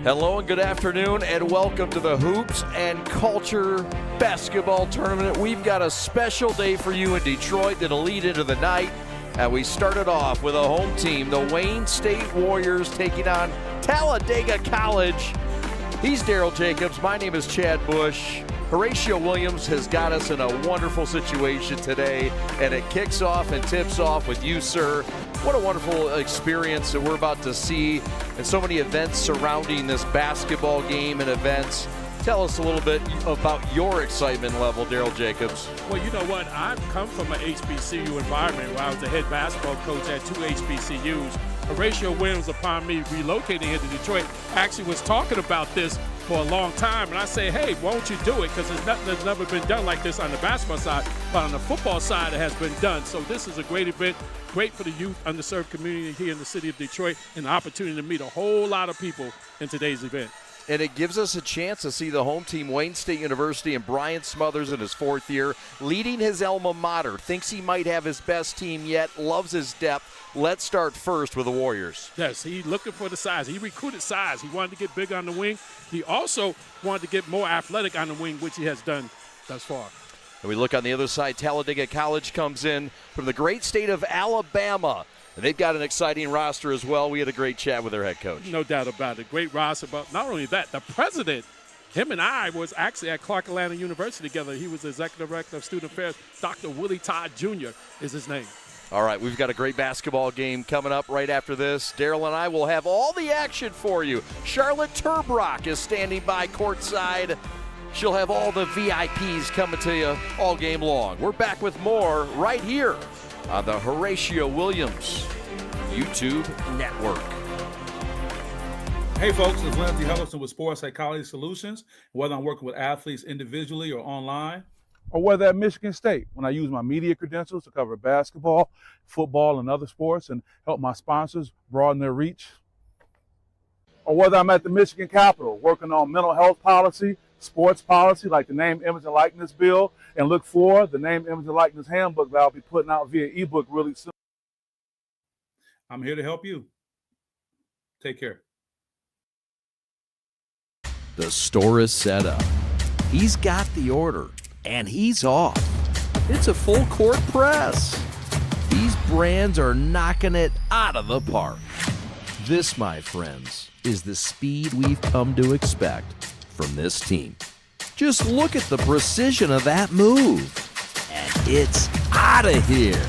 Hello and good afternoon, and welcome to the Hoops and Culture Basketball Tournament. We've got a special day for you in Detroit that'll lead into the night. And we started off with a home team, the Wayne State Warriors, taking on Talladega College. He's Daryl Jacobs. My name is Chad Bush. Horatio Williams has got us in a wonderful situation today, and it kicks off and tips off with you, sir. What a wonderful experience that we're about to see, and so many events surrounding this basketball game and events. Tell us a little bit about your excitement level, Daryl Jacobs. Well, you know what? I've come from an HBCU environment where I was the head basketball coach at two HBCUs. Horatio Williams, upon me relocating here to Detroit, actually was talking about this for a long time. And I say, hey, why don't you do it? Because there's nothing that's never been done like this on the basketball side. But on the football side, it has been done. So this is a great event, great for the youth, underserved community here in the city of Detroit, and the opportunity to meet a whole lot of people in today's event. And it gives us a chance to see the home team, Wayne State University, and Brian Smothers in his fourth year, leading his alma mater. Thinks he might have his best team yet, loves his depth. Let's start first with the Warriors. Yes, he's looking for the size. He recruited size. He wanted to get big on the wing. He also wanted to get more athletic on the wing, which he has done thus far. And we look on the other side, Talladega College comes in from the great state of Alabama. And they've got an exciting roster as well. We had a great chat with their head coach. No doubt about it. Great roster. But not only that, the president, him and I was actually at Clark Atlanta University together. He was the executive director of student affairs. Dr. Willie Todd Jr. is his name. All right, we've got a great basketball game coming up right after this. Daryl and I will have all the action for you. Charlotte Turbrock is standing by courtside. She'll have all the VIPs coming to you all game long. We're back with more right here on the Horatio Williams YouTube Network. Hey folks, it's Lindsey Huddleston with Sports Psychology Solutions. Whether I'm working with athletes individually or online, or whether at Michigan State, when I use my media credentials to cover basketball, football, and other sports and help my sponsors broaden their reach, or whether I'm at the Michigan Capitol working on mental health policy, sports policy like the Name, Image, and Likeness Bill, and look for the Name, Image, and Likeness Handbook that I'll be putting out via ebook really soon. I'm here to help you. Take care. The store is set up. He's got the order, and he's off. It's a full court press. These brands are knocking it out of the park. This, my friends, is the speed we've come to expect from this team. Just look at the precision of that move. And it's out of here.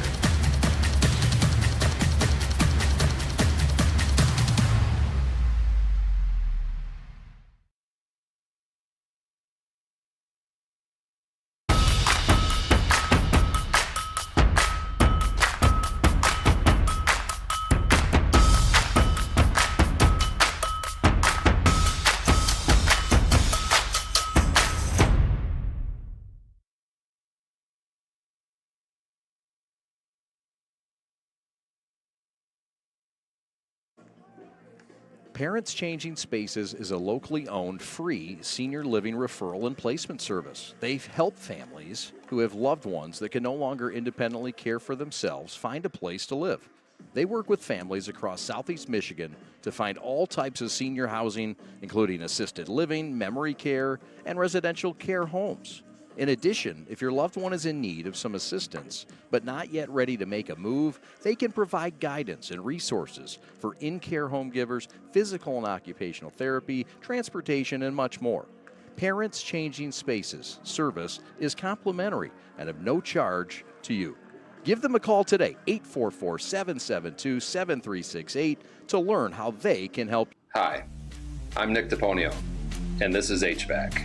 Parents Changing Spaces is a locally owned, free senior living referral and placement service. They help families who have loved ones that can no longer independently care for themselves find a place to live. They work with families across Southeast Michigan to find all types of senior housing, including assisted living, memory care, and residential care homes. In addition, if your loved one is in need of some assistance but not yet ready to make a move, they can provide guidance and resources for in-care home givers, physical and occupational therapy, transportation, and much more. Parents Changing Spaces service is complimentary and of no charge to you. Give them a call today, 844-772-7368, to learn how they can help. Hi, I'm Nick DePonio, and this is HVAC.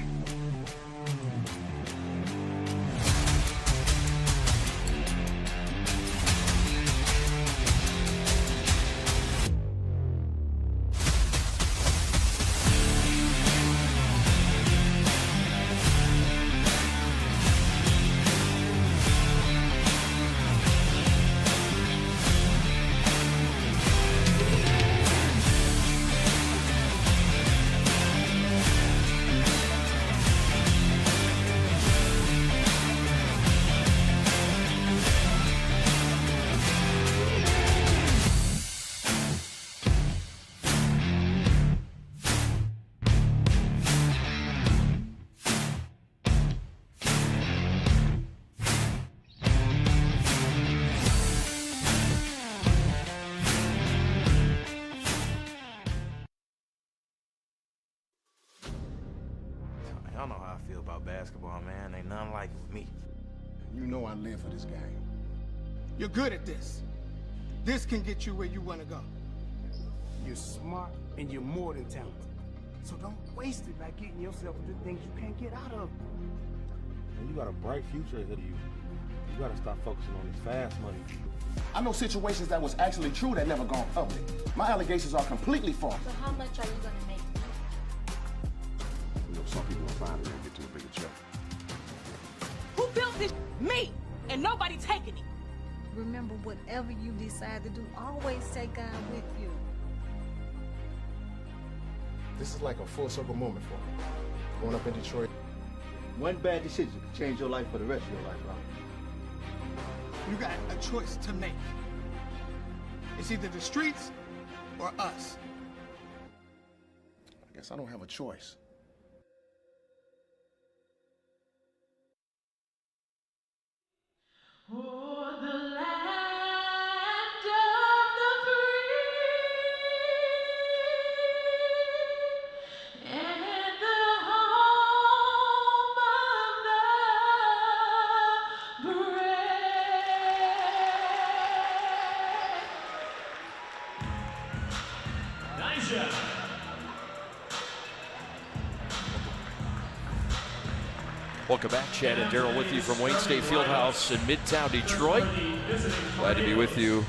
about basketball, man. Ain't nothing like it with me. You know I live for this game. You're good at this. This can get you where you want to go. You're smart and you're more than talented. So don't waste it by getting yourself into things you can't get out of. And you got a bright future ahead of you. You gotta stop focusing on this fast money. I know situations that was actually true that never gone public. My allegations are completely false. So how much are you gonna make? You know, some people will find it and get to a bigger check. Who built this? Me! And nobody taking it. Remember, whatever you decide to do, always take God with you. This is like a full circle moment for me. Growing up in Detroit. One bad decision could change your life for the rest of your life, bro. You got a choice to make. It's either the streets or us. I guess I don't have a choice. For the land of the free and the home of the brave. Nice shot. Welcome back. Chad and Daryl with you from Wayne State Fieldhouse in Midtown Detroit. Glad to be with you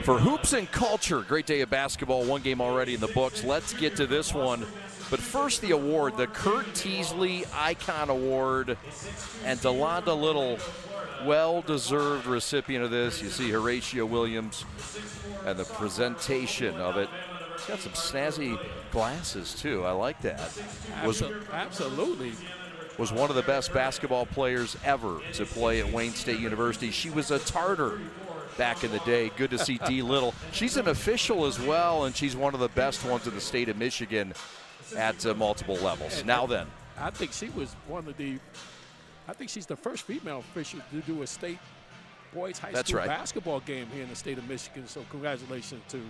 for Hoops and Culture. Great day of basketball. One game already in the books. Let's get to this one. But first, the award, the Kurt Teasley Icon Award. And Delonda Little, well-deserved recipient of this. You see Horatio Williams and the presentation of it. He's got some snazzy glasses, too. I like that. Absolutely. Was one of the best basketball players ever to play at Wayne State University. She was a Tartar back in the day. Good to see Dee Little. She's an official as well, and she's one of the best ones in the state of Michigan at multiple levels. And now then. I think she was I think she's the first female official to do a state boys high school basketball game here in the state of Michigan. So congratulations to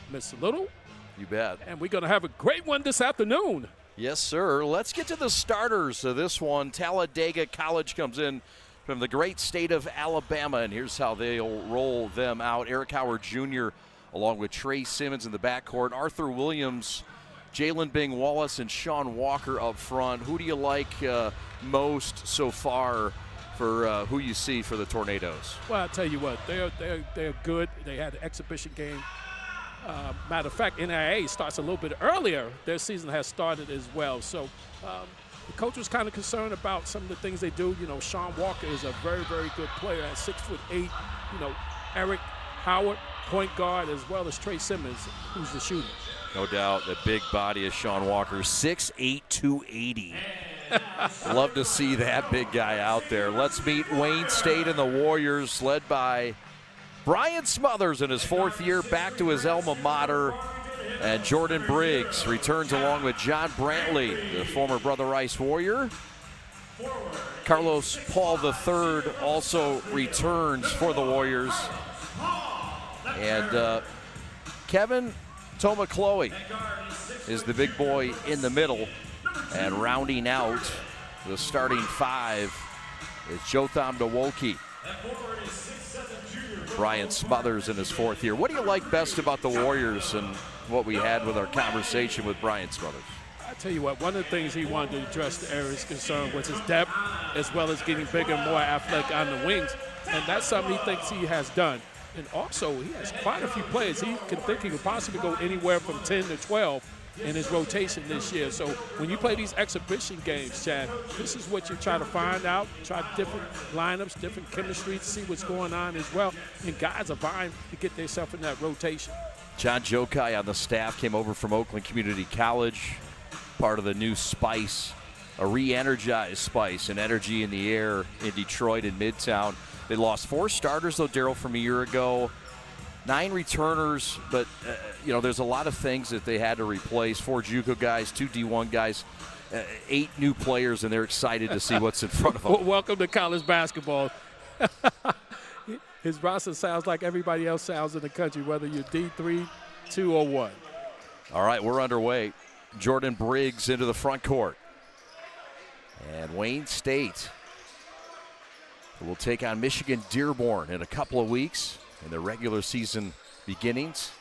Miss Little. You bet. And we're going to have a great one this afternoon. Yes, sir. Let's get to the starters of this one. Talladega College comes in from the great state of Alabama, and here's how they'll roll them out. Eric Howard Jr. along with Trey Simmons in the backcourt. Arthur Williams, Jalen Bing Wallace, and Sean Walker up front. Who do you like most so far for who you see for the Tornadoes? Well, I'll tell you what, they're good. They had an exhibition game. Matter of fact, NIA starts a little bit earlier. Their season has started as well. So the coach was kind of concerned about some of the things they do. You know, Sean Walker is a very, very good player at 6'8". You know, Eric Howard, point guard, as well as Trey Simmons, who's the shooter. No doubt, the big body of Sean Walker, 6'8", 280. Love to see that big guy out there. Let's meet Wayne State and the Warriors, led by Brian Smothers in his fourth year back to his alma mater. And Jordan Briggs returns along with John Brantley, the former Brother Rice Warrior. Carlos Paul III also returns for the Warriors. And Kevin Tomacloe is the big boy in the middle. And rounding out the starting five is Jotham Nwoke. Brian Smothers in his fourth year. What do you like best about the Warriors and what we had with our conversation with Brian Smothers? I tell you what, one of the things he wanted to address the area's concern was his depth, as well as getting bigger and more athletic on the wings. And that's something he thinks he has done. And also, he has quite a few players. He can think he could possibly go anywhere from 10 to 12 in his rotation this year. So when you play these exhibition games, Chad, this is what you try to find out, try different lineups, different chemistry to see what's going on as well. And guys are vying to get themselves in that rotation. John Jokai on the staff came over from Oakland Community College, part of the new Spice, a re-energized Spice, and energy in the air in Detroit and Midtown. They lost 4 starters, though, Daryl, from a year ago. 9 returners, but, you know, there's a lot of things that they had to replace. 4 JUCO guys, 2 D1 guys, 8 new players, and they're excited to see what's in front of them. Welcome to college basketball. His roster sounds like everybody else sounds in the country, whether you're D3, 2, or 1. All right, we're underway. Jordan Briggs into the front court. And Wayne State will take on Michigan Dearborn in a couple of weeks in their regular season beginnings.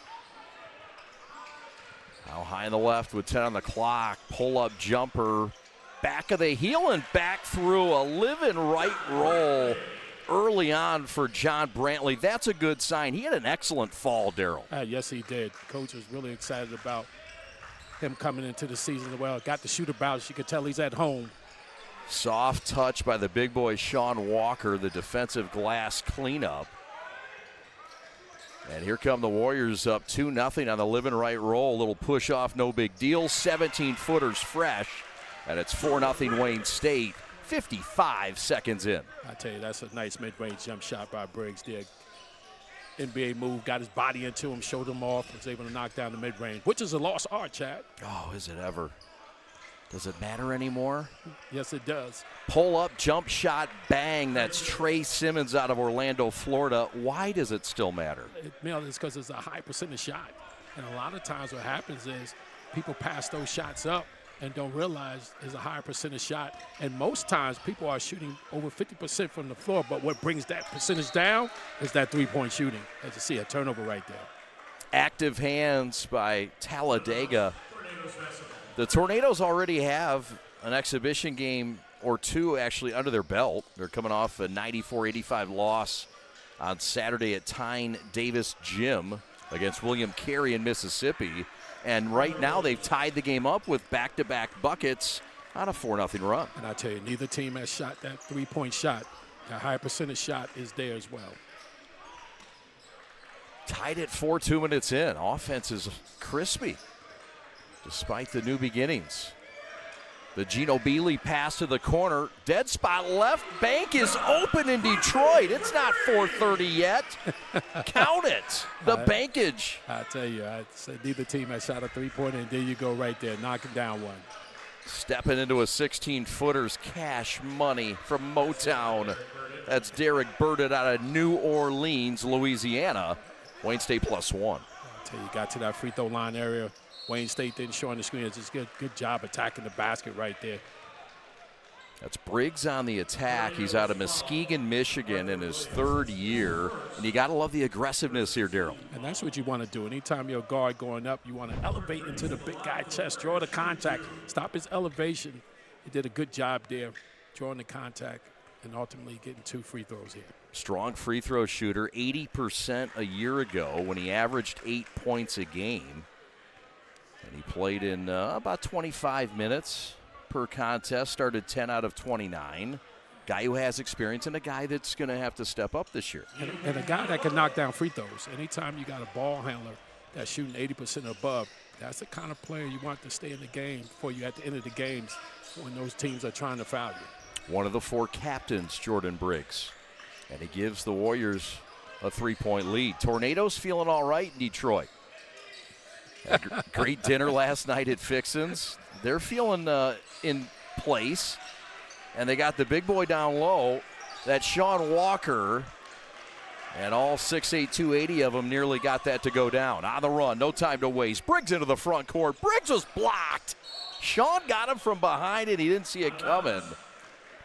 Now high on the left with 10 on the clock. Pull-up jumper. Back of the heel and back through a live-in right roll early on for John Brantley. That's a good sign. He had an excellent fall, Daryl. Yes, he did. Coach was really excited about him coming into the season. Well, got to shoot about. You could tell he's at home. Soft touch by the big boy Sean Walker, the defensive glass cleanup. And here come the Warriors up 2-0 on the live-in right roll. Little push off, no big deal. 17-footers fresh. And it's 4-0 Wayne State, 55 seconds in. I tell you, that's a nice mid-range jump shot by Briggs there. NBA move, got his body into him, showed him off, was able to knock down the mid-range, which is a lost art, Chad. Oh, is it ever? Does it matter anymore? Yes, it does. Pull-up, jump shot, bang. That's Trey Simmons out of Orlando, Florida. Why does it still matter? It's because it's a high percentage shot. And a lot of times what happens is people pass those shots up and don't realize it's a higher percentage shot. And most times people are shooting over 50% from the floor, but what brings that percentage down is that three-point shooting. As you see, a turnover right there. Active hands by Talladega. The Tornadoes already have an exhibition game or two actually under their belt. They're coming off a 94-85 loss on Saturday at Tyne Davis Gym against William Carey in Mississippi. And right now they've tied the game up with back-to-back buckets on a 4-0 run. And I tell you, neither team has shot that three-point shot. That high percentage shot is there as well. Tied at 4, 2 minutes in. Offense is crispy despite the new beginnings. The Gino Bealey pass to the corner. Dead spot left. Bank is open in Detroit. It's not 4:30 yet. Count it. The bankage. I tell you, I said neither team has shot a three-pointer, and there you go right there, knocking down one. Stepping into a 16-footer's cash money from Motown. That's Derek Burden out of New Orleans, Louisiana. Wayne State +1. I tell you, got to that free throw line area. Wayne State didn't show on the screen. It's just good job attacking the basket right there. That's Briggs on the attack. He's out of Muskegon, Michigan in his third year. And you got to love the aggressiveness here, Daryl. And that's what you want to do. Anytime you're a guard going up, you want to elevate into the big guy chest, draw the contact, stop his elevation. He did a good job there, drawing the contact, and ultimately getting 2 free throws here. Strong free throw shooter, 80% a year ago when he averaged 8 points a game. And he played in about 25 minutes per contest, started 10 out of 29. Guy who has experience and a guy that's going to have to step up this year. And a guy that can knock down free throws. Anytime you got a ball handler that's shooting 80% or above, that's the kind of player you want to stay in the game for you at the end of the games when those teams are trying to foul you. One of the 4 captains, Jordan Briggs. And he gives the Warriors a 3-point lead. Tornadoes feeling all right in Detroit. Great dinner last night at Fixin's. They're feeling in place. And they got the big boy down low. That's Sean Walker. And all 6'8", 280 of them nearly got that to go down. On the run, no time to waste. Briggs into the front court. Briggs was blocked. Sean got him from behind and he didn't see it coming.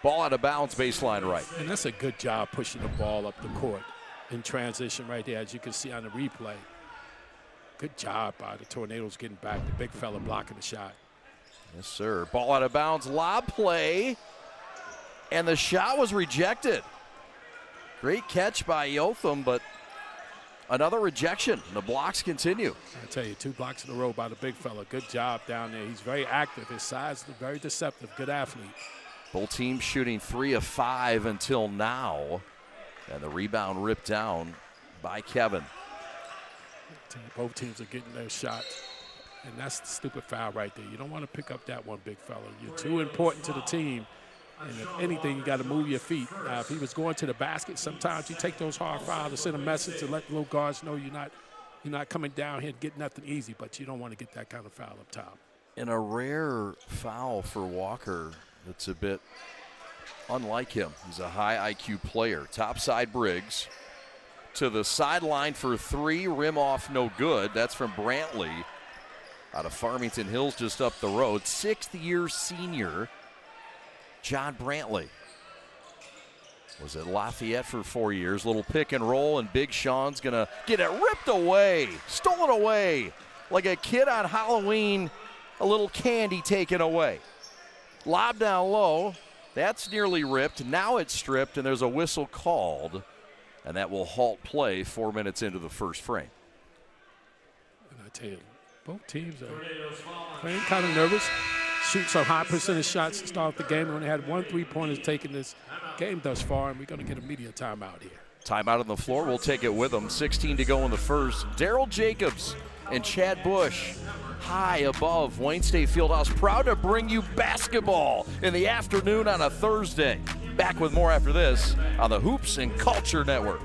Ball out of bounds, baseline right. And that's a good job pushing the ball up the court in transition right there, as you can see on the replay. Good job by the Tornadoes getting back. The big fella blocking the shot. Yes, sir. Ball out of bounds, lob play, and the shot was rejected. Great catch by Yotham, but another rejection. The blocks continue. I tell you, 2 blocks in a row by the big fella. Good job down there. He's very active. His size is very deceptive. Good athlete. Both teams shooting 3 of 5 until now. And the rebound ripped down by Kevin. Both teams are getting their shots. And that's the stupid foul right there. You don't want to pick up that one, big fella. You're too important to the team. And if anything, you got to move your feet. Now, if he was going to the basket, sometimes you take those hard fouls to send a message to let the little guards know you're not coming down here and get nothing easy, but you don't want to get that kind of foul up top. And a rare foul for Walker that's a bit unlike him. He's a high IQ player. Topside Briggs to the sideline for 3, rim off, no good. That's from Brantley out of Farmington Hills just up the road. 6th-year senior. John Brantley was at Lafayette for 4 years. Little pick and roll, and Big Sean's going to get it ripped away, stolen away, like a kid on Halloween, a little candy taken away. Lob down low. That's nearly ripped. Now it's stripped, and there's a whistle called, and that will halt play 4 minutes into the first frame. And I tell you, both teams are playing kind of nervous. Shoot some high percentage shots to start the game. We only had 1 3-pointer taken this game thus far, and we're going to get a media timeout here. Timeout on the floor. We'll take it with them. 16 to go in the first. Daryl Jacobs and Chad Bush high above Wayne State Fieldhouse. Proud to bring you basketball in the afternoon on a Thursday. Back with more after this on the Hoops and Culture Network.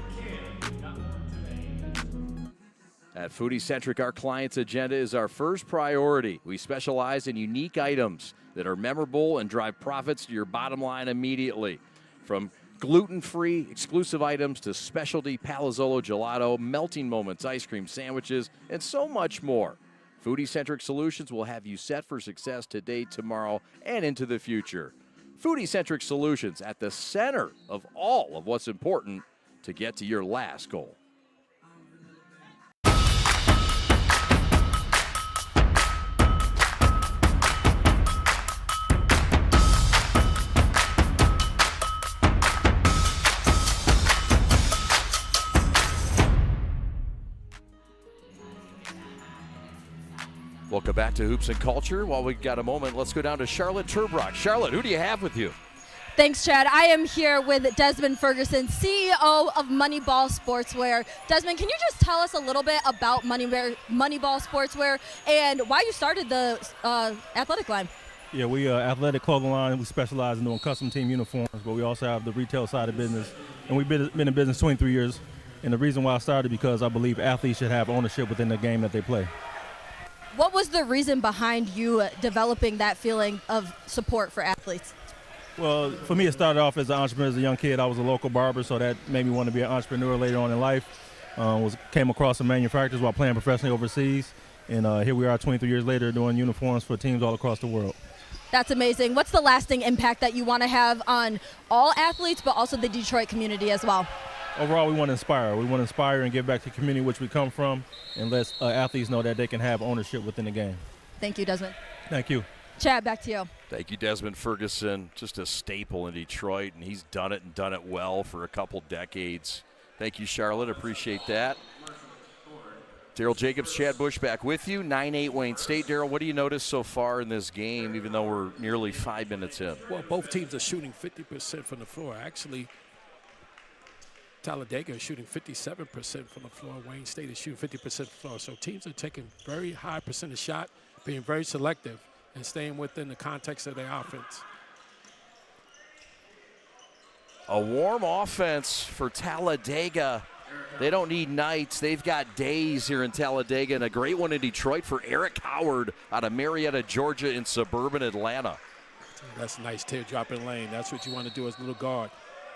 At Foodie Centric, our client's agenda is our first priority. We specialize in unique items that are memorable and drive profits to your bottom line immediately. From gluten-free exclusive items to specialty Palazzolo gelato, melting moments, ice cream sandwiches, and so much more. Foodie Centric Solutions will have you set for success today, tomorrow, and into the future. Foodie Centric Solutions at the center of all of what's important to get to your last goal. Welcome back to Hoops and Culture. While we've got a moment, let's go down to Charlotte Turbrock. Charlotte, who do you have with you? Thanks, Chad. I am here with Desmond Ferguson, CEO of Moneyball Sportswear. Desmond, can you just tell us a little bit about Moneyball Sportswear and why you started the athletic line? Yeah, we athletic clothing line. We specialize in doing custom team uniforms, but we also have the retail side of business. And we've been in business 23 years. And the reason why I started because I believe athletes should have ownership within the game that they play. What was the reason behind you developing that feeling of support for athletes? Well, for me, it started off as an entrepreneur. As a young kid, I was a local barber, so that made me want to be an entrepreneur later on in life. Came across some manufacturers while playing professionally overseas, and here we are 23 years later doing uniforms for teams all across the world. That's amazing. What's the lasting impact that you want to have on all athletes, but also the Detroit community as well? Overall, we want to inspire. We want to inspire and give back to the community which we come from, and let athletes know that they can have ownership within the game. Thank you, Desmond. Thank you. Chad, back to you. Thank you, Desmond Ferguson. Just a staple in Detroit, and he's done it and done it well for a couple decades. Thank you, Charlotte. Appreciate that. Daryl Jacobs, Chad Bush back with you. 9-8 Wayne State. Daryl, what do you notice so far in this game, even though we're nearly 5 minutes in? Well, both teams are shooting 50% from the floor. Actually, Talladega is shooting 57% from the floor. Wayne State is shooting 50% from the floor. So teams are taking very high percentage shot, being very selective, and staying within the context of their offense. A warm offense for Talladega. They don't need nights. They've got days here in Talladega, and a great one in Detroit for Eric Howard out of Marietta, Georgia in suburban Atlanta. That's a nice teardropping lane. That's what you want to do as a little guard.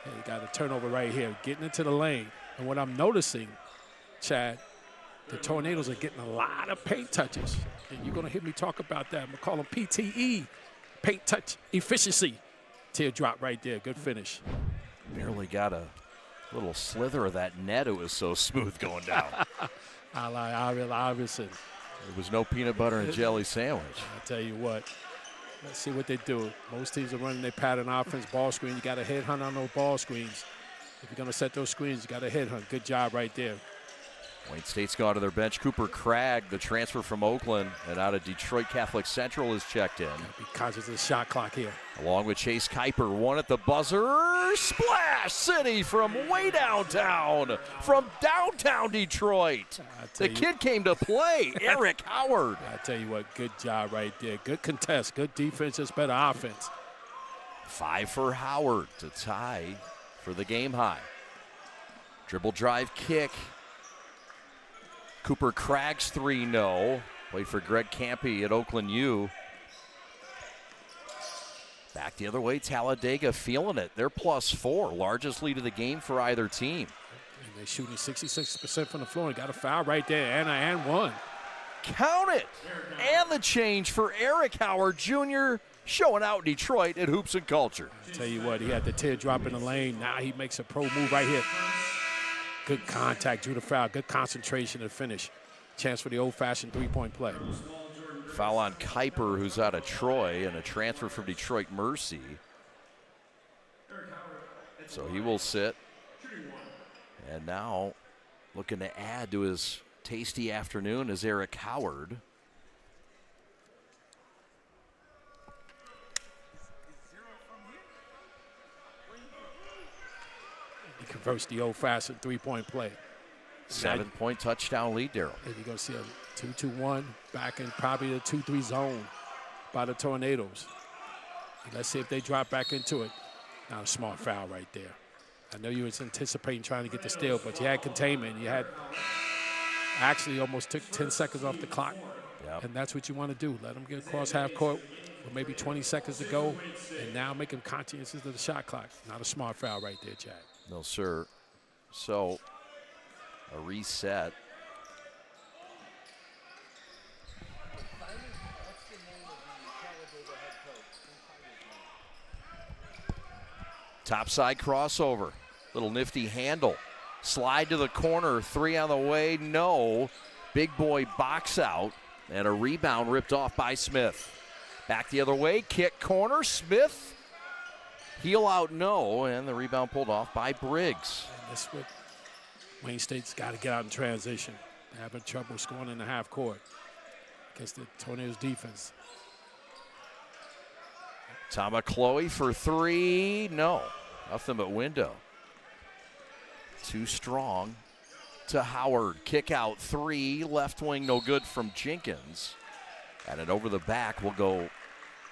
And you got a turnover right here, getting into the lane. And what I'm noticing, Chad, the Tornadoes are getting a lot of paint touches. And you're going to hear me talk about that. I'm going to call them PTE, paint touch efficiency. Teardrop right there. Good finish. Barely got a little slither of that net. It was so smooth going down. I like Iverson. There was no peanut butter and jelly sandwich. I tell you what. Let's see what they do. Most teams are running their pattern offense, ball screen. You got to headhunt on those ball screens. If you're going to set those screens, you got to headhunt. Good job right there. Wayne State's gone to their bench. Cooper Cragg, the transfer from Oakland and out of Detroit Catholic Central, is checked in. Because it's a shot clock here. Along with Chase Kuiper, one at the buzzer. Splash City from way downtown, from downtown Detroit. The kid came to play, Eric Howard. I tell you what, good job right there. Good contest, good defense, just better offense. 5 for Howard to tie for the game high. Dribble drive kick. Cooper Cragg's 3 no. Played for Greg Campy at Oakland U. Back the other way, Talladega feeling it. They're +4, largest lead of the game for either team. And they're shooting 66% from the floor. And got a foul right there, and one. Count it! And the change for Eric Howard Jr. showing out in Detroit at Hoops and Culture. Tell you what, he had the teardrop in the lane. Now he makes a pro move right here. Good contact, drew the foul. Good concentration and finish. Chance for the old-fashioned three-point play. Foul on Kuiper, who's out of Troy, and a transfer from Detroit Mercy. So he will sit. And now looking to add to his tasty afternoon is Eric Howard. He converts the old-fashioned three-point play. 7-point touchdown lead, Daryl. And you're going to see a 2-2-1 back in probably the 2-3 zone by the Tornadoes. Let's see if they drop back into it. Not a smart foul right there. I know you was anticipating trying to get the steal, but you had containment. You had actually almost took 10 seconds off the clock. Yep. And that's what you want to do. Let them get across half court with maybe 20 seconds to go, and now make them conscientious of the shot clock. Not a smart foul right there, Chad. No, sir. So a reset. Topside crossover. Little nifty handle. Slide to the corner. 3 on the way. No. Big boy box out. And a rebound ripped off by Smith. Back the other way. Kick corner. Smith. Heel out. No. And the rebound pulled off by Briggs. And that's what Wayne State's got to get out in transition. They're having trouble scoring in the half court against the Tornadoes defense. Chloe for 3. No. Nothing but window. Too strong to Howard. Kick out 3. Left wing no good from Jenkins. And it over the back will go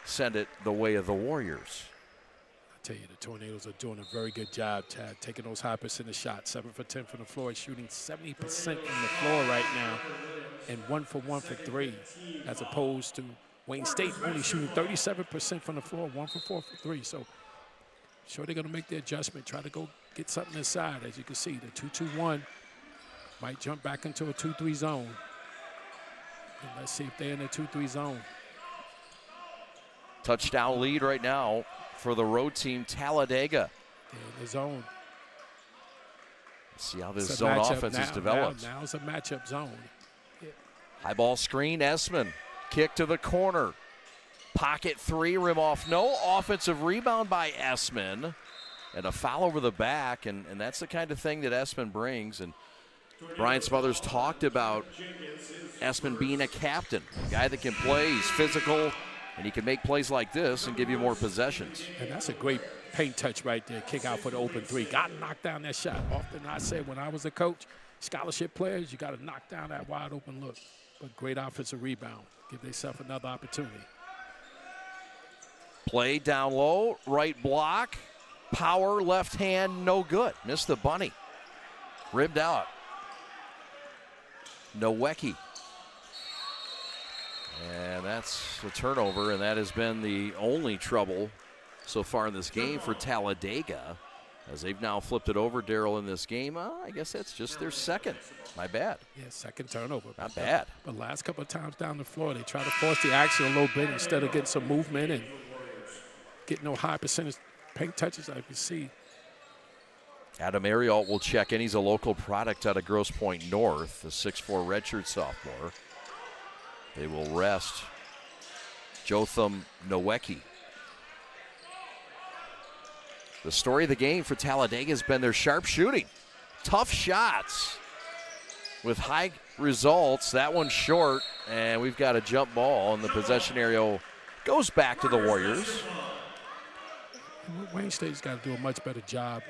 send it the way of the Warriors. I tell you, the Tornadoes are doing a very good job, Chad, taking those high percentage shots. 7 for 10 from the floor, shooting 70% from the floor right now, and 1 for 1 for 3, as opposed to Wayne State only shooting 37% from the floor, 1 for 4 for 3. So sure they're going to make the adjustment, try to go get something inside. As you can see, the 2-2-1 might jump back into a 2-3 zone. And let's see if they're in a 2-3 zone. Touchdown lead right now for the road team, Talladega. They're in the zone. Let's see how this zone offense is developed. Now it's a matchup zone. High ball screen, Essman. Kick to the corner. Pocket 3, rim off. No. Offensive rebound by Essman. And a foul over the back. And that's the kind of thing that Essman brings. And Brian Smothers talked about Essman being a captain, a guy that can play. He's physical, and he can make plays like this and give you more possessions. And that's a great paint touch right there. Kick out for the open 3. Got to knock down that shot. Often I say when I was a coach, scholarship players, you got to knock down that wide open look. But great offensive rebound. Give themselves another opportunity. Play down low, right block. Power, left hand, no good. Missed the bunny. Ribbed out. Nowecki. And that's a turnover, and that has been the only trouble so far in this game for Talladega, as they've now flipped it over, Daryl, in this game. I guess that's just their second. My bad. Yeah, second turnover. Not bad. But last couple of times down the floor, they try to force the action a little bit instead of getting some movement and getting no high percentage paint touches, I can see. Adam Arialt will check in. He's a local product out of Grosse Pointe North, a 6'4" redshirt sophomore. They will rest Jotham Nowecki. The story of the game for Talladega has been their sharp shooting. Tough shots with high results. That one's short, and we've got a jump ball, and the possession area goes back to the Warriors. Wayne State's got to do a much better job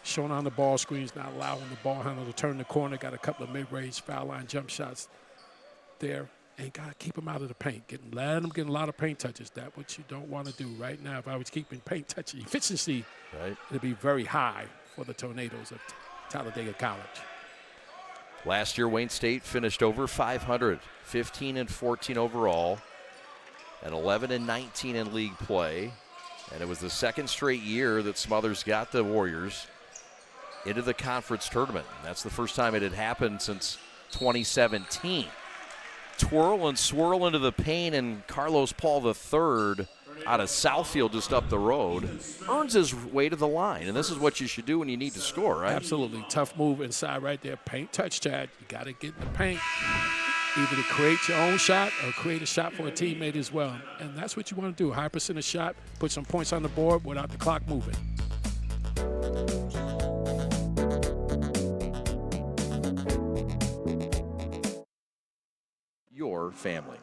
showing on the ball screens, not allowing the ball handler to turn the corner. Got a couple of mid-range foul line jump shots there. And got to keep them out of the paint. Let them get a lot of paint touches. That's what you don't want to do right now. If I was keeping paint touch efficiency, it'd be very high for the Tornadoes of Talladega College. Last year, Wayne State finished over 500, 15-14 overall, and 11-19 in league play. And it was the second straight year that Smothers got the Warriors into the conference tournament. And that's the first time it had happened since 2017. Twirl and swirl into the paint, and Carlos Paul III out of Southfield just up the road, earns his way to the line. And this is what you should do when you need to score, right? Absolutely. Tough move inside right there. Paint touch, Chad. You got to get in the paint, either to create your own shot or create a shot for a teammate as well. And that's what you want to do. High percentage shot, put some points on the board without the clock moving. Your family.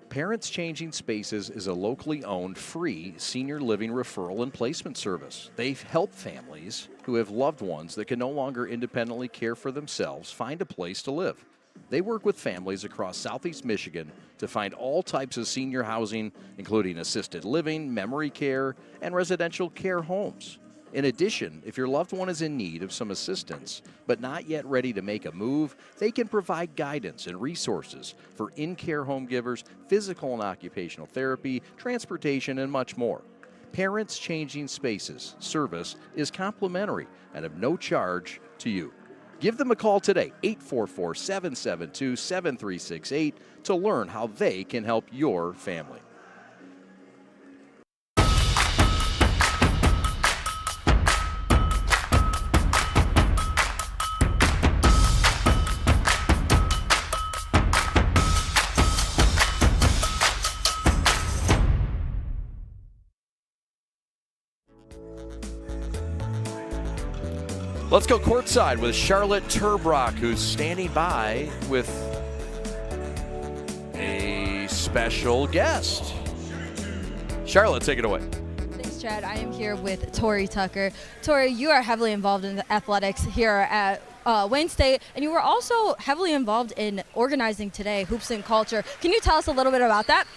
Parents Changing Spaces is a locally owned free senior living referral and placement service. They help families who have loved ones that can no longer independently care for themselves find a place to live. They work with families across Southeast Michigan to find all types of senior housing, including assisted living, memory care, and residential care homes. In addition, if your loved one is in need of some assistance but not yet ready to make a move, they can provide guidance and resources for in-care home givers, physical and occupational therapy, transportation, and much more. Parents Changing Spaces service is complimentary and of no charge to you. Give them a call today, 844-772-7368, to learn how they can help your family. Let's go courtside with Charlotte Turbrock, who's standing by with a special guest. Charlotte, take it away. Thanks, Chad. I am here with Tori Tucker. Tori, you are heavily involved in the athletics here at Wayne State, and you were also heavily involved in organizing today, Hoops and Culture. Can you tell us a little bit about that?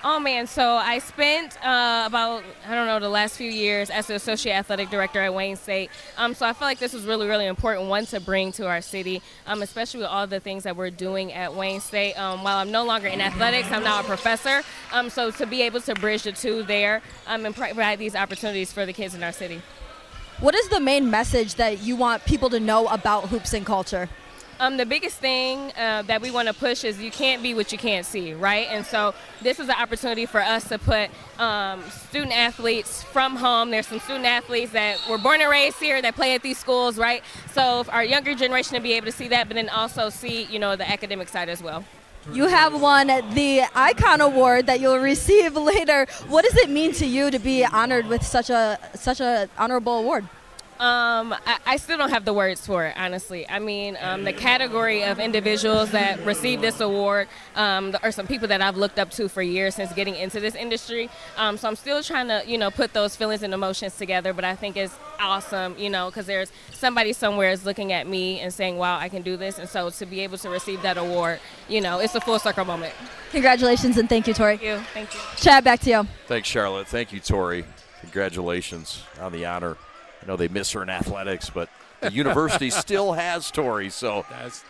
Oh, man. So I spent the last few years as the Associate Athletic Director at Wayne State. So I feel like this was really, really important, one, to bring to our city, especially with all the things that we're doing at Wayne State. While I'm no longer in athletics, I'm now a professor. So to be able to bridge the two there and provide these opportunities for the kids in our city. What is the main message that you want people to know about Hoops and Culture? The biggest thing that we want to push is you can't be what you can't see, right? And so this is an opportunity for us to put student athletes from home. There's some student athletes that were born and raised here that play at these schools, right? So our younger generation to be able to see that, but then also see, the academic side as well. You have won the Icon Award that you'll receive later. What does it mean to you to be honored with such a honorable award? I still don't have the words for it, honestly. I mean, the category of individuals that receive this award are some people that I've looked up to for years since getting into this industry. So I'm still trying to, put those feelings and emotions together. But I think it's awesome, because there's somebody somewhere is looking at me and saying, wow, I can do this. And so to be able to receive that award, it's a full circle moment. Congratulations, and thank you, Tori. Thank you. Chad, back to you. Thanks, Charlotte. Thank you, Tori. Congratulations on the honor. I know they miss her in athletics, but the university still has Tori, so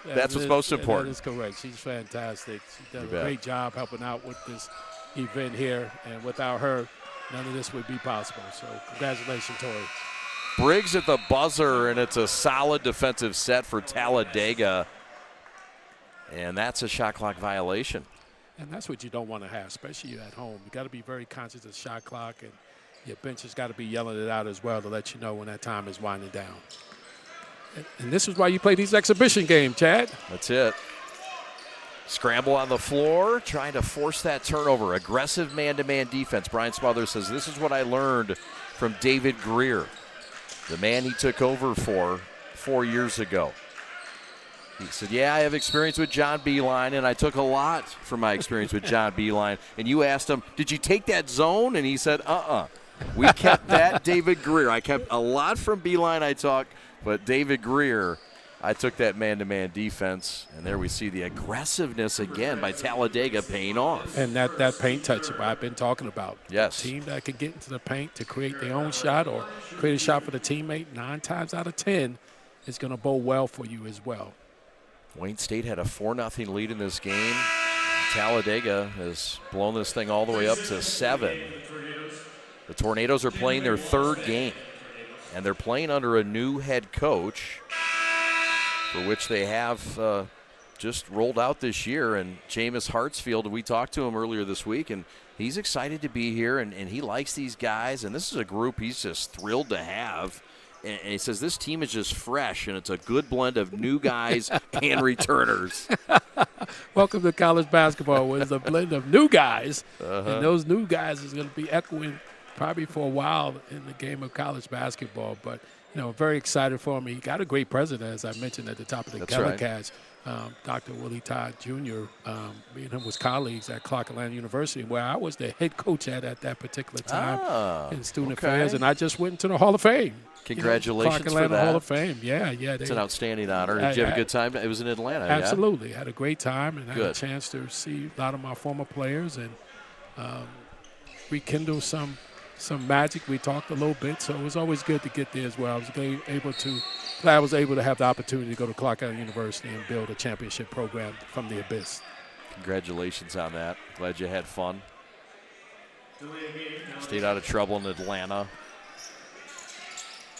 that's what's most important. That is correct. She's fantastic. She's done a great job helping out with this event here, and without her, none of this would be possible. So congratulations, Tori. Briggs at the buzzer, and it's a solid defensive set for Talladega, and that's a shot clock violation. And that's what you don't want to have, especially at home. You got to be very conscious of shot clock, and your bench has got to be yelling it out as well to let you know when that time is winding down. And this is why you play these exhibition games, Chad. That's it. Scramble on the floor, trying to force that turnover. Aggressive man-to-man defense. Brian Smothers says, this is what I learned from David Greer, the man he took over for 4 years ago. He said, yeah, I have experience with John Beilein, and I took a lot from my experience with John Beilein. And you asked him, did you take that zone? And he said, We kept that David Greer. I kept a lot from Beilein I talked, but David Greer, I took that man-to-man defense, and there we see the aggressiveness again by Talladega paying off. And that paint touch I've been talking about. Yes. A team that can get into the paint to create their own shot or create a shot for the teammate 9 times out of 10 is going to bode well for you as well. Wayne State had a 4-0 lead in this game. Talladega has blown this thing all the way up to 7. The Tornadoes are playing their 3rd game, and they're playing under a new head coach. for which they have just rolled out this year. And Jameis Hartsfield, we talked to him earlier this week, and he's excited to be here, and he likes these guys. And this is a group he's just thrilled to have. And he says this team is just fresh, and it's a good blend of new guys and returners. Welcome to college basketball, where it's a blend of new guys, and those new guys is going to be echoing probably for a while in the game of college basketball. But, very excited for him. He got a great president, as I mentioned at the top of the telecast. Dr. Willie Todd Jr., me and him was colleagues at Clark Atlanta University, where I was the head coach at that particular time in student affairs, and I just went into the Hall of Fame. Congratulations Clark Atlanta for that. Hall of Fame. Yeah. It's an outstanding honor. Did you have a good time? It was in Atlanta. Absolutely. Had a great time, and had Good. a chance to see a lot of my former players and rekindle some magic. We talked a little bit, so it was always good to get there as well. I was able to have the opportunity to go to Clark Atlanta University and build a championship program from the abyss. Congratulations on that. Glad you had fun. Stayed out of trouble in Atlanta.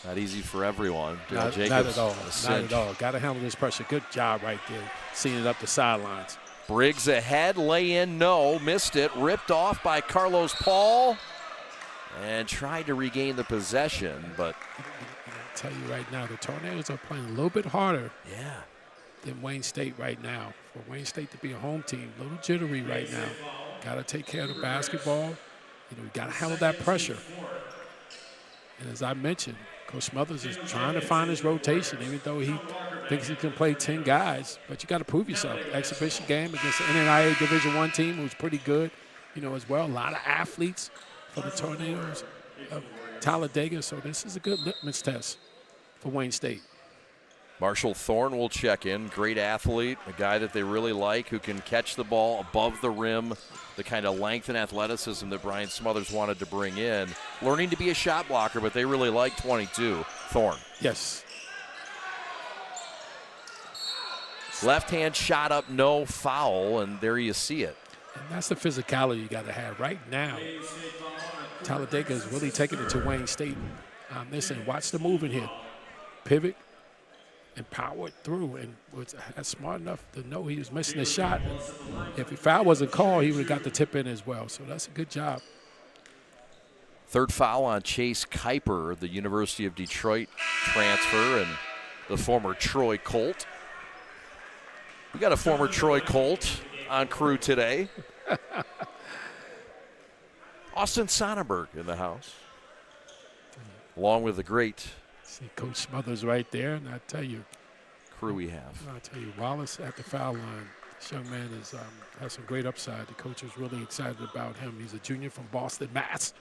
Not easy for everyone. Not at all. Not at all. Got to handle this pressure. Good job right there, seeing it up the sidelines. Briggs ahead, lay in, no, missed it, ripped off by Carlos Paul, and tried to regain the possession, but I'll tell you right now, the Tornadoes are playing a little bit harder than Wayne State right now. For Wayne State to be a home team, a little jittery right now. Got to take care of the basketball. We got to handle that pressure. And as I mentioned, Coach Smothers is trying to find his rotation, even though he thinks he can play 10 guys. But you got to prove yourself. Exhibition game against the NAIA Division I team, who's pretty good, as well. A lot of athletes for the Tornadoes of Talladega. So this is a good litmus test for Wayne State. Marshall Thorne will check in. Great athlete, a guy that they really like, who can catch the ball above the rim, the kind of length and athleticism that Brian Smothers wanted to bring in. Learning to be a shot blocker, but they really like 22. Thorne. Yes. Left hand shot up, no foul, and there you see it. And that's the physicality you got to have. Right now, Talladega is really taking it to Wayne State on this end. Watch the move in here. Pivot and power it through, and was smart enough to know he was missing the shot. And if the foul wasn't called, he would have got the tip in as well. So that's a good job. Third foul on Chase Kuiper, the University of Detroit transfer and the former Troy Colt. We got a former Troy Colt on crew today. Austin Sonnenberg in the house, along with the great see Coach Smothers right there, and I tell you, crew we have. I tell you, Wallace at the foul line. This young man has some great upside. The coach is really excited about him. He's a junior from Boston, Mass.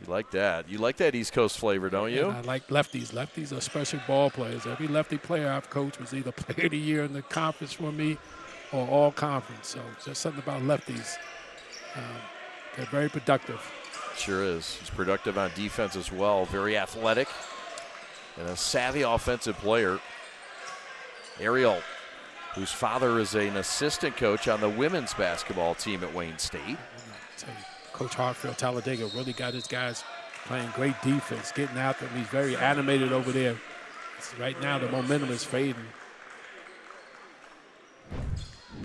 You like that? You like that East Coast flavor, don't you? And I like lefties. Lefties are special ball players. Every lefty player I've coached was either player of the year in the conference for me or all conference. So just something about lefties. They're very productive. Sure is. He's productive on defense as well. Very athletic and a savvy offensive player. Ariel, whose father is an assistant coach on the women's basketball team at Wayne State. Coach Hartfield, Talladega, really got his guys playing great defense, getting after him. He's very animated over there. Right now, the momentum is fading.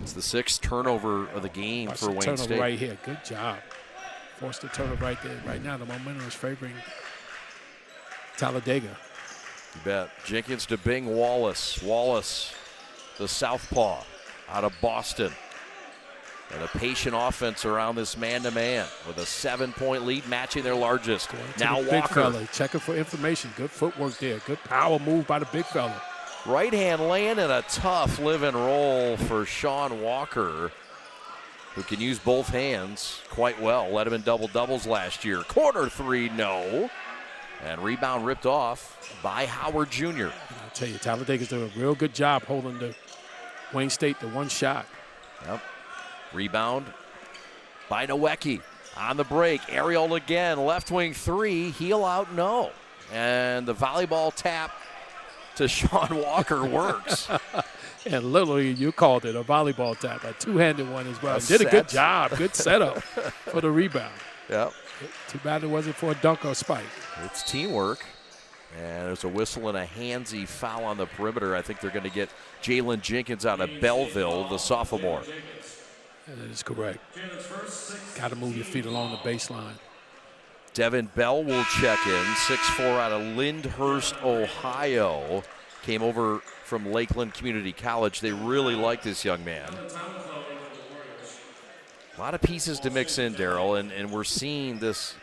It's the sixth turnover of the game for Wayne State. Right here. Good job. Forced the turnover right there. Right now, the momentum is favoring Talladega. You bet. Jenkins to Bing Wallace. Wallace, the southpaw out of Boston. And a patient offense around this man-to-man with a 7-point lead, matching their largest. Now Walker. Big fella, checking for information. Good footwork there. Good power move by the big fella. Right hand land and a tough live and roll for Sean Walker, who can use both hands quite well. Led him in double-doubles last year. Corner three, no. And rebound ripped off by Howard Jr. I'll tell you, Talladega's doing a real good job holding the Wayne State to one shot. Yep. Rebound by Nowicki on the break. Ariel again, left wing three, heel out, no. And the volleyball tap to Sean Walker works. And literally, you called it a volleyball tap, a two-handed one as well. Did a good job, good setup for the rebound. Yep. Too bad it wasn't for a dunk or spike. It's teamwork. And there's a whistle and a handsy foul on the perimeter. I think they're going to get Jalen Jenkins out of Belleville, the sophomore. That is correct. Got to move your feet along the baseline. Devin Bell will check in, 6'4" out of Lyndhurst, Ohio. Came over from Lakeland Community College. They really like this young man. A lot of pieces to mix in, Daryl, and we're seeing this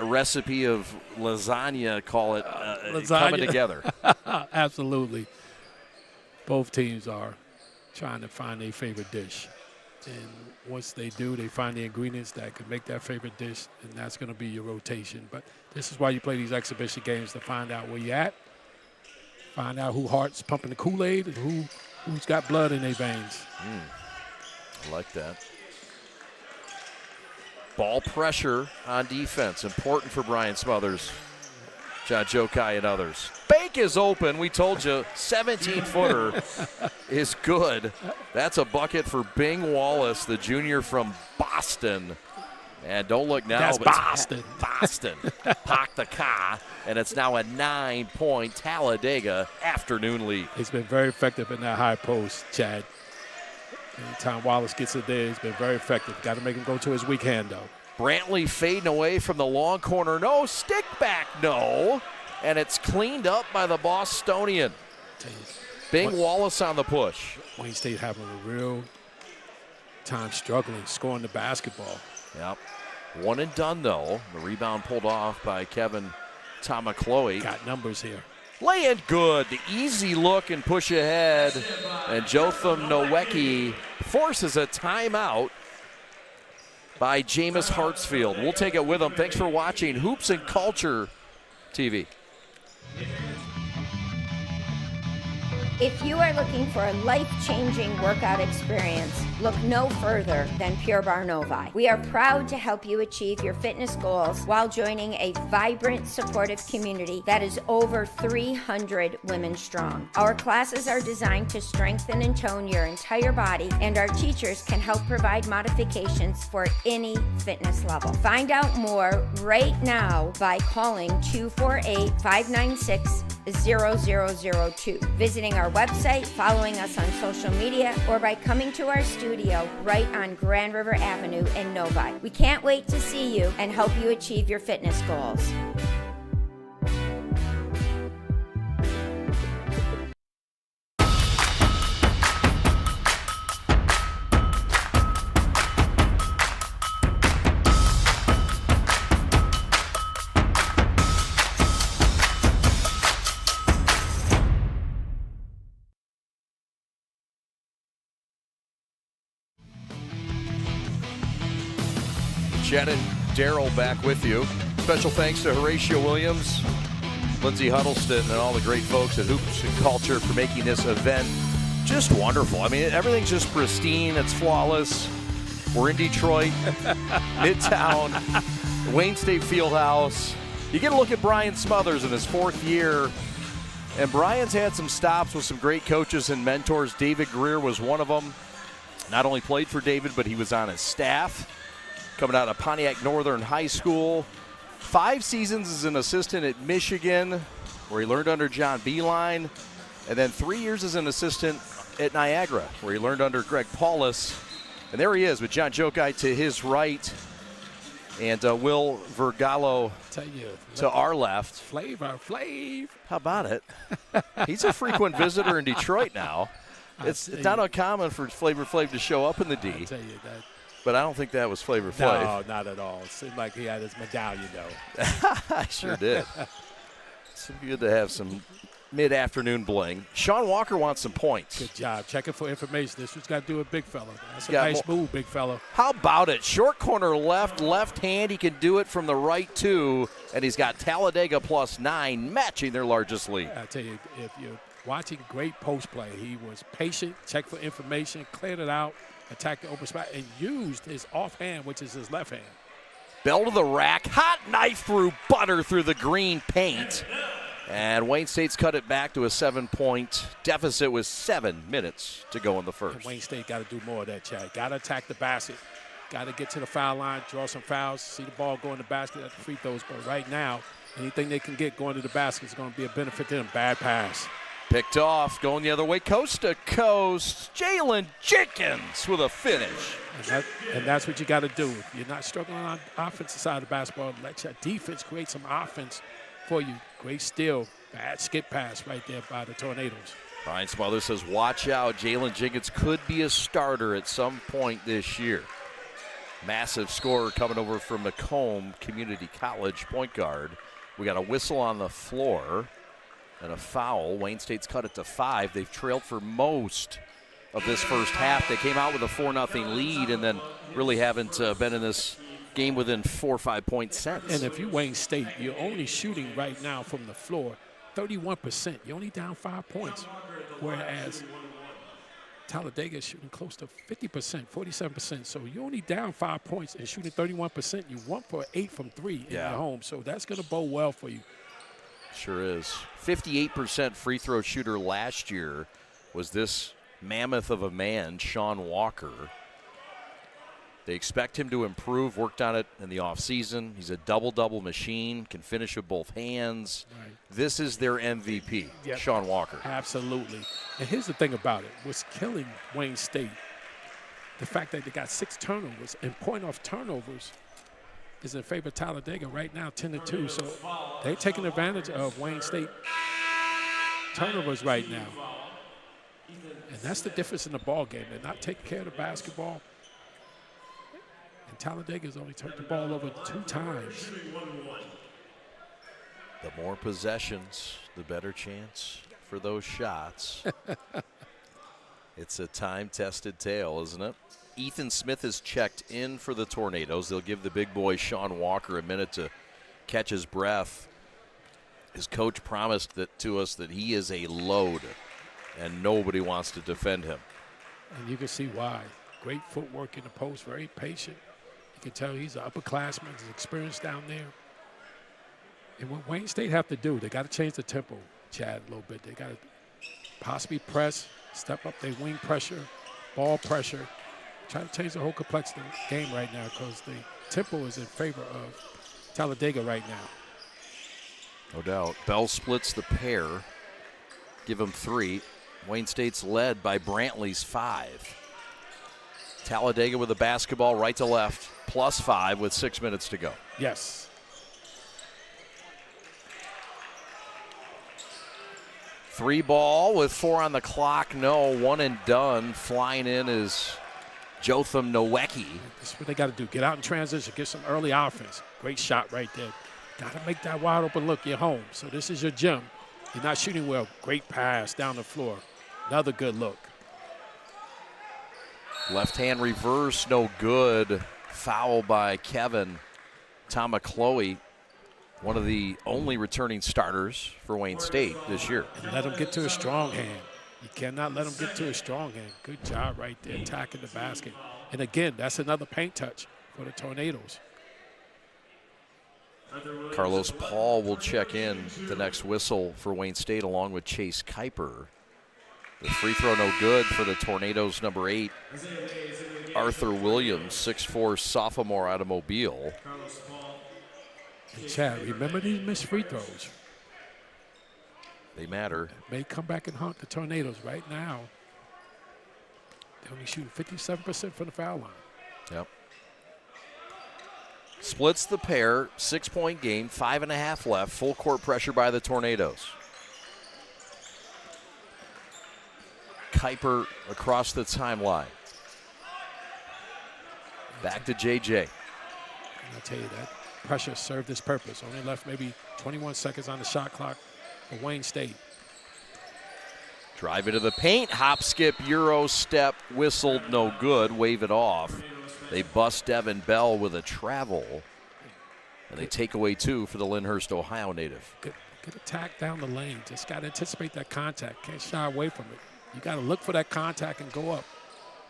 recipe of lasagna, call it, coming together. Absolutely. Both teams are trying to find their favorite dish. And once they do, they find the ingredients that can make that favorite dish, and that's going to be your rotation. But this is why you play these exhibition games, to find out where you're at, find out who heart's pumping the Kool-Aid and who's got blood in their veins. I like that. Ball pressure on defense, important for Brian Smothers, John Jokai, and others. Bank is open. We told you, 17-footer is good. That's a bucket for Bing Wallace, the junior from Boston. And don't look now. That's but Boston. Boston. Park the car. And it's now a 9-point Talladega afternoon lead. He's been very effective in that high post, Chad. Anytime Wallace gets it there, he's been very effective. Got to make him go to his weak hand, though. Brantley fading away from the long corner. No, stick back, no. And it's cleaned up by the Bostonian. Bing Wallace on the push. Wayne State having a real time struggling, scoring the basketball. Yep. One and done, though. The rebound pulled off by Kevin Tamacloe. Got numbers here. Lay it good. The easy look and push ahead. And Jotham Nowecki forces a timeout by Jameis Hartsfield. We'll take it with him. Thanks for watching Hoops and Culture TV. If you are looking for a life-changing workout experience, look no further than Pure Barre Novi. We are proud to help you achieve your fitness goals while joining a vibrant, supportive community that is over 300 women strong. Our classes are designed to strengthen and tone your entire body, and our teachers can help provide modifications for any fitness level. Find out more right now by calling 248-596-0002, visiting our website, following us on social media, or by coming to our studio right on Grand River Avenue in Novi. We can't wait to see you and help you achieve your fitness goals. Chad and Daryl back with you. Special thanks to Horatio Williams, Lindsey Huddleston, and all the great folks at Hoops and Culture for making this event just wonderful. I mean, everything's just pristine. It's flawless. We're in Detroit, Midtown, Wayne State Fieldhouse. You get a look at Brian Smothers in his 4th year, and Brian's had some stops with some great coaches and mentors. David Greer was one of them. Not only played for David, but he was on his staff. Coming out of Pontiac Northern High School. 5 seasons as an assistant at Michigan, where he learned under John Beeline. And then 3 years as an assistant at Niagara, where he learned under Greg Paulus. And there he is with John Jokai to his right and Will Vergallo to our left. Flav. How about it? He's a frequent visitor in Detroit now. It's not uncommon for Flavor Flav to show up in the D. I tell you that. But I don't think that was Flavor Flav. No, not at all. It seemed like he had his medallion, though. I sure did. It's good to have some mid-afternoon bling. Sean Walker wants some points. Good job. Checking for information. This one's got to do with big fella. That's a nice move, big fella. How about it? Short corner left hand. He can do it from the right, too. And he's got Talladega +9, matching their largest lead. I tell you, if you're watching great post play, he was patient, checked for information, cleared it out, attacked the open spot, and used his offhand, which is his left hand. Bell to the rack. Hot knife through butter through the green paint. And Wayne State's cut it back to a 7-point deficit with 7 minutes to go in the first. And Wayne State got to do more of that, Chad. Got to attack the basket. Got to get to the foul line, draw some fouls, see the ball go in the basket at the free throws. But right now, Anything they can get going to the basket is going to be a benefit to them. Bad pass. Picked off, going the other way, coast to coast. Jalen Jenkins with a finish. And that's what you got to do. If you're not struggling on the offensive side of the basketball, let your defense create some offense for you. Great steal. Bad skip pass right there by the Tornadoes. Brian Smothers says, watch out. Jalen Jenkins could be a starter at some point this year. Massive scorer coming over from Macomb Community College, point guard. We got a whistle on the floor and a foul. Wayne State's cut it to 5. They've trailed for most of this first half. They came out with a 4-0 lead and then really haven't been in this game within 4 or 5 points since. And if you're Wayne State, you're only shooting right now from the floor 31%. You're only down 5 points, whereas Talladega is shooting close to 50%, 47%. So you're only down 5 points and shooting 31%. You 1 for 8 from 3 in your home. So that's going to bode well for you. Sure is. 58% free throw shooter last year was this mammoth of a man, Sean Walker. They expect him to improve, worked on it in the offseason. He's a double-double machine, can finish with both hands. Right. This is their MVP, Sean Walker. Absolutely. And here's the thing about it. What's killing Wayne State, the fact that they got 6 turnovers, and point-off turnovers is in favor of Talladega right now, 10-2. So they're taking advantage of Wayne State turnovers right now. And that's the difference in the ball game. They're not taking care of the basketball. And Talladega's only turned the ball over 2 times. The more possessions, the better chance for those shots. It's a time-tested tale, isn't it? Ethan Smith is checked in for the Tornadoes. They'll give the big boy Sean Walker a minute to catch his breath. His coach promised to us that he is a load, and nobody wants to defend him. And you can see why. Great footwork in the post, very patient. You can tell he's an upperclassman, he's experienced down there. And what Wayne State have to do, they got to change the tempo, Chad, a little bit. They got to possibly press, step up their wing pressure, ball pressure, try to change the whole complexity of the game right now because the tempo is in favor of Talladega right now. No doubt. Bell splits the pair, give them 3. Wayne State's led by Brantley's 5. Talladega with the basketball right to left, +5 with 6 minutes to go. Yes. Three ball with 4 on the clock. No, 1 and done. Flying in is Jotham Nowecki. That's what they got to do. Get out in transition, get some early offense. Great shot right there. Got to make that wide open look. You're home. So this is your gym. You're not shooting well. Great pass down the floor. Another good look. Left hand reverse, no good. Foul by Kevin Tomacloe, one of the only returning starters for Wayne State this year. And let him get to a strong hand. You cannot let him get to a strong hand. Good job right there, attacking the basket. And again, that's another paint touch for the Tornadoes. Carlos Paul will check in the next whistle for Wayne State along with Chase Kuiper. The free throw no good for the Tornadoes, number 8. Arthur Williams, 6'4", sophomore out of Mobile. And Chad, remember these missed free throws. They matter. May come back and haunt the Tornadoes right now. They only shoot 57% from the foul line. Yep. Splits the pair, 6-point game, 5.5 left, full court pressure by the Tornadoes. Kuiper across the timeline. Back to JJ. And I'll tell you that pressure served its purpose. Only left maybe 21 seconds on the shot clock for Wayne State. Drive into the paint, hop, skip, Euro step, whistled, no good, wave it off. They bust Devin Bell with a travel, and they take away 2 for the Lyndhurst, Ohio native. Good attack down the lane. Just got to anticipate that contact. Can't shy away from it. You got to look for that contact and go up.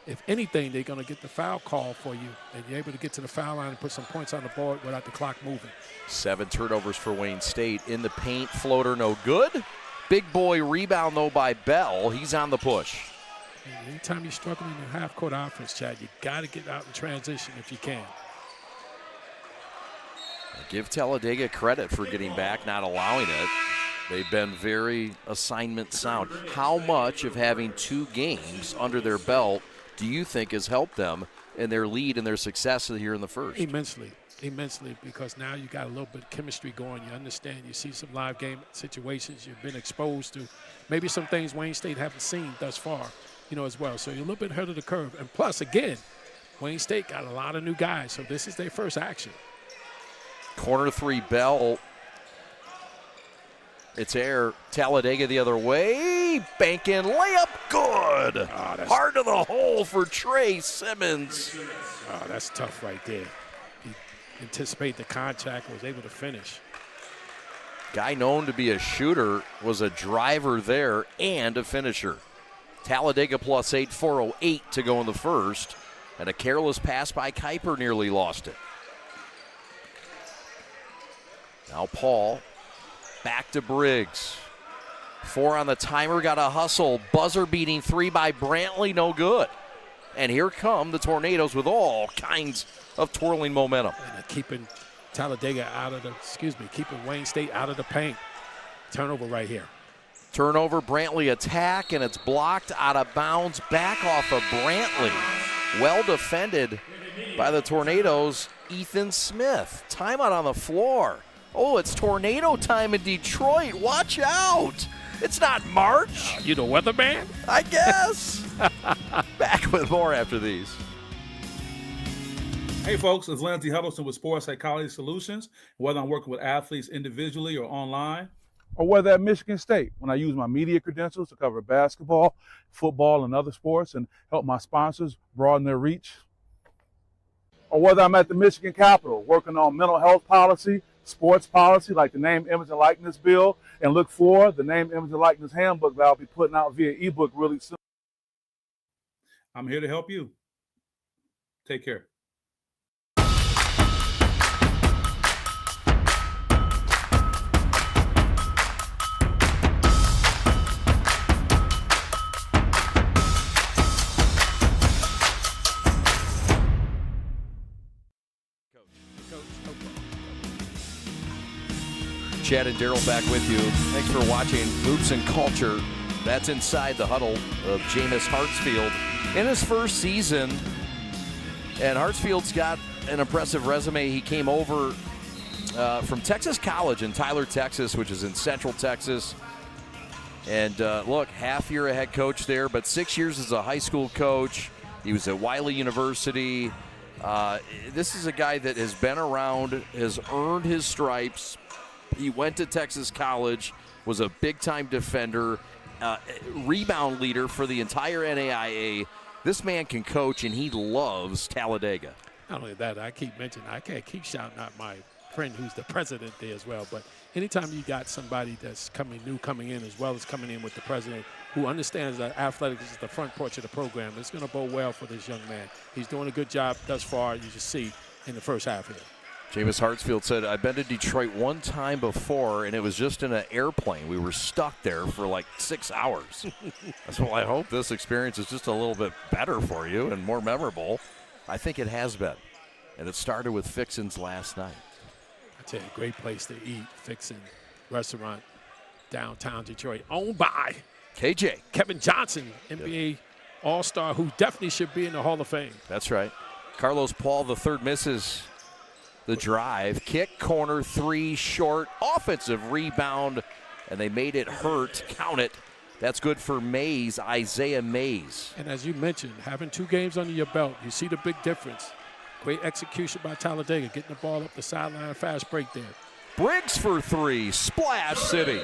If anything, they're going to get the foul call for you, and you're able to get to the foul line and put some points on the board without the clock moving. 7 turnovers for Wayne State. In the paint, floater, no good. Big boy rebound, though, by Bell. He's on the push. And anytime you're struggling in half-court offense, Chad, you got to get out in transition if you can. Give Talladega credit for getting back, not allowing it. They've been very assignment sound. How much of having 2 games under their belt do you think has helped them in their lead and their success here in the first? Immensely, because now you got a little bit of chemistry going. You understand, you see some live game situations you've been exposed to, maybe some things Wayne State haven't seen thus far, as well. So you're a little bit ahead of the curve. And plus, again, Wayne State got a lot of new guys, so this is their first action. Corner 3, Bell. It's air. Talladega the other way. Bank in, layup, good. Hard to the hole for Trey Simmons. Oh, that's tough right there. He anticipated the contact, was able to finish. Guy known to be a shooter was a driver there and a finisher. Talladega +8, 4:08 to go in the first. And a careless pass by Kuiper nearly lost it. Now Paul. Back to Briggs. 4 on the timer, got a hustle. Buzzer-beating 3 by Brantley, no good. And here come the Tornadoes with all kinds of twirling momentum. And keeping Talladega keeping Wayne State out of the paint. Turnover right here. Turnover, Brantley attack, and it's blocked out of bounds. Back off of Brantley. Well defended by the Tornadoes, Ethan Smith. Timeout on the floor. Oh, it's tornado time in Detroit. Watch out. It's not March. You the weatherman? I guess. Back with more after these. Hey, folks, it's Lindsey Huddleston with Sports Psychology Solutions. Whether I'm working with athletes individually or online, or whether at Michigan State, when I use my media credentials to cover basketball, football, and other sports and help my sponsors broaden their reach, or whether I'm at the Michigan Capitol working on mental health policy, sports policy like the Name, Image, and Likeness Bill, and look for the Name, Image, and Likeness Handbook that I'll be putting out via ebook really soon. I'm here to help you. Take care. Chad and Daryl back with you. Thanks for watching Hoops and Culture. That's Inside the Huddle of Jameis Hartsfield in his first season. And Hartsfield's got an impressive resume. He came over from Texas College in Tyler, Texas, which is in Central Texas. And look, half year a head coach there, but 6 years as a high school coach. He was at Wiley University. This is a guy that has been around, has earned his stripes. He went to Texas College, was a big-time defender, rebound leader for the entire NAIA. This man can coach, and he loves Talladega. Not only that, I keep mentioning, I can't keep shouting out my friend who's the president there as well, but anytime you got somebody that's coming in as well as coming in with the president who understands that athletics is the front porch of the program, it's going to bode well for this young man. He's doing a good job thus far, you just see in the first half here. Jameis Hartsfield said, I've been to Detroit one time before, and it was just in an airplane. We were stuck there for like 6 hours. So I hope this experience is just a little bit better for you and more memorable. I think it has been. And it started with Fixin's last night. I tell you, great place to eat, Fixin Restaurant, downtown Detroit, owned by KJ. Kevin Johnson, NBA All-Star, who definitely should be in the Hall of Fame. That's right. Carlos Paul III misses the drive. Kick, corner, 3, short, offensive rebound, and they made it hurt. Count it. That's good for Mays, Isaiah Mays. And as you mentioned, having 2 games under your belt, you see the big difference. Great execution by Talladega, getting the ball up the sideline, fast break there. Briggs for 3, Splash City.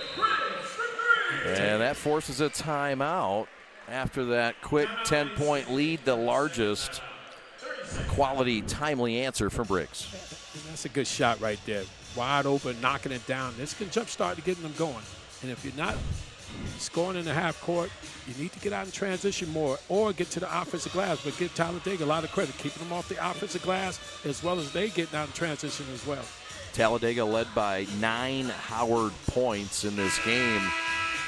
And that forces a timeout after that quick 10-point lead, the largest quality, timely answer from Briggs. And that's a good shot right there. Wide open, knocking it down. This can jumpstart to getting them going. And if you're not scoring in the half court, you need to get out and transition more or get to the offensive glass. But give Talladega a lot of credit, keeping them off the offensive glass as well as they getting out and transition as well. Talladega led by 9 Howard points in this game.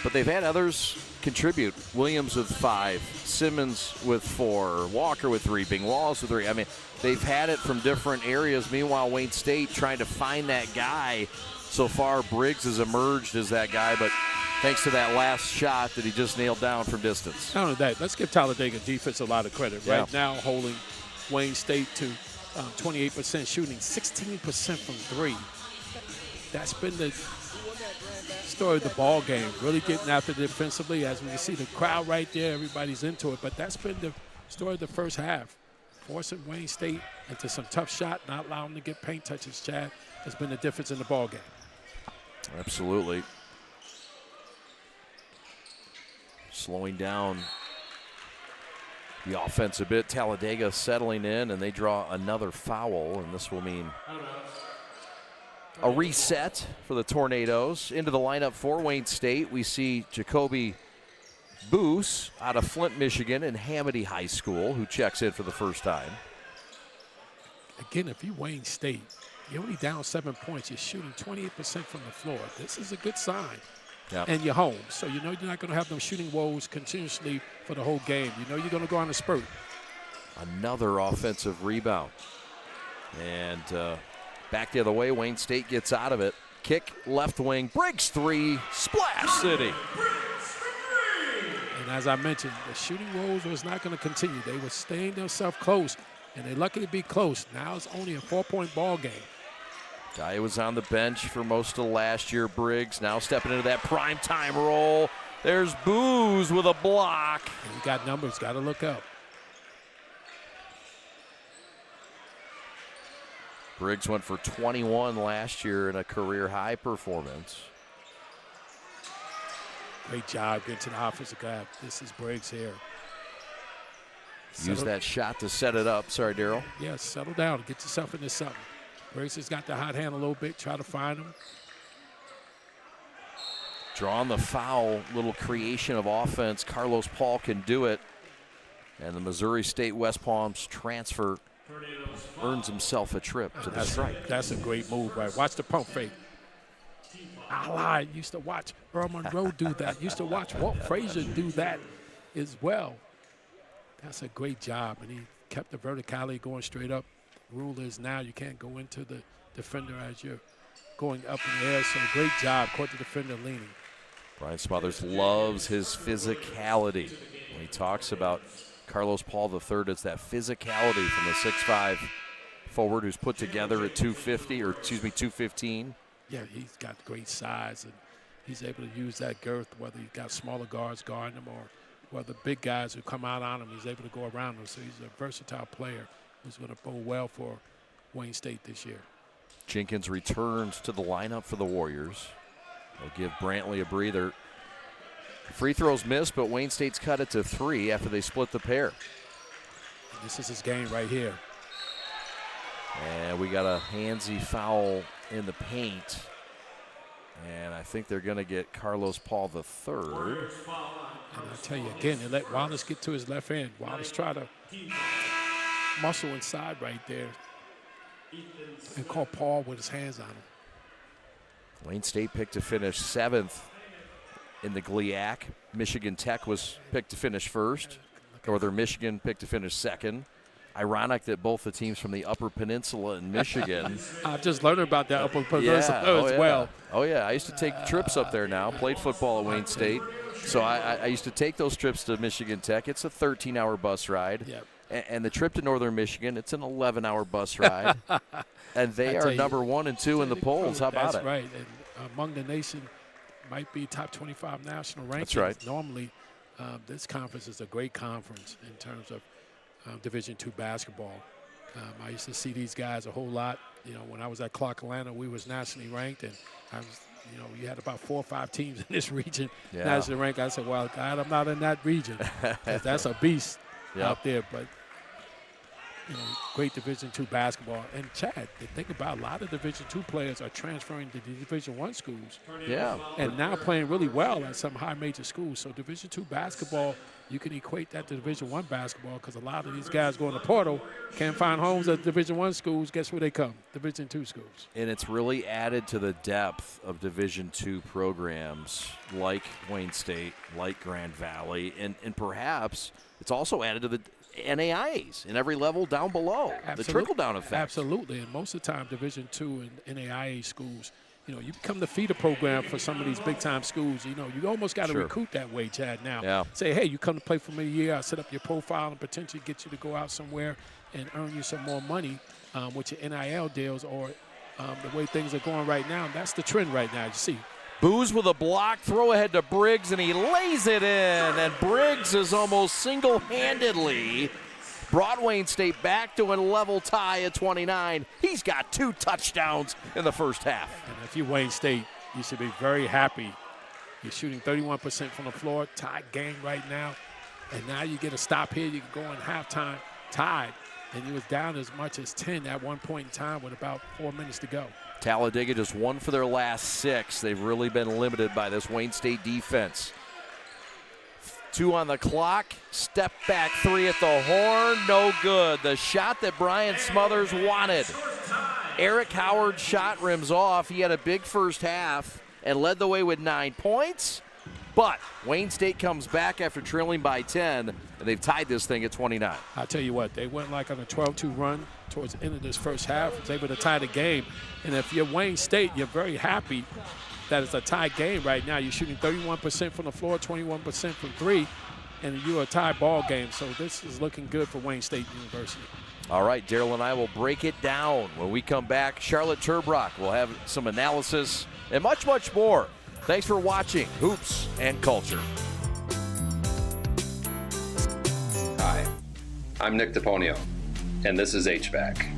But they've had others contribute. Williams with 5, Simmons with 4, Walker with 3, Bing Wallace with 3. I mean, they've had it from different areas. Meanwhile, Wayne State trying to find that guy. So far, Briggs has emerged as that guy, but thanks to that last shot that he just nailed down from distance. Not only that, let's give Talladega defense a lot of credit. Yeah. Right now, holding Wayne State to 28% shooting, 16% from 3. That's been the story of the ball game, really getting after defensively. As we can see the crowd right there, everybody's into it, but that's been the story of the first half. Forcing Wayne State into some tough shot, not allowing them to get paint touches, Chad, has been the difference in the ball game. Absolutely. Slowing down the offense a bit. Talladega settling in, and they draw another foul, and this will mean a reset for the Tornadoes. Into the lineup for Wayne State, we see Jacoby Boos out of Flint, Michigan, and Hamady High School, who checks in for the first time. Again, if you Wayne State, you're only down 7 points. You're shooting 28% from the floor. This is a good sign. Yep. And you're home, so you know you're not going to have them shooting woes continuously for the whole game. You know you're going to go on a spurt. Another offensive rebound. And back the other way, Wayne State gets out of it. Kick, left wing, Briggs 3, Splash City. And as I mentioned, the shooting woes was not going to continue. They were staying themselves close, and they're lucky to be close. Now it's only a 4-point ball game. Guy was on the bench for most of last year, Briggs, now stepping into that primetime role. There's Boos with a block. And you got numbers, got to look up. Briggs went for 21 last year in a career-high performance. Great job getting to the offensive guy. This is Briggs here. Use that shot to set it up. Sorry, Daryl. Yeah, settle down and get yourself into something. Briggs has got the hot hand a little bit. Try to find him. Drawing the foul, little creation of offense. Carlos Paul can do it. And the Missouri State West Palms transfer earns himself a trip to the stripe. That's a great move, right? Watch the pump fake. I lied. Used to watch Earl Monroe do that. Used to watch Walt Frazier do that as well. That's a great job. And he kept the verticality going straight up. Rule is now you can't go into the defender as you're going up in the air. So great job. Caught the defender leaning. Brian Smothers loves his physicality. When he talks about Carlos Paul III, it's that physicality from the 6'5" forward who's put together at 215. Yeah, he's got great size, and he's able to use that girth, whether he's got smaller guards guarding him or whether big guys who come out on him, he's able to go around them. So he's a versatile player who's going to bode well for Wayne State this year. Jenkins returns to the lineup for the Warriors. They'll give Brantley a breather. Free throws missed, but Wayne State's cut it to 3 after they split the pair. This is his game right here. And we got a handsy foul in the paint. And I think they're going to get Carlos Paul III. And I tell you again, they let Wallace get to his left hand. Wallace try to muscle inside right there and call Paul with his hands on him. Wayne State picked to finish 7th in the GLIAC. Michigan Tech was picked to finish 1st. Northern Michigan picked to finish 2nd. Ironic that both the teams from the Upper Peninsula in Michigan. I've just learned about that Upper Peninsula as well. Oh, yeah. I used to take trips up there now. Played football at Wayne State. So I used to take those trips to Michigan Tech. It's a 13-hour bus ride. Yep. And the trip to Northern Michigan, it's an 11-hour bus ride. And they are number 1 and 2 in the polls. How about it? That's right. And among the nation, might be top 25 national rankings. That's right. Normally, this conference is a great conference in terms of Division II basketball. I used to see these guys a whole lot. You know, when I was at Clark Atlanta, we was nationally ranked, and I was, you know, you had about 4 or 5 teams in this region nationally ranked. I said, well, God, I'm not in that region. That's a beast out there. But great Division II basketball. And Chad, the thing about a lot of Division II players are transferring to the Division I schools. Yeah. And now playing really well at some high major schools. So Division II basketball, you can equate that to Division I basketball because a lot of these guys go in the portal, can't find homes at Division I schools. Guess where they come? Division II schools. And it's really added to the depth of Division II programs like Wayne State, like Grand Valley, and perhaps it's also added to the NAIAs in every level down below. Absolutely. The trickle-down effect. Absolutely. And most of the time, Division II and NAIA schools, you become the feeder program for some of these big-time schools. You almost got to recruit that way, Chad, now. Yeah. Say, hey, you come to play for me a year, I'll set up your profile and potentially get you to go out somewhere and earn you some more money with your NIL deals or the way things are going right now. That's the trend right now, you see. Booz with a block, throw ahead to Briggs, and he lays it in. And Briggs is almost single-handedly brought Wayne State back to a level tie at 29. He's got 2 touchdowns in the first half. And if you're Wayne State, you should be very happy. You're shooting 31% from the floor, tied game right now. And now you get a stop here. You can go in halftime tied. And he was down as much as 10 at one point in time with about 4 minutes to go. Talladega just won for their last 6. They've really been limited by this Wayne State defense. 2 on the clock. Step back 3 at the horn. No good. The shot that Brian Smothers wanted. Eric Howard's shot rims off. He had a big first half and led the way with 9 points. But Wayne State comes back after trailing by 10, and they've tied this thing at 29. I'll tell you what, they went like on a 12-2 run towards the end of this first half, was able to tie the game. And if you're Wayne State, you're very happy that it's a tie game right now. You're shooting 31% from the floor, 21% from 3, and you're a tie ball game. So this is looking good for Wayne State University. All right, Daryl and I will break it down. When we come back, Charlotte Turbrock will have some analysis and much, much more. Thanks for watching Hoops and Culture. Hi, I'm Nick DePonio, and this is HVAC.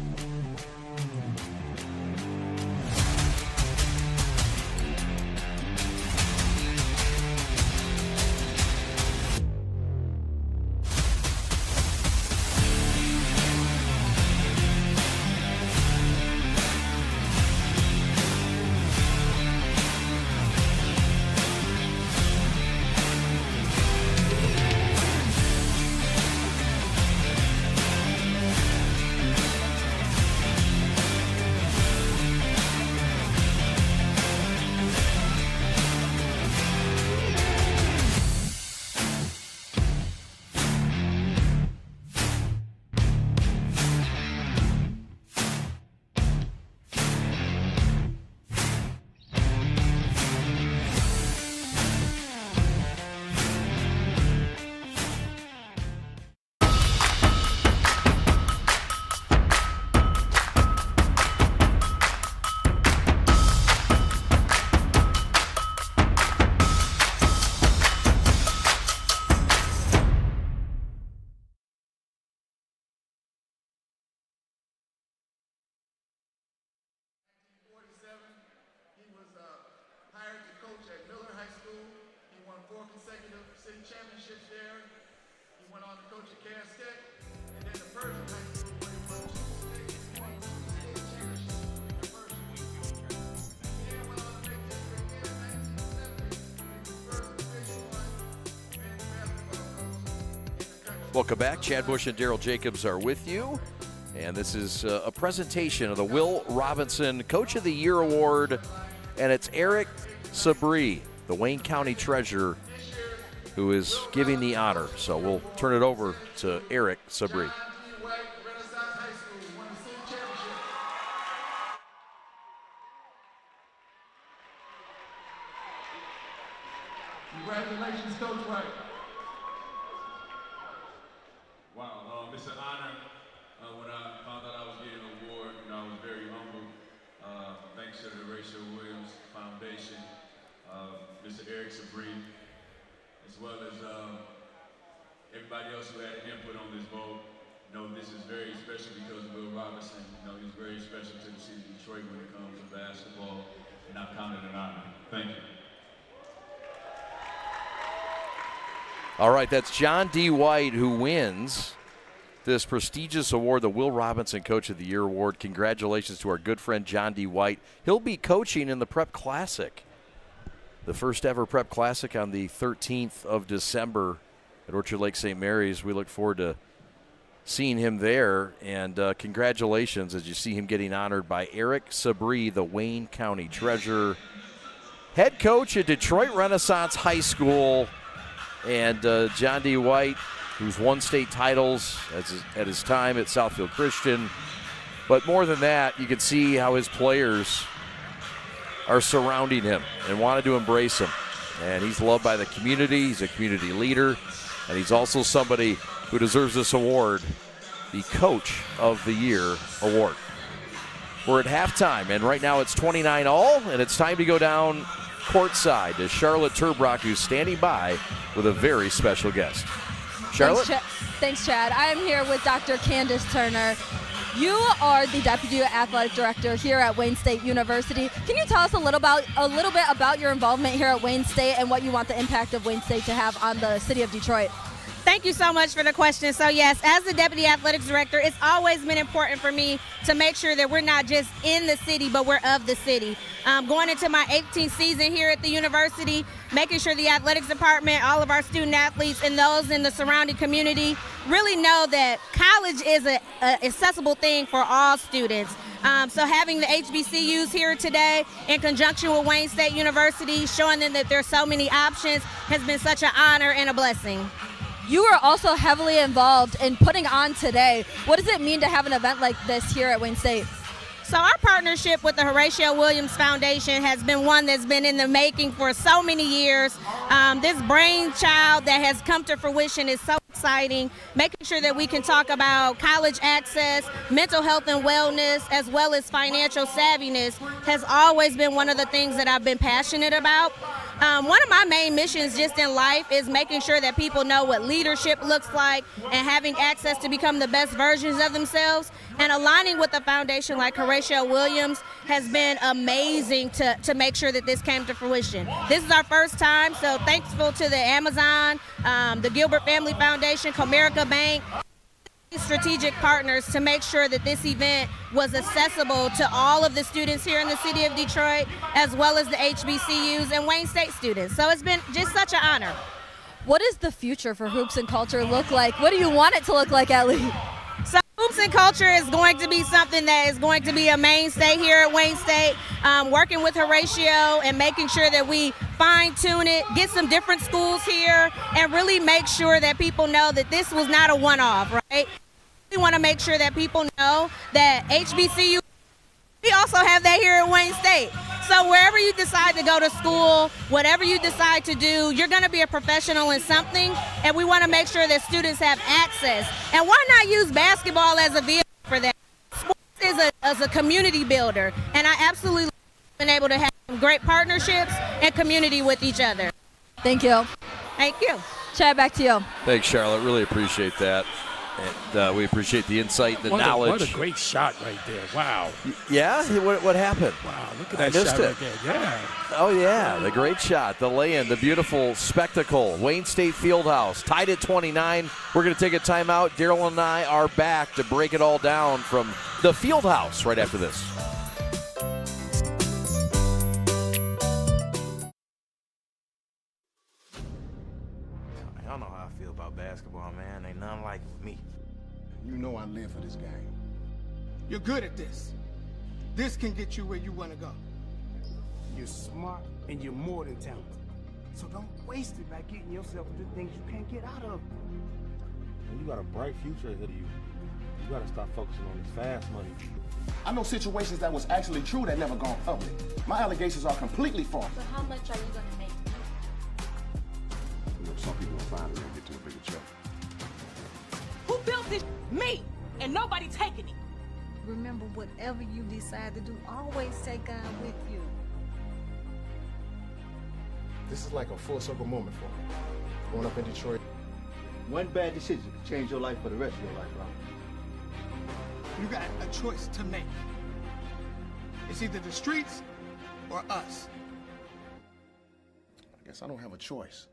Welcome back. Chad Bush and Daryl Jacobs are with you. And this is a presentation of the Will Robinson Coach of the Year Award. And it's Eric Sabri, the Wayne County Treasurer, who is giving the honor. So we'll turn it over to Eric Sabri. Congratulations, Coach White. Wow, it's an honor. When I found out I was getting an award, I was very humble. Thanks to the Horatio Williams Foundation, Mr. Eric Sabri, as well as everybody else who had input on this vote. This is very special because Will Robinson, he's very special to the city of Detroit when it comes to basketball, and I've counted an honor. Thank you. All right, that's John D. White who wins this prestigious award, the Will Robinson Coach of the Year Award. Congratulations to our good friend John D. White. He'll be coaching in the Prep Classic, the first ever Prep Classic on the 13th of December at Orchard Lake St. Mary's. We look forward to seeing him there, and congratulations as you see him getting honored by Eric Sabri, the Wayne County Treasurer, head coach at Detroit Renaissance High School, and John D. White, who's won state titles at his time at Southfield Christian. But more than that, you can see how his players are surrounding him and wanted to embrace him. And he's loved by the community. He's a community leader. And he's also somebody who deserves this award, the Coach of the Year award. We're at halftime, and right now it's 29-all, and it's time to go down courtside to Charlotte Turbrock, who's standing by with a very special guest. Charlotte? Thanks, Chad. I am here with Dr. Candace Turner. You are the Deputy Athletic Director here at Wayne State University. Can you tell us a little bit about your involvement here at Wayne State and what you want the impact of Wayne State to have on the city of Detroit? Thank you so much for the question. So yes, as the Deputy Athletics Director, it's always been important for me to make sure that we're not just in the city, but we're of the city. Going into my 18th season here at the university, making sure the athletics department, all of our student athletes, and those in the surrounding community really know that college is an accessible thing for all students. So having the HBCUs here today in conjunction with Wayne State University, showing them that there's so many options, has been such an honor and a blessing. You are also heavily involved in putting on today. What does it mean to have an event like this here at Wayne State? So our partnership with the Horatio Williams Foundation has been one that's been in the making for so many years. This brainchild that has come to fruition is so exciting, making sure that we can talk about college access, mental health and wellness, as well as financial savviness has always been one of the things that I've been passionate about. One of my main missions just in life is making sure that people know what leadership looks like and having access to become the best versions of themselves. And aligning with a foundation like Horatio Williams has been amazing to make sure that this came to fruition. This is our first time, so thankful to the Amazon, the Gilbert Family Foundation, Comerica Bank, strategic partners to make sure that this event was accessible to all of the students here in the city of Detroit, as well as the HBCUs and Wayne State students. So it's been just such an honor. What does the future for Hoops and Culture look like? What do you want it to look like, Ellie? So Hoops and Culture is going to be something that is going to be a mainstay here at Wayne State, working with Horatio and making sure that we fine-tune it, get some different schools here, and really make sure that people know that this was not a one-off, right? We want to make sure that people know that HBCU, we also have that here at Wayne State. So wherever you decide to go to school, whatever you decide to do, you're going to be a professional in something, and we want to make sure that students have access. And why not use basketball as a vehicle for that? Sports is a community builder, and I absolutely have been able to have great partnerships and community with each other. Thank you. Thank you. Chad, back to you. Thanks, Charlotte. Really appreciate that. And we appreciate the insight, the knowledge. What a great shot right there. Wow. Yeah? What happened? Wow, look at that I missed shot it. right there. Yeah. Oh, yeah, the great shot, the lay-in, the beautiful spectacle. Wayne State Fieldhouse, tied at 29. We're going to take a timeout. Daryl and I are back to break it all down from the Fieldhouse right after this. Y'all know how I feel about basketball, man. Ain't nothing like me. You know I live for this game. You're good at this. This can get you where you want to go. You're smart and you're more than talented. So don't waste it by getting yourself into things you can't get out of. You got a bright future ahead of you. You got to stop focusing on this fast money. I know situations that was actually true that never gone public. My allegations are completely false. So how much are you going to make? You know, some people will find it and get to a bigger check. Who built this? Me. And nobody taking it. Remember, whatever you decide to do, always take God with you. This is like a full circle moment for me. Growing up in Detroit. One bad decision could change your life for the rest of your life, Rob. You got a choice to make. It's either the streets or us. I guess I don't have a choice.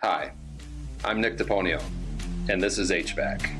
Hi, I'm Nick DePonio, and this is HVAC.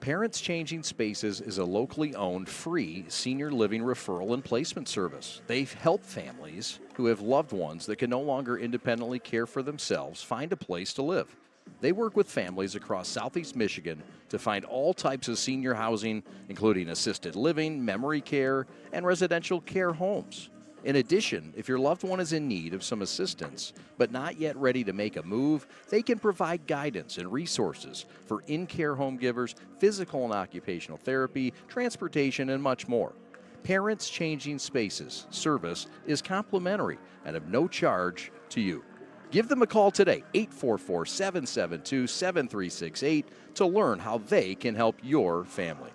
Parents Changing Spaces is a locally owned, free senior living referral and placement service. They help families who have loved ones that can no longer independently care for themselves find a place to live. They work with families across Southeast Michigan to find all types of senior housing, including assisted living, memory care, and residential care homes. In addition, if your loved one is in need of some assistance but not yet ready to make a move, they can provide guidance and resources for in-care home givers, physical and occupational therapy, transportation, and much more. Parents Changing Spaces service is complimentary and of no charge to you. Give them a call today, 844-772-7368, to learn how they can help your family.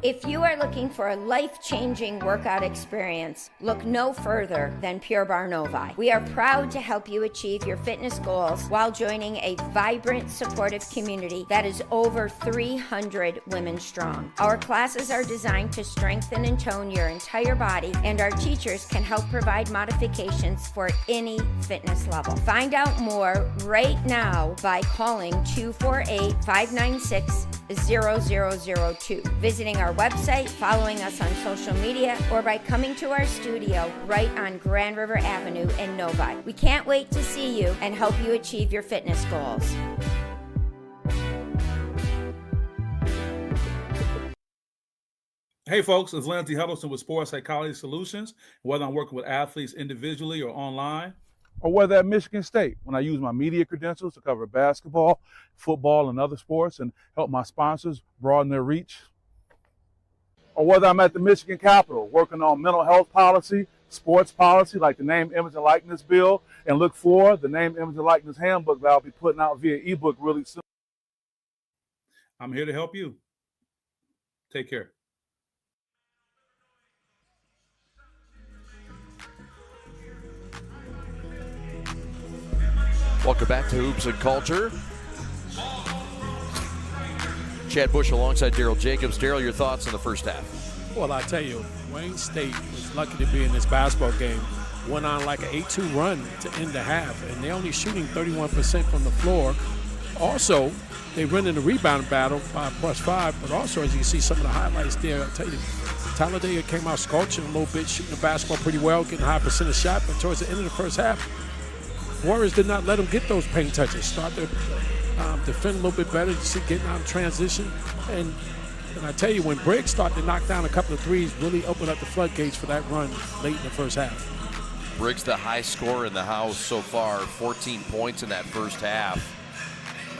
If you are looking for a life-changing workout experience, look no further than Pure Barre Novi. We are proud to help you achieve your fitness goals while joining a vibrant, supportive community that is over 300 women strong. Our classes are designed to strengthen and tone your entire body, and our teachers can help provide modifications for any fitness level. Find out more right now by calling 248-596-0002, visiting our website, following us on social media, or by coming to our studio right on Grand River Avenue in Novi. We can't wait to see you and help you achieve your fitness goals. Hey folks, it's Lindsey Huddleston with Sports Psychology Solutions. Whether I'm working with athletes individually or online, or whether at Michigan State, when I use my media credentials to cover basketball, football, and other sports and help my sponsors broaden their reach, or whether I'm at the Michigan Capitol working on mental health policy, sports policy like the Name, Image, and Likeness Bill, and look for the Name, Image, and Likeness Handbook that I'll be putting out via ebook really soon. I'm here to help you. Take care. Welcome back to Hoops and Culture. Chad Bush alongside Daryl Jacobs. Daryl, your thoughts on the first half? Well, I tell you, Wayne State was lucky to be in this basketball game. Went on like an 8-2 run to end the half, and they're only shooting 31% from the floor. Also, they run in the rebound battle by +5, but also, as you can see some of the highlights there, I tell you, Talladega came out scorching a little bit, shooting the basketball pretty well, getting a high percentage shot, but towards the end of the first half, Warriors did not let them get those paint touches. Start to defend a little bit better, getting out of transition. And I tell you, when Briggs started to knock down a couple of threes, really opened up the floodgates for that run late in the first half. Briggs, the high scorer in the house so far, 14 points in that first half.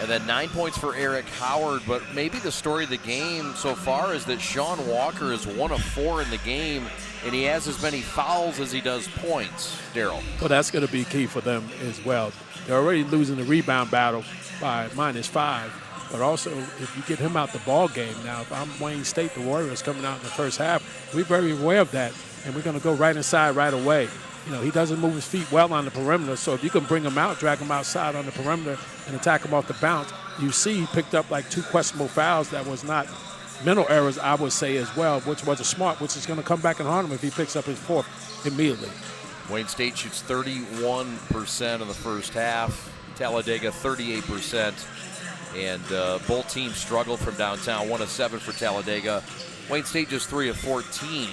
And then 9 points for Eric Howard. But maybe the story of the game so far is that Sean Walker is 1 of 4 in the game, and he has as many fouls as he does points. Daryl. Well, that's going to be key for them as well. They're already losing the rebound battle by -5. But also, if you get him out the ball game, now if I'm Wayne State, the Warriors coming out in the first half, we're very aware of that, and we're going to go right inside right away. You know, he doesn't move his feet well on the perimeter, so if you can bring him out, drag him outside on the perimeter, and attack him off the bounce, you see he picked up like 2 questionable fouls that was not mental errors, I would say, as well, which was a smart, which is going to come back and haunt him if he picks up his 4th immediately. Wayne State shoots 31% in the first half, Talladega 38%, and both teams struggled from downtown, 1 of 7 for Talladega. Wayne State just 3 of 14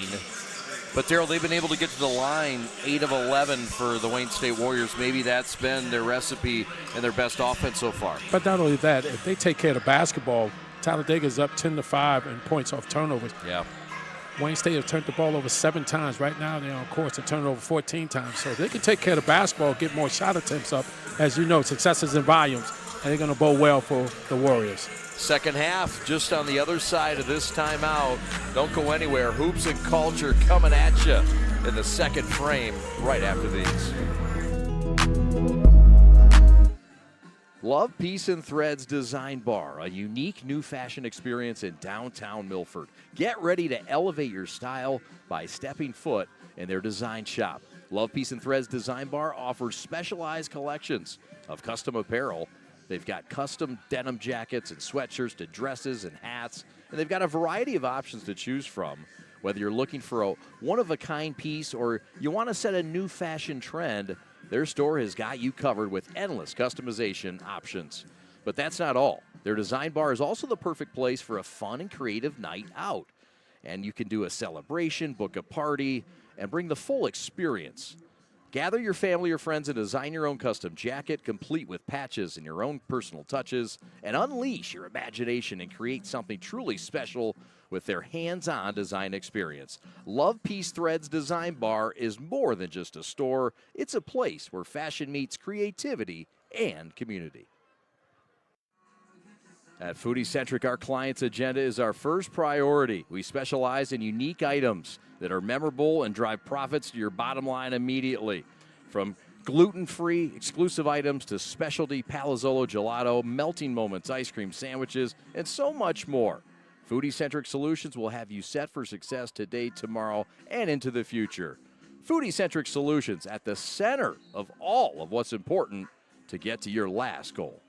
But, Darryl, they've been able to get to the line 8 of 11 for the Wayne State Warriors. Maybe that's been their recipe and their best offense so far. But not only that, if they take care of the basketball, Talladega is up 10-5 in points off turnovers. Yeah. Wayne State have turned the ball over 7 times. Right now they're on course to turn it over 14 times. So if they can take care of the basketball, get more shot attempts up. As you know, success is in volumes, and they're going to bode well for the Warriors. Second half, just on the other side of this timeout. Don't go anywhere. Hoops and Culture coming at you in the second frame right after these. Love Peace and Threads Design Bar, a unique new fashion experience in downtown Milford. Get ready to elevate your style by stepping foot in their design shop. Love Peace and Threads Design Bar offers specialized collections of custom apparel. They've got custom denim jackets and sweatshirts to dresses and hats, and they've got a variety of options to choose from. Whether you're looking for a one-of-a-kind piece or you want to set a new fashion trend, their store has got you covered with endless customization options. But that's not all. Their design bar is also the perfect place for a fun and creative night out. And you can do a celebration, book a party, and bring the full experience. Gather your family or friends and design your own custom jacket, complete with patches and your own personal touches, and unleash your imagination and create something truly special with their hands-on design experience. Love Peace Threads Design Bar is more than just a store. It's a place where fashion meets creativity and community. At Foodie Centric, our client's agenda is our first priority. We specialize in unique items that are memorable and drive profits to your bottom line immediately. From gluten-free exclusive items to specialty Palazzolo gelato, melting moments, ice cream sandwiches, and so much more. Foodie Centric Solutions will have you set for success today, tomorrow, and into the future. Foodie Centric Solutions at the center of all of what's important to get to your last goal.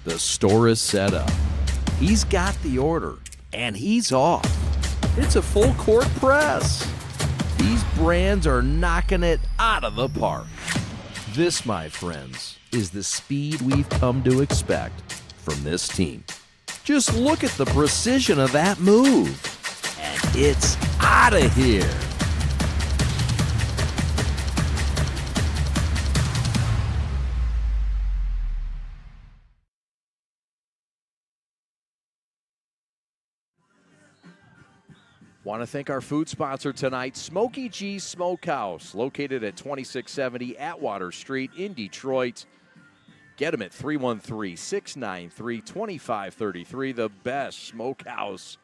The store is set up. He's got the order, and he's off. It's a full court press. These brands are knocking it out of the park. This, my friends, is the speed we've come to expect from this team. Just look at the precision of that move, and it's out of here. Want to thank our food sponsor tonight, Smokey G's Smokehouse, located at 2670 Atwater Street in Detroit. Get them at 313-693-2533, the best smokehouse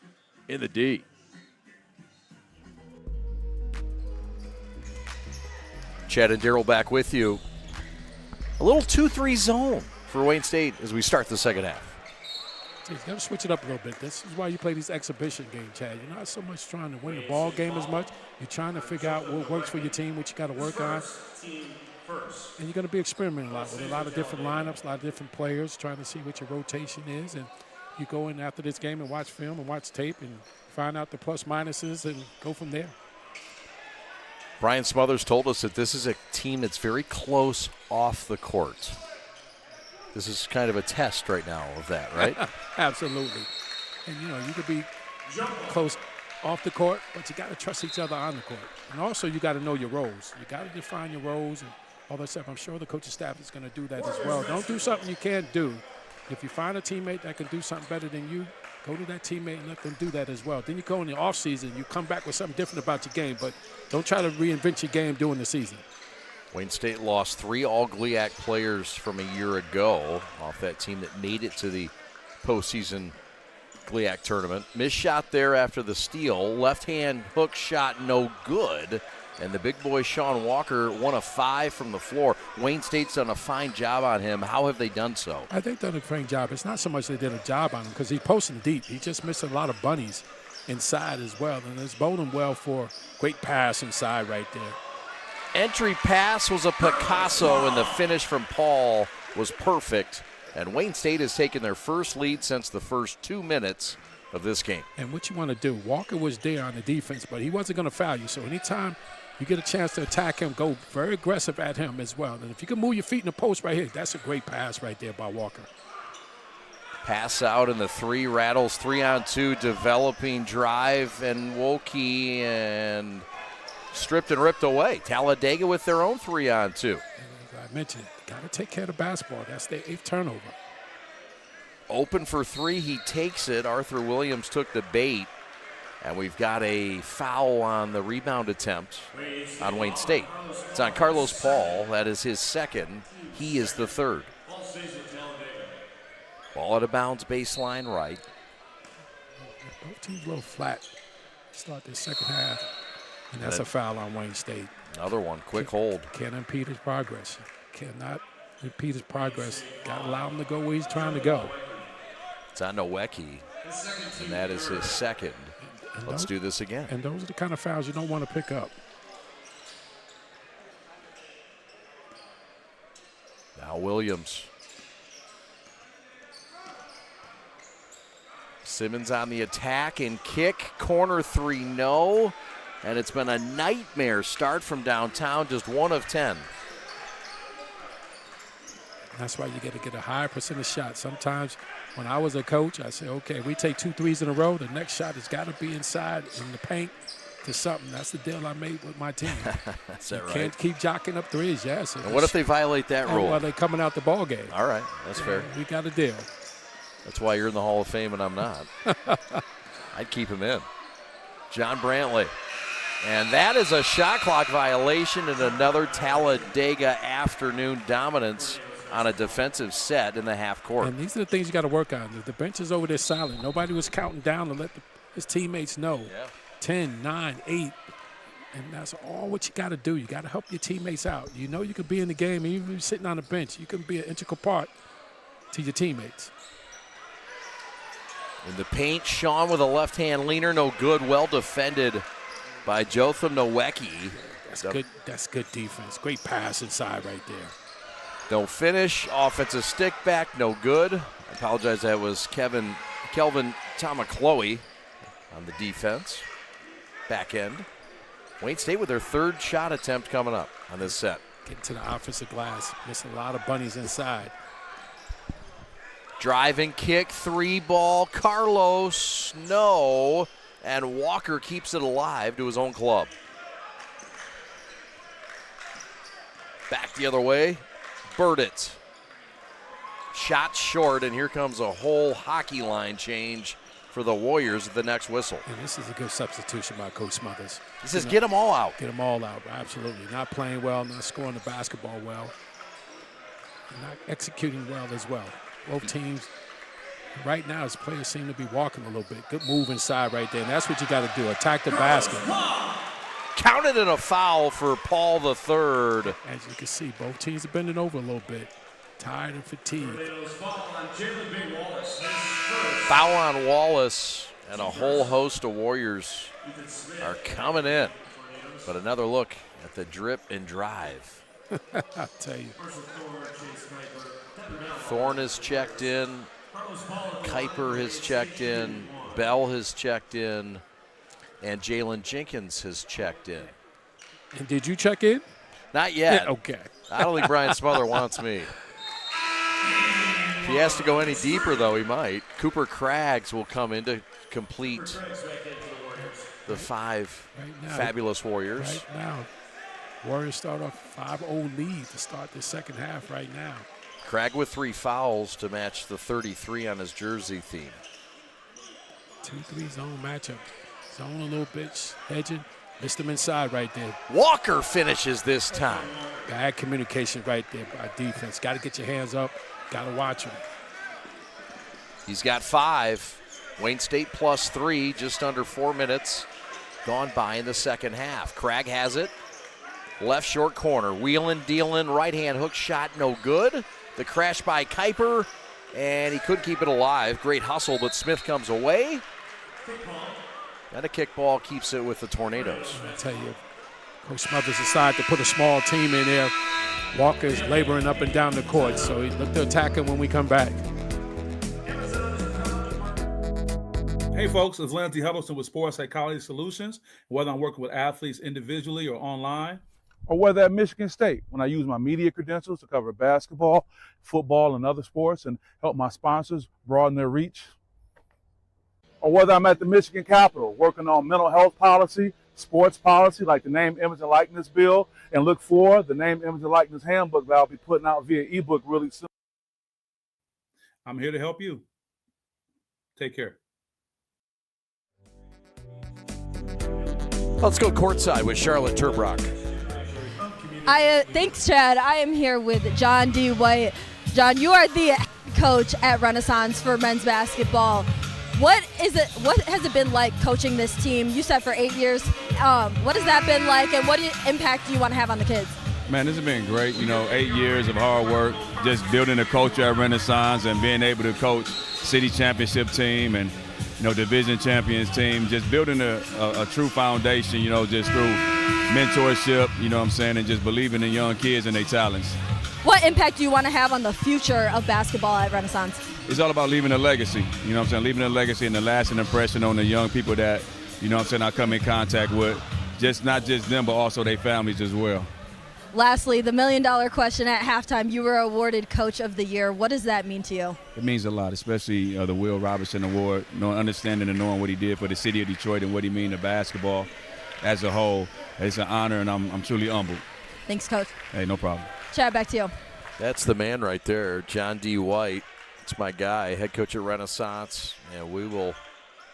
in the D. Chad and Darryl back with you. A little 2-3 zone for Wayne State as we start the second half. You got to switch it up a little bit. This is why you play these exhibition games, Chad. You're not so much trying to win the ball game as much. You're trying to figure out what works for your team, what you got to work on. And you're going to be experimenting a lot with a lot of different lineups, a lot of different players, trying to see what your rotation is. And you go in after this game and watch film and watch tape and find out the plus minuses and go from there. Brian Smothers told us that this is a team that's very close off the court. This is kind of a test right now of that, right? Absolutely. And, you could be close off the court, but you got to trust each other on the court. And also you got to know your roles. You got to define your roles and all that stuff. I'm sure the coaching staff is going to do that as well. Don't do something you can't do. If you find a teammate that can do something better than you, go to that teammate and let them do that as well. Then you go in the offseason, you come back with something different about your game, but don't try to reinvent your game during the season. Wayne State lost 3 all-GLIAC players from a year ago off that team that made it to the postseason GLIAC tournament. Missed shot there after the steal. Left-hand hook shot no good. And the big boy Sean Walker 1 of 5 from the floor. Wayne State's done a fine job on him. How have they done so? I think they've done a fine job. It's not so much they did a job on him because he's posting deep. He just missed a lot of bunnies inside as well. And it's boding well for great pass inside right there. Entry pass was a Picasso, and the finish from Paul was perfect. And Wayne State has taken their first lead since the first 2 minutes of this game. And what you want to do, Walker was there on the defense, but he wasn't going to foul you. So anytime you get a chance to attack him, go very aggressive at him as well. And if you can move your feet in the post right here, that's a great pass right there by Walker. Pass out in the 3, rattles 3-on-2, developing drive, and Wokey and stripped and ripped away. Talladega with their own 3-on-2. I mentioned it. Got to take care of the basketball. That's their 8th turnover. Open for 3, he takes it. Arthur Williams took the bait, and we've got a foul on the rebound attempt on Wayne State. It's on Carlos Paul. That is his 2nd. He is the 3rd. Ball out of bounds, baseline right. Both teams a little flat. Start the second half, and that's a foul on Wayne State. Another one, quick hold. Can't impede his progress. Cannot impede his progress. Got to allow him to go where he's trying to go. It's on Nowecki, and that is his 2nd. Let's do this again. And those are the kind of fouls you don't want to pick up. Now Williams. Simmons on the attack and kick. Corner 3, no. And it's been a nightmare start from downtown, just 1 of 10. That's why you got to get a higher percentage shot. Sometimes when I was a coach, I say, okay, we take 2 threes in a row. The next shot has got to be inside in the paint to something. That's the deal I made with my team. That's that you right. Can't keep jocking up threes, yes. And what if they violate that rule? Well, they're coming out the ball game. All right, that's fair. We got a deal. That's why you're in the Hall of Fame and I'm not. I'd keep him in. John Brantley. And that is a shot clock violation and another Talladega afternoon dominance on a defensive set in the half court. And these are the things you got to work on. The bench is over there silent. Nobody was counting down to let his teammates know. Yeah. 10, 9, 8. And that's all what you got to do. You got to help your teammates out. You know you could be in the game, even if you're sitting on the bench. You can be an integral part to your teammates. In the paint, Sean with a left-hand leaner, no good. Well defended by Jotham Nowecki. That's good defense. Great pass inside right there. No finish. Offensive stick back, no good. I apologize, that was Kelvin Tamacloe on the defense. Back end. Wayne State with their 3rd shot attempt coming up on this set. Getting to the offensive glass. Missing a lot of bunnies inside. Drive and kick, 3 ball. Carlos, no. And Walker keeps it alive to his own club. Back the other way. Burdett. Shot short, and here comes a whole hockey line change for the Warriors at the next whistle. And this is a good substitution by Coach Smothers. He says, get them all out. Get them all out, absolutely. Not playing well, not scoring the basketball well, not executing well as well. Both teams, right now, his players seem to be walking a little bit. Good move inside right there, and that's what you got to do, attack the basket. Counted in a foul for Paul the third. As you can see, both teams are bending over a little bit. Tired and fatigued. Foul on Wallace, and a whole host of Warriors are coming in. But another look at the drip and drive. I'll tell you. Thorne has checked in. Kuiper has checked in. Bell has checked in. And Jalen Jenkins has checked in. And did you check in? Not yet. Yeah, okay. I don't think Brian Smother wants me. If he has to go any deeper, though, he might. Cooper Craggs will come in to complete the 5 fabulous Warriors. Right now, Warriors start off 5-0 lead to start the second half right now. Cragg with 3 fouls to match the 33 on his jersey theme. 2-3 zone matchup. Zone a little bit, hedging. Missed him inside right there. Walker finishes this time. Bad communication right there by defense. Got to get your hands up. Got to watch him. He's got 5. Wayne State plus 3, just under 4 minutes gone by in the second half. Cragg has it. Left short corner. Wheeling, dealing, right-hand hook shot, no good. The crash by Kuiper, and he couldn't keep it alive. Great hustle, but Smith comes away. And a kickball keeps it with the Tornadoes. I tell you, Coach Smothers decided to put a small team in there. Walker's laboring up and down the court, so he looked to attack him when we come back. Hey folks, it's Lindsey Huddleston with Sports Psychology Solutions. Whether I'm working with athletes individually or online, Or whether at Michigan State, when I use my media credentials to cover basketball, football, and other sports and help my sponsors broaden their reach. Or whether I'm at the Michigan Capitol working on mental health policy, sports policy like the Name, Image, and Likeness Bill, and look for the Name, Image, and Likeness Handbook that I'll be putting out via ebook really soon. I'm here to help you. Take care. Let's go courtside with Charlotte Turbrock. Thanks, Chad. I am here with John D. White. John, you are the head coach at Renaissance for men's basketball. What has it been like coaching this team? You said for 8 years. What has that been like, and what impact do you want to have on the kids? Man, this has been great. 8 years of hard work, just building a culture at Renaissance and being able to coach city championship team and division champions team, just building a true foundation, just through mentorship, and just believing in young kids and their talents. What impact do you want to have on the future of basketball at Renaissance? It's all about leaving a legacy, leaving a legacy and a lasting impression on the young people that, I come in contact with, not just them, but also their families as well. Lastly, the $1 million question at halftime, you were awarded Coach of the Year. What does that mean to you? It means a lot, especially the Will Robertson Award, understanding and knowing what he did for the city of Detroit and what he means to basketball as a whole. It's an honor, and I'm truly humbled. Thanks, Coach. Hey, no problem. Chad, back to you. That's the man right there, John D. White. It's my guy, head coach at Renaissance, and we will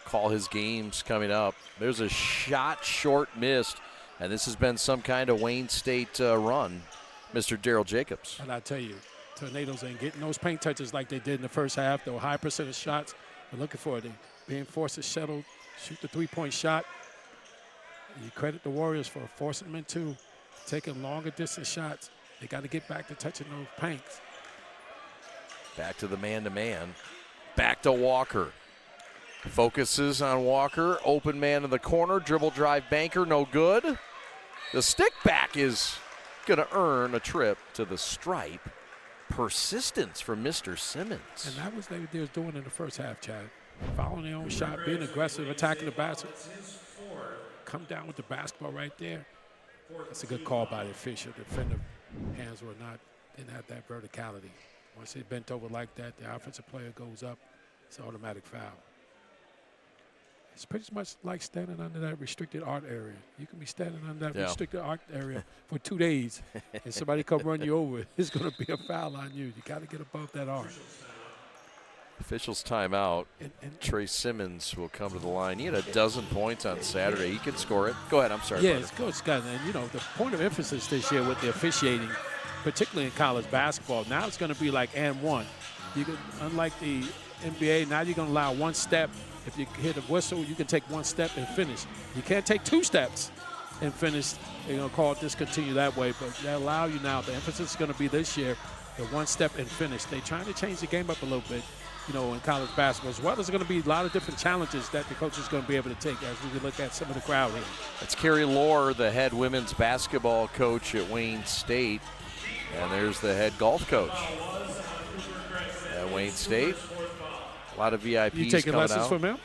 call his games coming up. There's a shot short missed, and this has been some kind of Wayne State run, Mr. Daryl Jacobs. And I tell you, Tornadoes ain't getting those paint touches like they did in the first half. There were high percentage shots. We're looking for it. They're being forced to shuttle, shoot the three-point shot. And you credit the Warriors for forcing them into taking longer distance shots. They got to get back to touching those paints. Back to the man-to-man. Back to Walker. Focuses on Walker. Open man in the corner. Dribble drive banker. No good. The stick back is going to earn a trip to the stripe. Persistence from Mr. Simmons. And that was what they was doing in the first half, Chad. Following their own shot, being aggressive, attacking the basket. Come down with the basketball right there. That's a good call by the official. The defender hands didn't have that verticality. Once they bent over like that, the offensive player goes up. It's an automatic foul. It's pretty much like standing under that restricted art area. You can be standing under that restricted art area for 2 days, and somebody come run you over. It's going to be a foul on you. You got to get above that art. Officials timeout. Trey Simmons will come to the line. He had a dozen points on Saturday. He can score it. Go ahead. I'm sorry. Yeah, it's good, Scott. And, the point of emphasis this year with the officiating, particularly in college basketball, now it's going to be like and one. You can, unlike the NBA, now you're going to allow one step. If you hit a whistle, you can take one step and finish. You can't take 2 steps and finish. They're going to call it discontinue that way, but they allow you now. The emphasis is going to be this year, the one step and finish. They're trying to change the game up a little bit, in college basketball as well. There's going to be a lot of different challenges that the coach is going to be able to take as we look at some of the crowd here. That's Kerry Lohr, the head women's basketball coach at Wayne State. And there's the head golf coach at Wayne State. A lot of VIPs You taking coming lessons out. from him?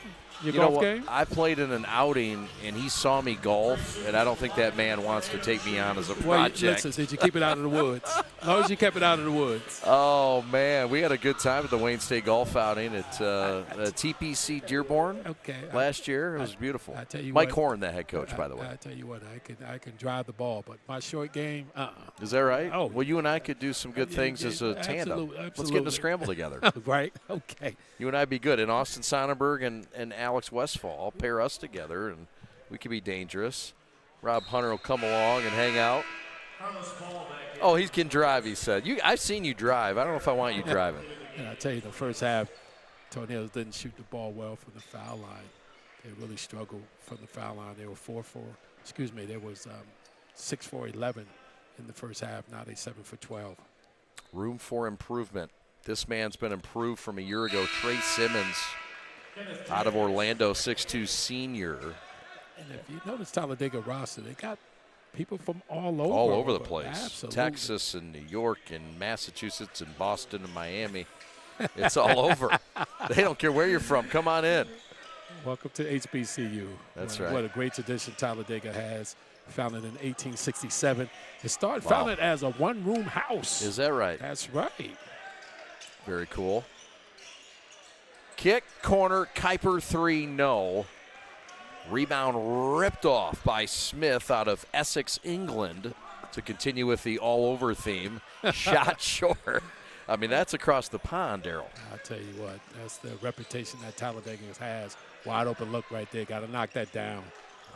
Your You know golf what? game? I played in an outing, and he saw me golf, and I don't think that man wants to take me on as a project. Well, listen, did you keep it out of the woods? As long as you kept it out of the woods. Oh, man. We had a good time at the Wayne State golf outing at TPC Dearborn last year. It was beautiful. I tell you Mike what, Horn, the head coach, by the way. I tell you what, I can drive the ball, but my short game, Is that right? Oh. Well, you and I could do some good things as a tandem. Let's get in a scramble together. Right? Okay. You and I would be good. And Austin Sonnenberg and Alex Westfall pair us together, and we could be dangerous. Rob Hunter will come along and hang out. Oh, he can drive, he said. I've seen you drive. I don't know if I want you driving. And I tell you, the first half, Tornadoes didn't shoot the ball well from the foul line. They really struggled from the foul line. They were 4-4. There was 6-4-11 in the first half. Now they 7-for-12. Room for improvement. This man's been improved from a year ago. Trey Simmons out of Orlando, 6'2 senior. And if you notice Talladega roster, they got people from all over the place. Absolutely. Texas and New York and Massachusetts and Boston and Miami. It's all over. They don't care where you're from. Come on in. Welcome to HBCU. That's right. What a great tradition Talladega has. founded in 1867. It started Wow. founded as a one-room house. Is that right? That's right. Very cool. Kick, corner, Kuiper 3, no. Rebound ripped off by Smith out of Essex, England, to continue with the all-over theme. Shot short. I mean, that's across the pond, Daryl. I'll tell you what, that's the reputation that Talladega has. Wide open look right there. Got to knock that down.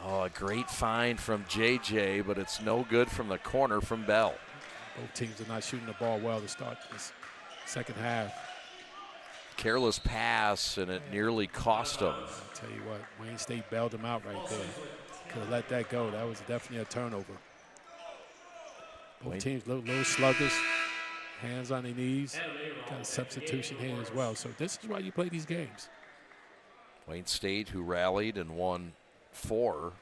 Oh, a great find from JJ, but it's no good from the corner from Bell. Both teams are not shooting the ball well to start this second half. Careless pass, and it nearly cost them. I'll tell you what, Wayne State bailed him out right there. Could have let that go. That was definitely a turnover. Both teams a little sluggish, hands on their knees. Got a substitution here as well. So this is why you play these games. Wayne State, who rallied and won 4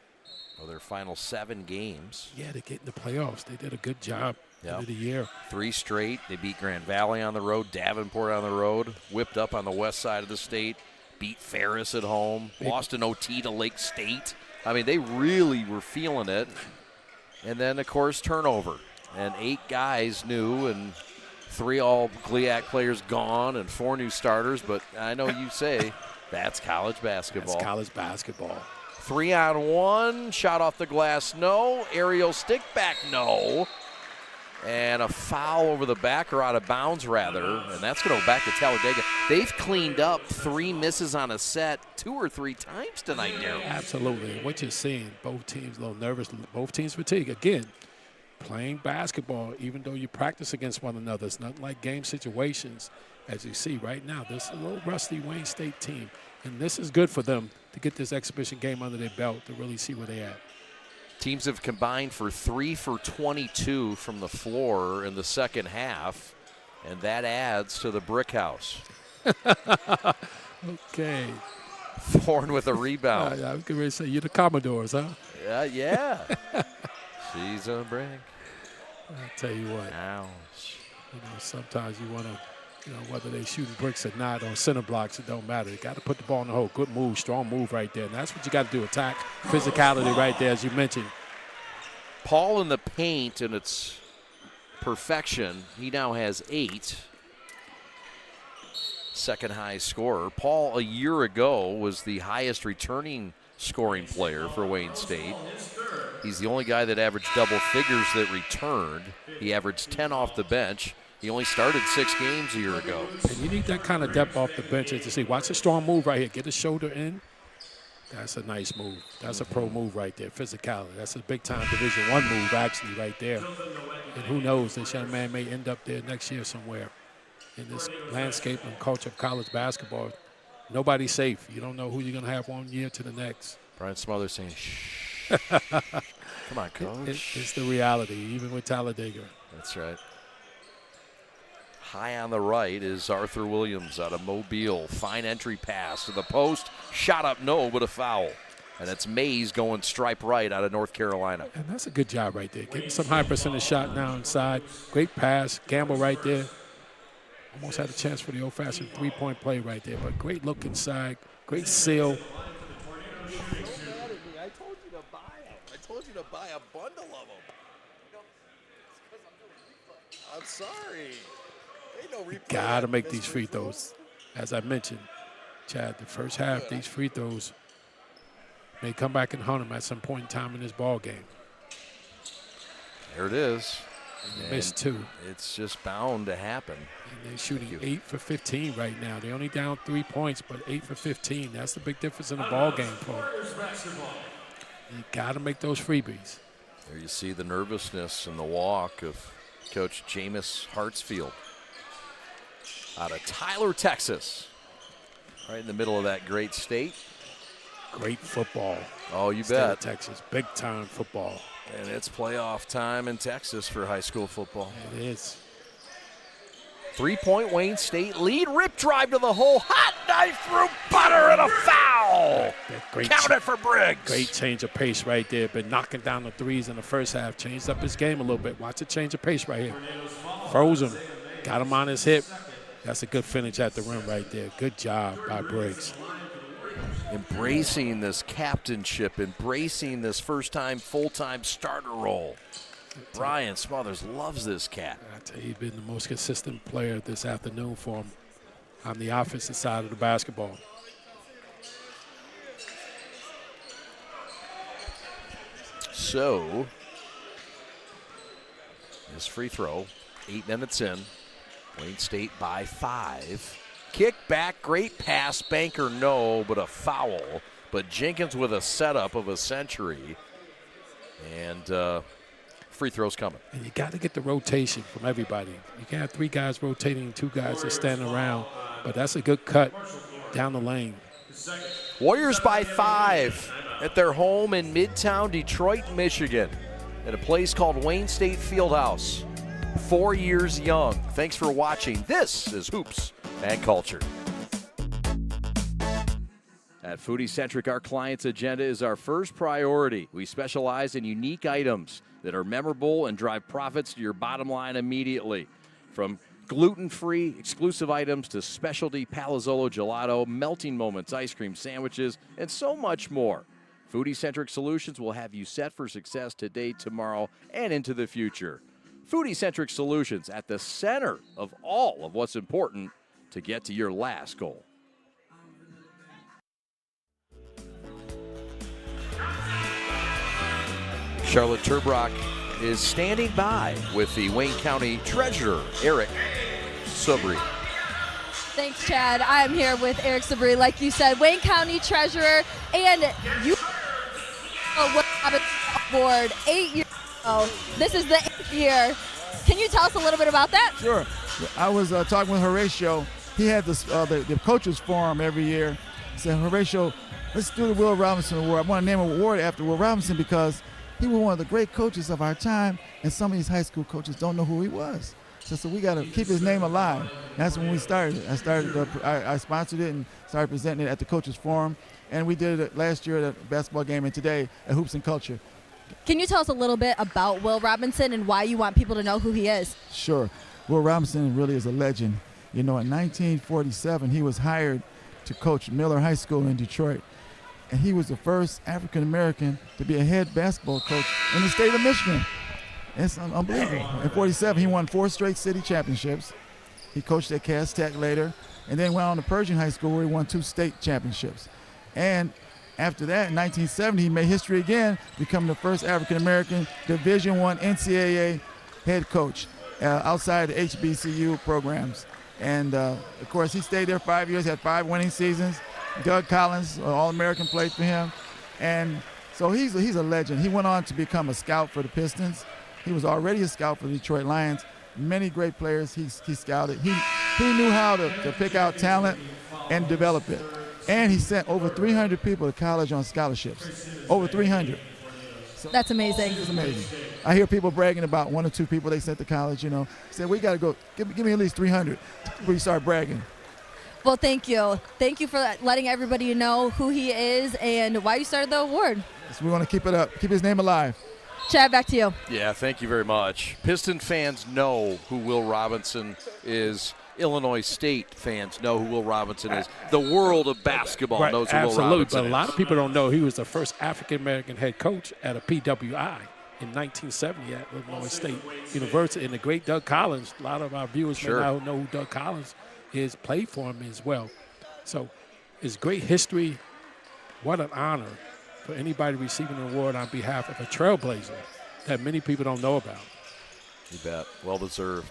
of their final 7 games. Yeah, to get in the playoffs. They did a good job end of the year. 3 straight. They beat Grand Valley on the road, Davenport on the road, whipped up on the west side of the state, beat Ferris at home, lost an OT to Lake State. I mean, they really were feeling it. And then, of course, turnover. And 8 guys new, and 3 all GLIAC players gone, and 4 new starters. But I know you say that's college basketball. That's college basketball. 3-on-1, shot off the glass, no. Aerial stick back, no. And a foul over the back, or out of bounds, rather. And that's going to go back to Talladega. They've cleaned up 3 misses on a set 2 or 3 times tonight, Daryl. Absolutely. What you're seeing, both teams a little nervous, both teams fatigue. Again, playing basketball, even though you practice against one another, it's not like game situations. As you see right now, this is a little rusty Wayne State team. And this is good for them to get this exhibition game under their belt to really see where they're at. Teams have combined for 3 for 22 from the floor in the second half, and that adds to the brick house. Okay. Thorne with a rebound. I was going to say, you're the Commodores, huh? Yeah. She's a brick. I'll tell you what. Ouch. You know, sometimes you want to, whether they're shooting bricks or not, or center blocks, it don't matter. You got to put the ball in the hole. Good move, strong move right there. And that's what you got to do, attack, physicality right there, as you mentioned. Paul in the paint, and it's perfection. He now has 8. Second highest scorer. Paul, a year ago, was the highest returning scoring player for Wayne State. He's the only guy that averaged double figures that returned. He averaged 10 off the bench. He only started 6 games a year ago. And you need that kind of depth off the bench to see. Watch a strong move right here. Get his shoulder in. That's a nice move. That's a pro move right there. Physicality. That's a big-time Division I move, actually, right there. And who knows, this young man may end up there next year somewhere. In this landscape and culture of college basketball, nobody's safe. You don't know who you're going to have one year to the next. Brian Smothers saying, shh. Come on, coach. It's the reality, even with Talladega. That's right. High on the right is Arthur Williams out of Mobile. Fine entry pass to the post. Shot up, no, but a foul. And it's Mays going stripe right out of North Carolina. And that's a good job right there. Getting some high percentage shot now inside. Great pass. Gamble right there. Almost had a chance for the old-fashioned three-point play right there. But great look inside. Great seal. I told you to buy them. I told you to buy a bundle of them. I'm sorry. Got to make these free throws. As I mentioned, Chad, the first half, these free throws may come back and hunt them at some point in time in this ball game. There it is. And missed 2. It's just bound to happen. And they're shooting 8 for 15 right now. They're only down 3 points, but 8 for 15. That's the big difference in the ball game for them. You got to make those freebies. There you see the nervousness and the walk of Coach Jameis Hartsfield out of Tyler, Texas. Right in the middle of that great state. Great football. Oh, you State bet. of Texas, big-time football. And it's playoff time in Texas for high school football. It is. 3-point Wayne State lead. Rip drive to the hole. Hot knife through butter and a foul. Count it for Briggs. Great change of pace right there. Been knocking down the threes in the first half. Changed up his game a little bit. Watch the change of pace right here. Froze him. Got him on his hip. That's a good finish at the rim right there. Good job by Briggs. embracing this captainship, embracing this first-time full-time starter role. Brian Smothers loves this cat. I tell you, he's been the most consistent player this afternoon for him on the offensive side of the basketball. So, this free throw, 8 minutes in. Wayne State by 5. Kick back, great pass, banker no, but a foul. But Jenkins with a setup of a century. And free throw's coming. And you got to get the rotation from everybody. You can't have 3 guys rotating, 2 guys just standing around. But that's a good cut down the lane. Warriors by 5 at their home in Midtown Detroit, Michigan, at a place called Wayne State Fieldhouse. 4 years young. Thanks for watching. This is Hoops and Culture. At Foodie Centric, our client's agenda is our first priority. We specialize in unique items that are memorable and drive profits to your bottom line immediately. From gluten-free exclusive items to specialty Palazzolo gelato, melting moments, ice cream sandwiches, and so much more. Foodie Centric Solutions will have you set for success today, tomorrow, and into the future. Foodie Centric Solutions at the center of all of what's important to get to your last goal. Charlotte Turbrock is standing by with the Wayne County Treasurer, Eric Subri. Thanks, Chad. I am here with Eric Sabri, like you said, Wayne County Treasurer, and you board 8 years ago. This is the 8th year. Can you tell us a little bit about that? Sure. I was talking with Horatio. He had this, the coaches forum every year. He said, Horatio, let's do the Will Robinson Award. I want to name an award after Will Robinson because he was one of the great coaches of our time, and some of these high school coaches don't know who he was. So we got to keep his name alive. That's when we started. I sponsored it and started presenting it at the coaches forum, and we did it last year at a basketball game and today at Hoops and Culture. Can you tell us a little bit about Will Robinson and why you want people to know who he is? Sure. Will Robinson really is a legend. You know, in 1947, he was hired to coach Miller High School in Detroit. And he was the first African-American to be a head basketball coach in the state of Michigan. It's unbelievable. In 47, he won 4 straight city championships. He coached at Cass Tech later, and then went on to Pershing High School where he won 2 state championships. And after that, in 1970, he made history again, becoming the first African-American Division I NCAA head coach outside the HBCU programs. And, of course, he stayed there 5 years, had 5 winning seasons. Doug Collins, All-American, played for him. And so he's a legend. He went on to become a scout for the Pistons. He was already a scout for the Detroit Lions. Many great players he scouted. He knew how to pick out talent and develop it. And he sent over 300 people to college on scholarships. Over 300. So that's amazing. It's amazing. I hear people bragging about 1 or 2 people they sent to college, you know. Say, we got to go, give me at least 300 before you start bragging. Well, thank you. Thank you for letting everybody know who he is and why you started the award. So we want to keep it up, keep his name alive. Chad, back to you. Yeah, thank you very much. Piston fans know who Will Robinson is. Illinois State fans know who Will Robinson is. The world of basketball knows who Will Robinson is. But a lot of people don't know he was the first African-American head coach at a PWI in 1970 at Illinois State University. And the great Doug Collins, a lot of our viewers may now know who Doug Collins is, played for him as well. So it's great history. What an honor for anybody receiving an award on behalf of a trailblazer that many people don't know about. You bet. Well deserved.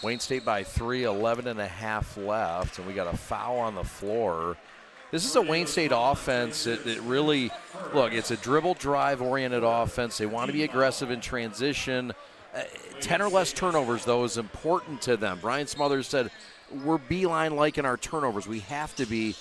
Wayne State by 3, 11 and a half left, and we got a foul on the floor. This is a Wayne State offense that really, look, it's a dribble drive-oriented offense. They want to be aggressive in transition. 10 or less turnovers, though, is important to them. Brian Smothers said, we're beeline-like in our turnovers. We have to be.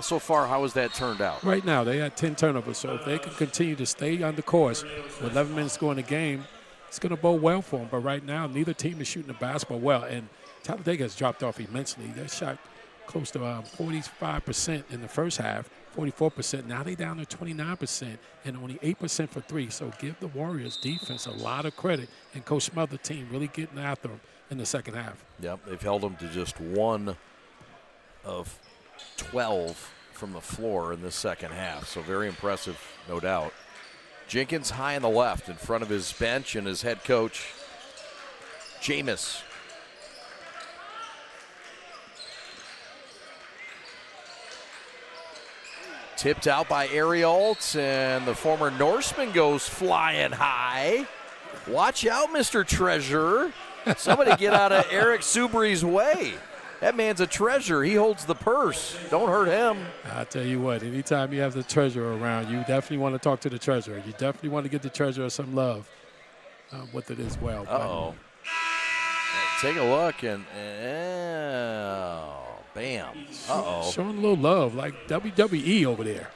So far, how has that turned out? Right now, they had 10 turnovers, so if they can continue to stay on the course with 11 minutes to go in the game, it's going to bode well for them. But right now, neither team is shooting the basketball well, and Talladega has dropped off immensely. They shot close to 45% in the first half, 44%. Now they're down to 29% and only 8% for 3. So give the Warriors defense a lot of credit, and Coach Smothers' team really getting after them in the second half. Yep, they've held them to just 1 of 12 from the floor in this second half. So very impressive, no doubt. Jenkins high on the left in front of his bench and his head coach, Jameis. Tipped out by Arialt, and the former Norseman goes flying high. Watch out, Mr. Treasurer. Somebody get out of Eric Subry's way. That man's a treasure. He holds the purse. Don't hurt him. I'll tell you what, anytime you have the treasurer around, you definitely want to talk to the treasurer. You definitely want to give the treasurer some love with it as well. Uh-oh. Take a look, and bam. Uh-oh. Showing a little love, like WWE over there.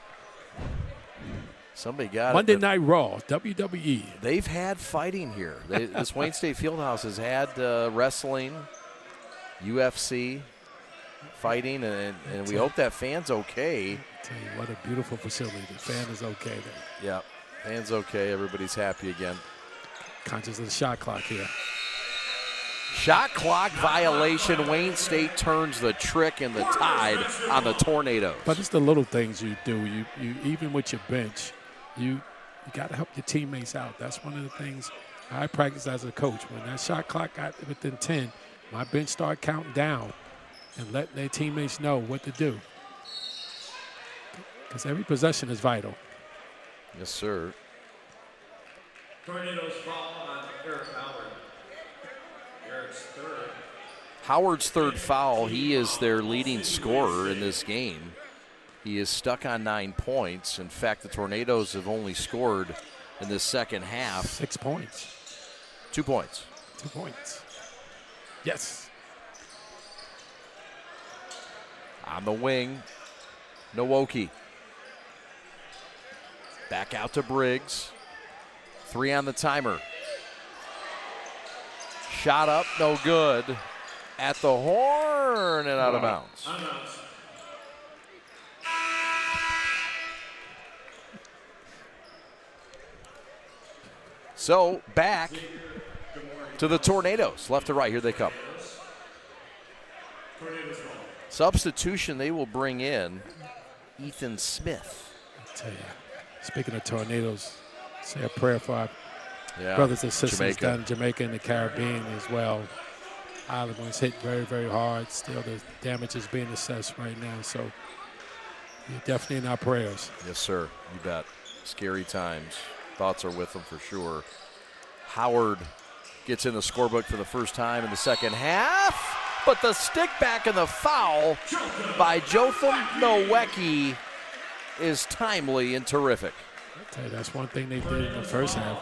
Somebody got Monday it. Night Raw, WWE. They've had fighting here. This Wayne State Fieldhouse has had wrestling, UFC, fighting, and we hope that fan's okay. Tell you what a beautiful facility. The fan is okay there. Yeah, fan's okay. Everybody's happy again. Conscious of the shot clock here. Shot clock violation. Wayne State turns the trick and the tide on the Tornadoes. But it's the little things you do. You even with your bench, you got to help your teammates out. That's one of the things I practice as a coach. When that shot clock got within 10, my bench started counting down and letting their teammates know what to do. Because every possession is vital. Yes, sir. Tornadoes fall on Eric Howard. Eric's third. Howard's third foul. He is their leading scorer in this game. He is stuck on 9 points. In fact, the Tornadoes have only scored in this second half 6 points. 2 points. 2 points. Yes. On the wing, Nowoki. Back out to Briggs. 3 on the timer. Shot up, no good. At the horn and out of bounds. So back to the Tornadoes. Left to right, here they come. Substitution, they will bring in Ethan Smith. I tell you, speaking of Tornadoes, say a prayer for our Yeah, brothers and sisters Jamaica. down in Jamaica and the Caribbean as well. Island was hit very, very hard. Still, the damage is being assessed right now. So you're definitely in our prayers. Yes, sir. You bet. Scary times. Thoughts are with them for sure. Howard gets in the scorebook for the first time in the second half. But the stick back and the foul by Jotham Nowecki is timely and terrific. I tell you, that's one thing they did in the first half.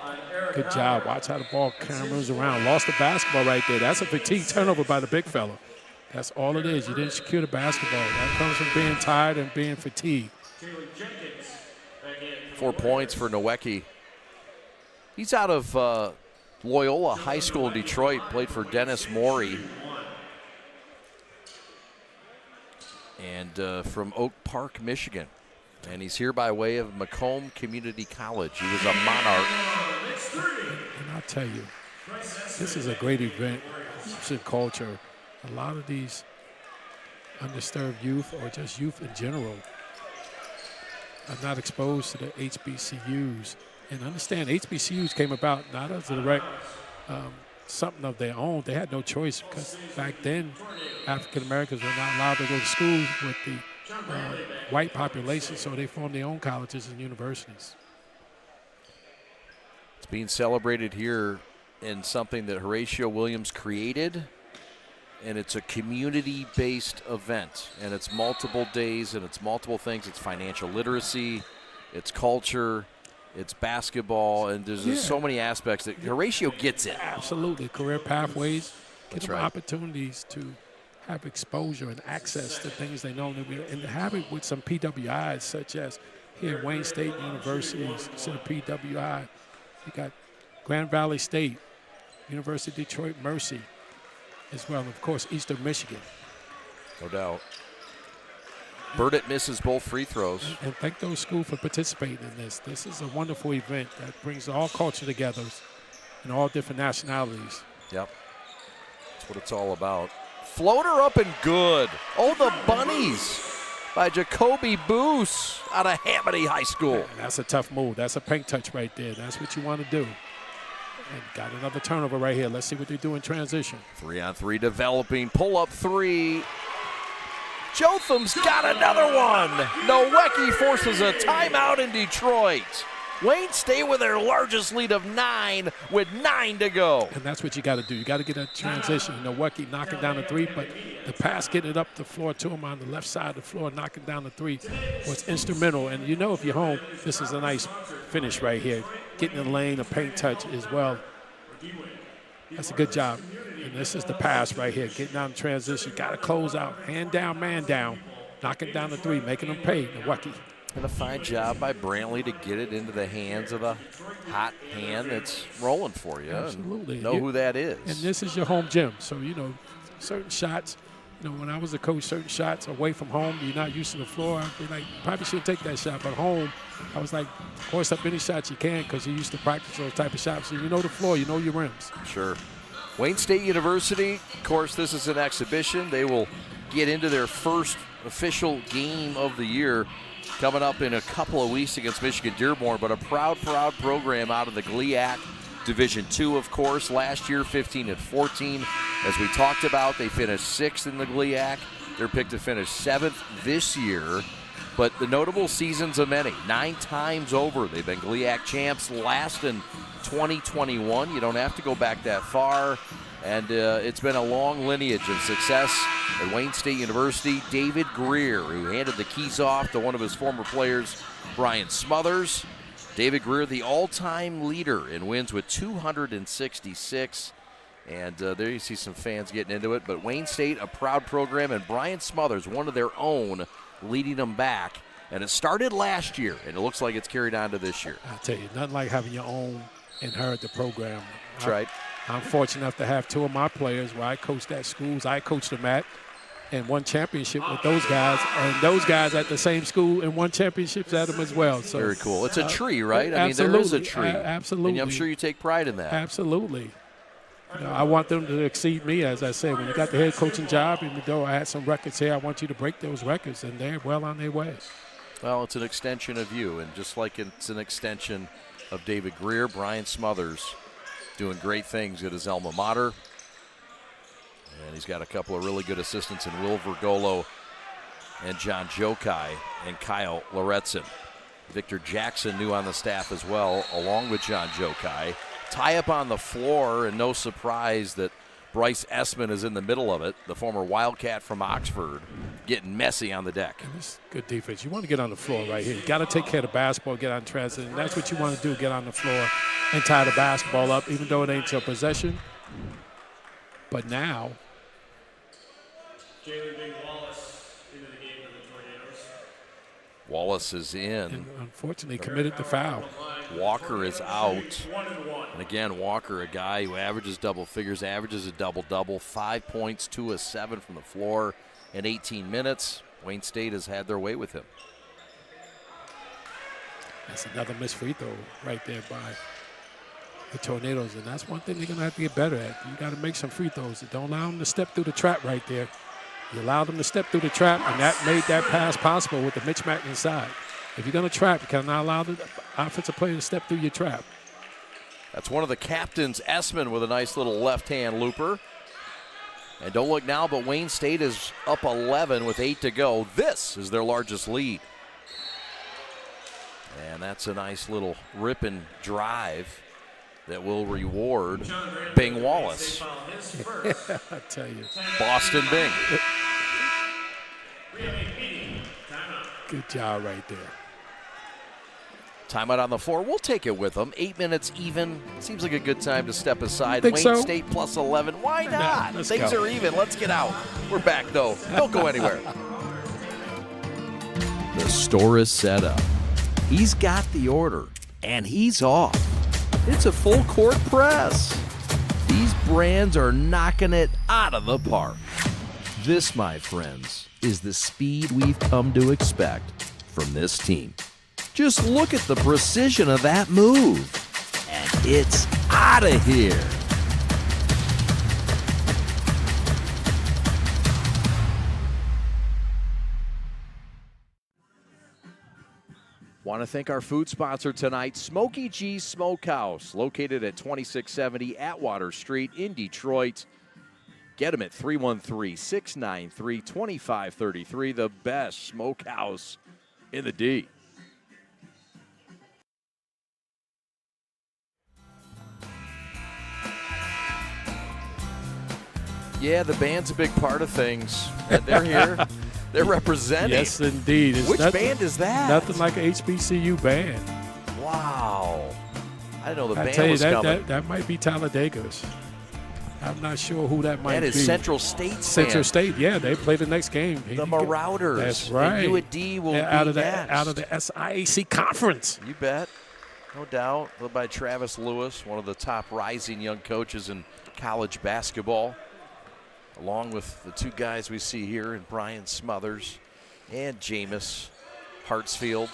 Good job. Watch how the ball kind of moves around. Lost the basketball right there. That's a fatigue turnover by the big fella. That's all it is. You didn't secure the basketball. That comes from being tired and being fatigued. 4 points for Nowecki. He's out of Loyola High School in Detroit, played for Dennis Morey. And from Oak Park, Michigan. And he's here by way of Macomb Community College. He was a Monarch. And I'll tell you, this is a great event. It's in culture. A lot of these undisturbed youth or just youth in general are not exposed to the HBCUs. And understand HBCUs came about not as a direct something of their own. They had no choice because back then African Americans were not allowed to go to school with the white population, so they formed their own colleges and universities. It's being celebrated here in something that Horatio Williams created, and it's a community-based event, and it's multiple days, and it's multiple things. It's financial literacy, it's culture, it's basketball, and there's just so many aspects that Horatio gets it. Absolutely. Career pathways, get That's them right. opportunities to have exposure and access to things they know, and to have it with some PWIs, such as here at Wayne State University, instead of PWI, you got Grand Valley State, University of Detroit Mercy, as well, and of course, Eastern Michigan. No doubt. Burdett misses both free throws. And thank those schools for participating in this. This is a wonderful event that brings all culture together and all different nationalities. Yep. That's what it's all about. Floater up and good. Oh, the Bunnies by Jacoby Boos out of Hamady High School. That's a tough move. That's a paint touch right there. That's what you want to do. And got another turnover right here. Let's see what they do in transition. 3-on-3 developing. Pull-up three. Jotham's got another one. Nowacki forces a timeout in Detroit. Wayne State with their largest lead of 9 with 9 to go. And that's what you got to do. You got to get that transition. Nowacki knocking down the three, but the pass getting it up the floor to him on the left side of the floor, knocking down the three was instrumental. And you know if you're home, this is a nice finish right here. Getting in the lane, a paint touch as well. That's a good job. And this is the pass right here. Getting down the transition. Got to close out. Hand down, man down. Knocking down the three, making them pay. Nowacki. And a fine job by Brantley to get it into the hands of a hot hand that's rolling for you. Absolutely. And know who that is. And this is your home gym. So, you know, certain shots, you know, when I was a coach, certain shots away from home, you're not used to the floor. I'd be like, probably shouldn't take that shot. But home, I was like, force up any shots you can because you're used to practice those type of shots. So you know the floor, you know your rims. Sure. Wayne State University, of course, this is an exhibition. They will get into their first official game of the year coming up in a couple of weeks against Michigan Dearborn, but a proud program out of the GLIAC Division II, of course. Last year, 15-14. As we talked about, they finished 6th in the GLIAC. They're picked to finish 7th this year. But the notable seasons of many, 9 times over. They've been GLIAC champs, last in 2021. You don't have to go back that far. And it's been a long lineage of success at Wayne State University. David Greer, who handed the keys off to one of his former players, Brian Smothers. David Greer, the all-time leader in wins with 266. And there you see some fans getting into it. But Wayne State, a proud program, and Brian Smothers, one of their own, leading them back. And it started last year, and it looks like it's carried on to this year. I'll tell you, nothing like having your own inherit the program. That's right. I'm fortunate enough to have 2 of my players where I coached at schools I coached them at and won championship with those guys, and those guys at the same school and won championships at them as well. So very cool. It's a tree, right? Absolutely. I mean, there is a tree. Absolutely. And I'm sure you take pride in that. Absolutely. You know, I want them to exceed me, as I said. When you got the head coaching job, even though I had some records here, I want you to break those records, and they're well on their way. Well, it's an extension of you, and just like it's an extension of David Greer, Brian Smothers doing great things at his alma mater. And he's got a couple of really good assistants in Will Vergolo and John Jokai and Kyle Loretzen. Victor Jackson new on the staff as well, along with John Jokai. Tie up on the floor, and no surprise that Bryce Essman is in the middle of it, the former Wildcat from Oxford, getting messy on the deck. And this is good defense. You want to get on the floor right here. You got to take care of the basketball, get on transit, and that's what you want to do, get on the floor and tie the basketball up, even though it ain't your possession. But now, Wallace is in. And unfortunately committed the foul. Walker is out. And again, Walker, a guy who averages double figures, averages a double-double, 5 points, 2 of 7 from the floor in 18 minutes. Wayne State has had their way with him. That's another missed free throw right there by the Tornadoes, and that's one thing they're going to have to get better at. You got to make some free throws. Don't allow them to step through the trap right there. You allowed them to step through the trap, and that made that pass possible with the mismatch inside. If you're going to trap, you cannot allow the offensive player to step through your trap. That's one of the captains, Essman, with a nice little left-hand looper. And don't look now, but Wayne State is up 11 with 8 to go. This is their largest lead. And that's a nice little rip and drive that will reward Bing Wallace. I tell you. Boston Bing. Good job right there. Timeout on the floor. We'll take it with them. 8 minutes even. Seems like a good time to step aside. Think Wayne so? State plus 11. Why not? Let's Things go. are even. Let's get out. We're back, though. Don't go anywhere. The store is set up. He's got the order, and he's off. It's a full court press. These brands are knocking it out of the park. This, my friends, is the speed we've come to expect from this team. Just look at the precision of that move, and it's out of here. Want to thank our food sponsor tonight, Smokey G's Smokehouse, located at 2670 Atwater Street in Detroit. Get them at 313-693-2533, the best smokehouse in the D. Yeah, the band's a big part of things, and they're here. They're representing. Yes, indeed. It's Which band is that? Nothing like an HBCU band. Wow. I didn't know the band tell you, was coming. that might be Talladega's. I'm not sure who that might be. That is Central State's Central band. State, yeah. They play the next game. The Marauders. That's right. And UAD will be out of next. the SIAC conference. You bet. No doubt. Led by Travis Lewis, one of the top rising young coaches in college basketball, along with the two guys we see here, and Brian Smothers and Jameis Hartsfield.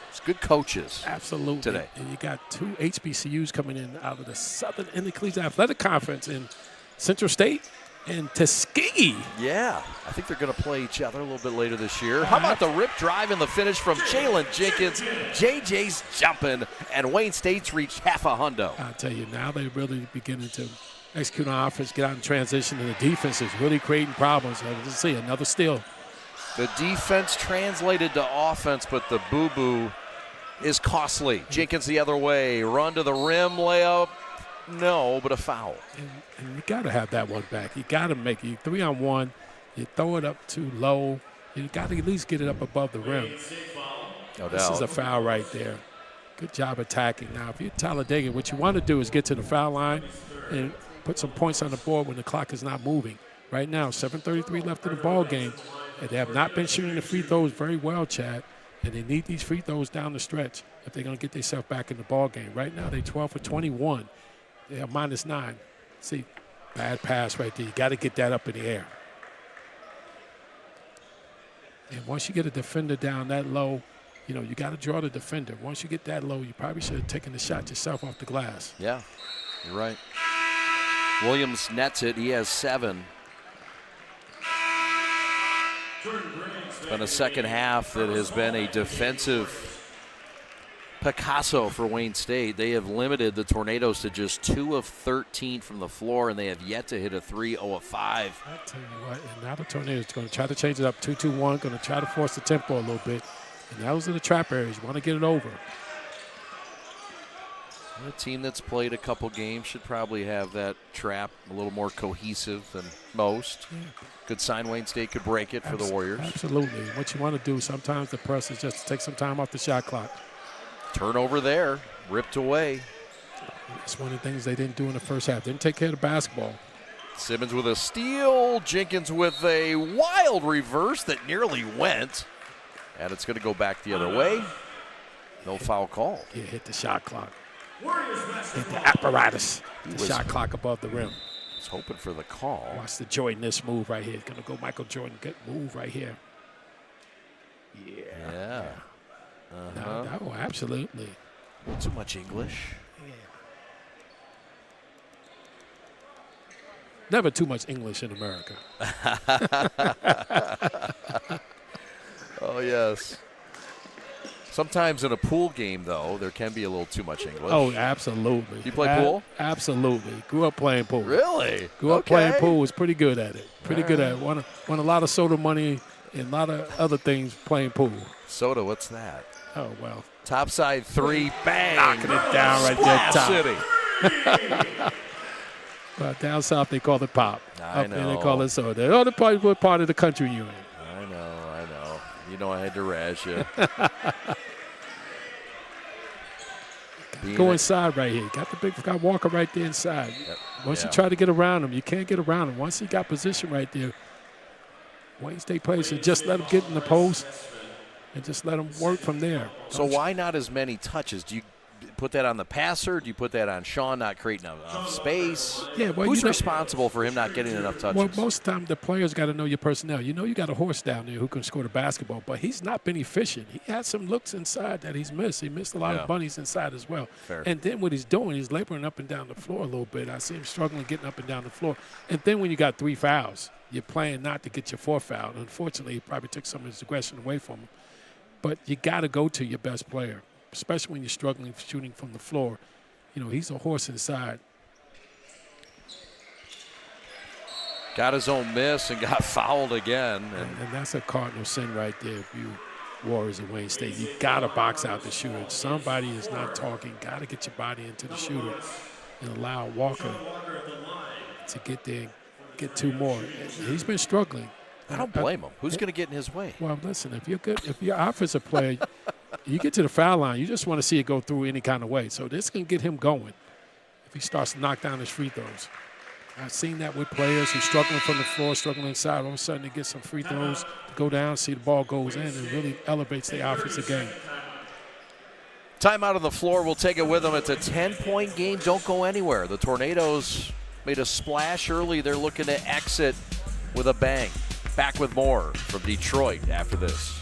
It's good coaches. Absolutely. Today. And you got two HBCUs coming in out of the Southern Intercollegiate Athletic Conference in Central State and Tuskegee. Yeah. I think they're going to play each other a little bit later this year. How about the rip drive and the finish from Jalen Jenkins? JJ's jumping, and Wayne State's reached half a hundo. I'll tell you, now they're really beginning to execute on offense, get out in transition, and the defense is really creating problems. Let's see, another steal. The defense translated to offense, but the boo-boo is costly. Jenkins the other way, run to the rim, layup, no, but a foul. And you got to have that one back. You got to make it 3-on-1. You throw it up too low. You got to at least get it up above the rim. No This doubt. is a foul right there. Good job attacking. Now, if you're Talladega, what you want to do is get to the foul line and put some points on the board when the clock is not moving. Right now, 7:33 left in the ball game, and they have not been shooting the free throws very well, Chad. And they need these free throws down the stretch if they're going to get themselves back in the ball game. Right now, they're 12 for 21. They are -9. See, bad pass right there. You got to get that up in the air. And once you get a defender down that low, you know, you got to draw the defender. Once you get that low, you probably should have taken the shot yourself off the glass. Yeah, you're right. Williams nets it. He has 7. It's been a second half that has been a defensive Picasso for Wayne State. They have limited the Tornadoes to just 2 of 13 from the floor, and they have yet to hit a 3, 0 of 5. I tell you what, and now the Tornadoes going to try to change it up 2-2-1, going to try to force the tempo a little bit. And those are the trap areas. You want to get it over. A team that's played a couple games should probably have that trap a little more cohesive than most. Yeah. Good sign Wayne State could break it for the Warriors. Absolutely. What you want to do sometimes the press is just to take some time off the shot clock. Turnover there, ripped away. It's one of the things they didn't do in the first half. Didn't take care of the basketball. Simmons with a steal. Jenkins with a wild reverse that nearly went. And it's going to go back the other way. No foul call. Yeah, hit the shot clock. Hit the apparatus. The shot clock above the rim. Was hoping for the call. Watch the Jordan-ness move right here. Going to go Michael Jordan. Good move right here. Yeah. No, absolutely. Too much English. Yeah. Never too much English in America. Oh, yes. Sometimes in a pool game, though, there can be a little too much English. Oh, absolutely. You play pool? Absolutely. Grew up playing pool. Really? Grew up playing pool. Was pretty good at it. Pretty good at it. Won a lot of soda money and a lot of other things playing pool. Soda, what's that? Oh, well. Topside 3, bang. Knocking it down right there, top. City. Well, down south they call it pop. I Up there they know. call it soda. Oh, the part of the country you're in. I know. You know I had to razz you. Go inside right here. Got the big guy Walker right there inside. Yep. Once you try to get around him, you can't get around him. Once he got position right there, Wayne State players should just let him get in the post and just let him work from there. So why not as many touches? Do you put that on the passer? Do you put that on Sean not creating enough space? Yeah, well, Who's you know- responsible for him not getting enough touches? Well, most of the time the players got to know your personnel. You know you got a horse down there who can score the basketball, but he's not been efficient. He had some looks inside that he's missed. He missed a lot of bunnies inside as well. Fair. And then what he's doing, he's laboring up and down the floor a little bit. I see him struggling getting up and down the floor. And then when you got 3 fouls, you're playing not to get your 4th foul. Unfortunately, he probably took some of his aggression away from him. But you got to go to your best player, especially when you're struggling shooting from the floor. You know, he's a horse inside. Got his own miss and got fouled again. And that's a cardinal sin right there if you Warriors of Wayne State. You got to box out the shooter. Somebody is not talking. Got to get your body into the shooter and allow Walker to get there, get 2 more. He's been struggling. I don't blame him. Who's going to get in his way? Well, listen, if you're good, if you're an offensive player, you get to the foul line, you just want to see it go through any kind of way. So this can get him going if he starts to knock down his free throws. I've seen that with players who are struggling from the floor, struggling inside. All of a sudden, they get some free throws to go down, see the ball goes in, and really elevates the offensive game. Timeout on the floor. We'll take it with them. It's a 10-point game. Don't go anywhere. The Tornadoes made a splash early. They're looking to exit with a bang. Back with more from Detroit after this.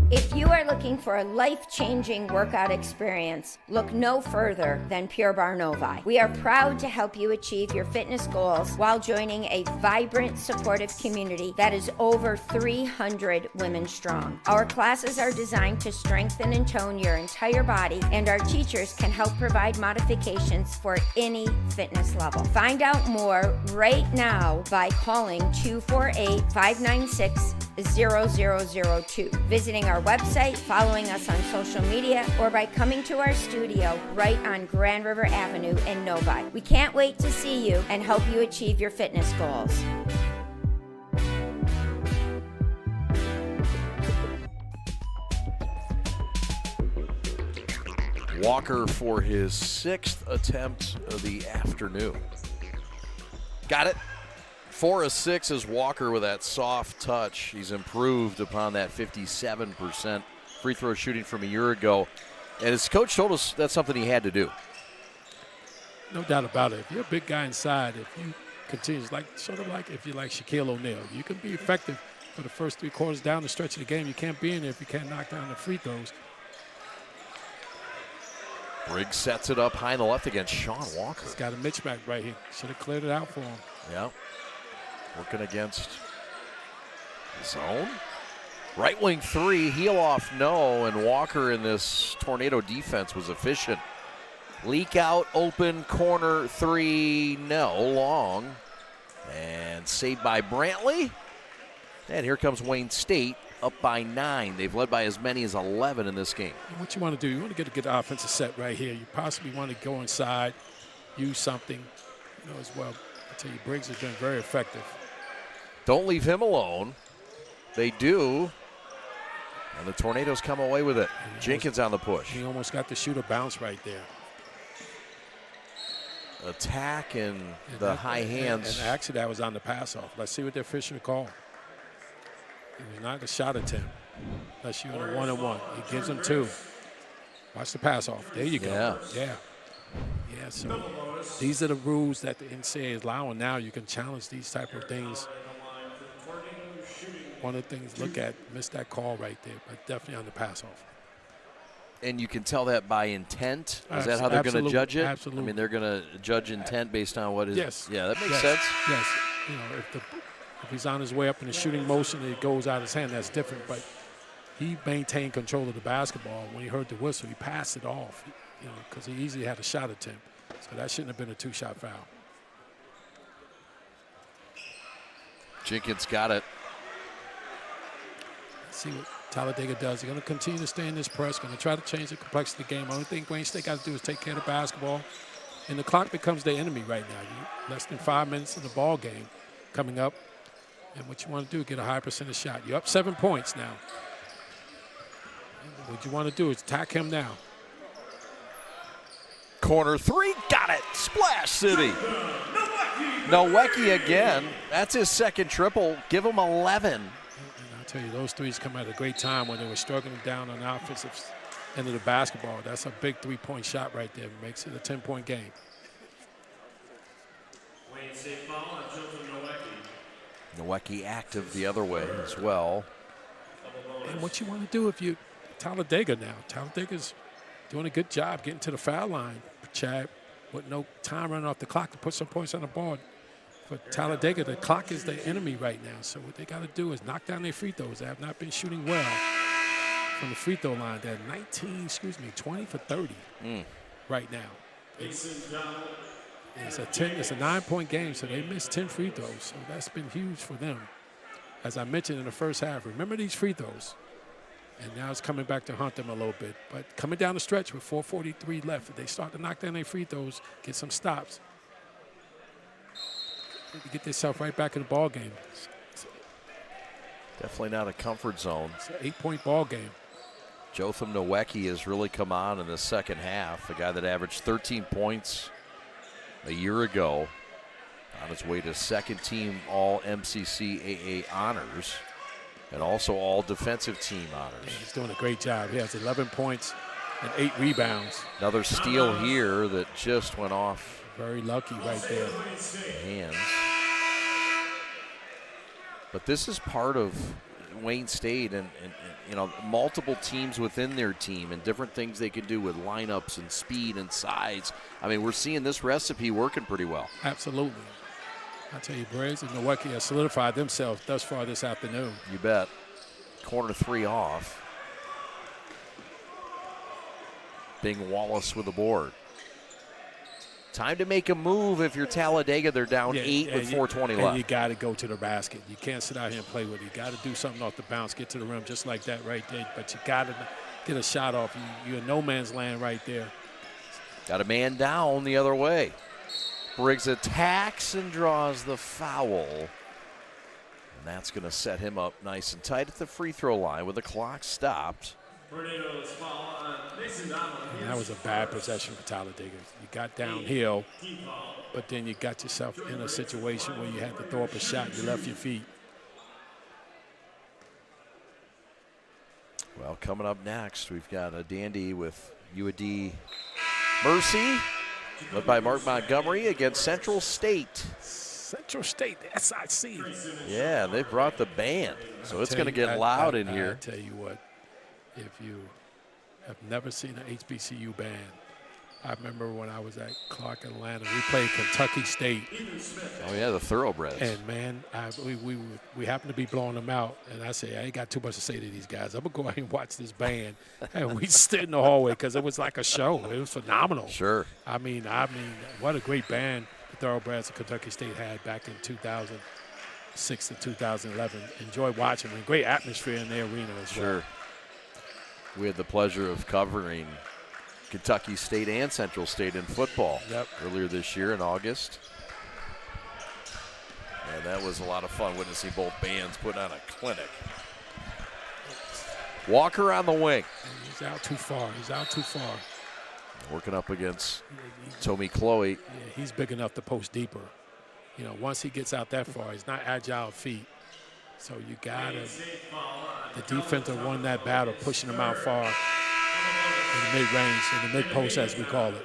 If you are looking for a life-changing workout experience, look no further than Pure Barre Novi. We are proud to help you achieve your fitness goals while joining a vibrant, supportive community that is over 300 women strong. Our classes are designed to strengthen and tone your entire body, and our teachers can help provide modifications for any fitness level. Find out more right now by calling 248-596-0002, visiting our website, following us on social media, or by coming to our studio right on Grand River Avenue in Novi. We can't wait to see you and help you achieve your fitness goals. Walker for his 6th attempt of the afternoon. Got it. 4 of 6 is Walker with that soft touch. He's improved upon that 57% free throw shooting from a year ago. And his coach told us that's something he had to do. No doubt about it. If you're a big guy inside, if you continue, sort of like if you're like Shaquille O'Neal, you can be effective for the first 3 quarters down the stretch of the game. You can't be in there if you can't knock down the free throws. Briggs sets it up high in the left against Sean Walker. He's got a mismatch right here. Should have cleared it out for him. Yeah. Working against zone. Right wing 3, heel off no, and Walker in this Tornado defense was efficient. Leak out, open, corner 3, no, long. And saved by Brantley. And here comes Wayne State up by 9. They've led by as many as 11 in this game. And what you want to do, you want to get a good offensive set right here. You possibly want to go inside, use something, as well. I tell you, Briggs has been very effective. Don't leave him alone. They do. And the Tornadoes come away with it. Jenkins on the push. He almost got the shooter bounce right there. Attack and the high hands. And actually, that was on the pass off. Let's see what the official called. It was not a shot attempt. Unless you're in a 1-on-1. He gives them 2. Watch the pass off. There you go. Yeah. So these are the rules that the NCAA is allowing now. You can challenge these type of things. One of the things, look at, missed that call right there, but definitely on the pass off. And you can tell that by intent? Is that how they're going to judge it? Absolutely. I mean, they're going to judge intent based on what is. Yes. Yeah, that makes sense. Yes. If he's on his way up in the shooting motion and it goes out of his hand, that's different. But he maintained control of the basketball. When he heard the whistle, he passed it off, because he easily had a shot attempt. So that shouldn't have been a 2-shot foul. Jenkins got it. Let's see what Talladega does. They're going to continue to stay in this press, going to try to change the complexity of the game. Only thing Wayne State got to do is take care of the basketball. And the clock becomes their enemy right now. Less than 5 minutes in the ball game coming up. And what you want to do is get a high percentage shot. You're up 7 points now. And what you want to do is attack him now. Corner 3, got it. Splash City. Nowecki again. That's his second triple. Give him 11. And I'll tell you, those threes come at a great time when they were struggling down on the offensive end of the basketball. That's a big 3-point shot right there. Makes it a 10-point game. Wayne State foul on Joseph Nowecki active the other way as well. And what you want to do if you Talladega now. Talladega's doing a good job getting to the foul line, Chad, with no time running off the clock to put some points on the board. For Talladega, the clock is their enemy right now. So what they got to do is knock down their free throws. They have not been shooting well. from the free throw line. They're 20 for 30 right now. It's a 9-point game, so they missed 10 free throws. So that's been huge for them. As I mentioned in the first half, remember these free throws. And now it's coming back to haunt them a little bit. But coming down the stretch with 4:43 left, if they start to knock down their free throws, get some stops, to get themselves right back in the ball game. Definitely not a comfort zone. It's an 8-point ball game. Jotham Nowacki has really come on in the second half. The guy that averaged 13 points a year ago, on his way to second team all MCCAA honors and also all defensive team honors. Yeah, he's doing a great job. He has 11 points and 8 rebounds. Another steal here that just went off. Very lucky right there. Hands. But this is part of Wayne State and multiple teams within their team and different things they can do with lineups and speed and size. I mean, we're seeing this recipe working pretty well. Absolutely. I tell you, Briggs and Milwaukee have solidified themselves thus far this afternoon. You bet. Corner 3 off. Bing Wallace with the board. Time to make a move if you're Talladega. They're down 8 with 4:20 left. And you got to go to the basket. You can't sit out here and play with it. You got to do something off the bounce, get to the rim just like that right there. But you got to get a shot off. You're in no man's land right there. Got a man down the other way. Briggs attacks and draws the foul. And that's going to set him up nice and tight at the free throw line with the clock stopped. And that was a bad possession for Talladega. You got downhill, but then you got yourself in a situation where you had to throw up a shot. You left your feet. Well, coming up next, we've got a dandy with UAD Mercy, led by Mark Montgomery against Central State. Central State, the SIC. Yeah, they brought the band, so it's going to get loud in here. I tell you what, if you have never seen an HBCU band, I remember when I was at Clark, Atlanta, we played Kentucky State. Oh, yeah, the Thoroughbreds. And, man, we happened to be blowing them out. And I said, I ain't got too much to say to these guys. I'm going to go out and watch this band. And we stood in the hallway because it was like a show. It was phenomenal. Sure. I mean, what a great band the Thoroughbreds of Kentucky State had back in 2006 to 2011. Enjoyed watching them. Great atmosphere in the arena as well. Sure. We had the pleasure of covering Kentucky State and Central State in football earlier this year in August. And that was a lot of fun witnessing both bands put on a clinic. Walker on the wing. He's out too far. Working up against Tommy Chloe. Yeah, he's big enough to post deeper. You know, once he gets out that far, he's not agile feet. So you got to, the defensive won that battle, pushing him out far in the mid-range, in the mid-post as we call it.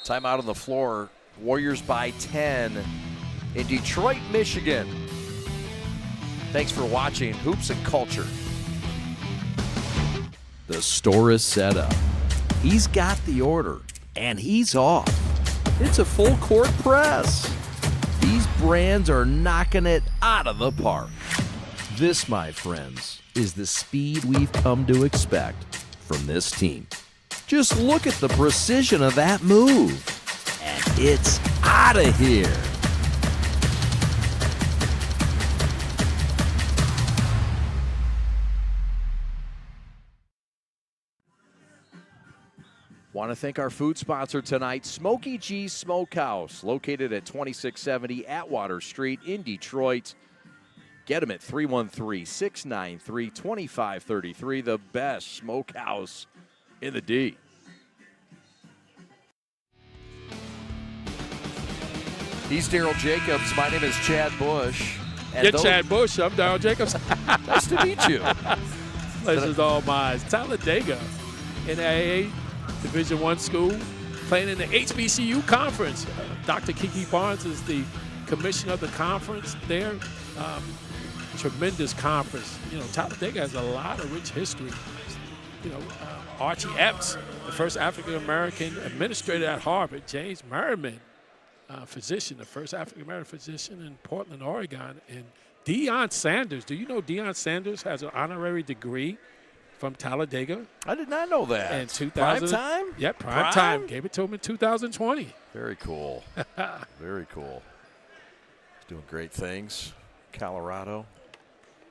Timeout on the floor. Warriors by 10 in Detroit, Michigan. Thanks for watching Hoops and Culture. The store is set up. He's got the order, and he's off. It's a full court press. These brands are knocking it out of the park. This, my friends, is the speed we've come to expect from this team. Just look at the precision of that move. And it's out of here. Want to thank our food sponsor tonight, Smokey G's Smokehouse, located at 2670 Atwater Street in Detroit. Get them at 313-693-2533, the best smokehouse in the D. He's Daryl Jacobs. My name is Chad Bush. Chad Bush. I'm Daryl Jacobs. Nice to meet you. Pleasure's all mine. Talladega, NAIA Division I school, playing in the HBCU conference. Dr. Kiki Barnes is the commissioner of the conference there. Tremendous conference. You know, Talladega has a lot of rich history. You know, Archie Epps, the first African-American administrator at Harvard. James Merriman, physician, the first African-American physician in Portland, Oregon. And Deion Sanders. Do you know Deion Sanders has an honorary degree from Talladega. I did not know that. And 2000. Prime time? Yep, prime time. Gave it to him in 2020. Very cool. Very cool. He's doing great things. Colorado.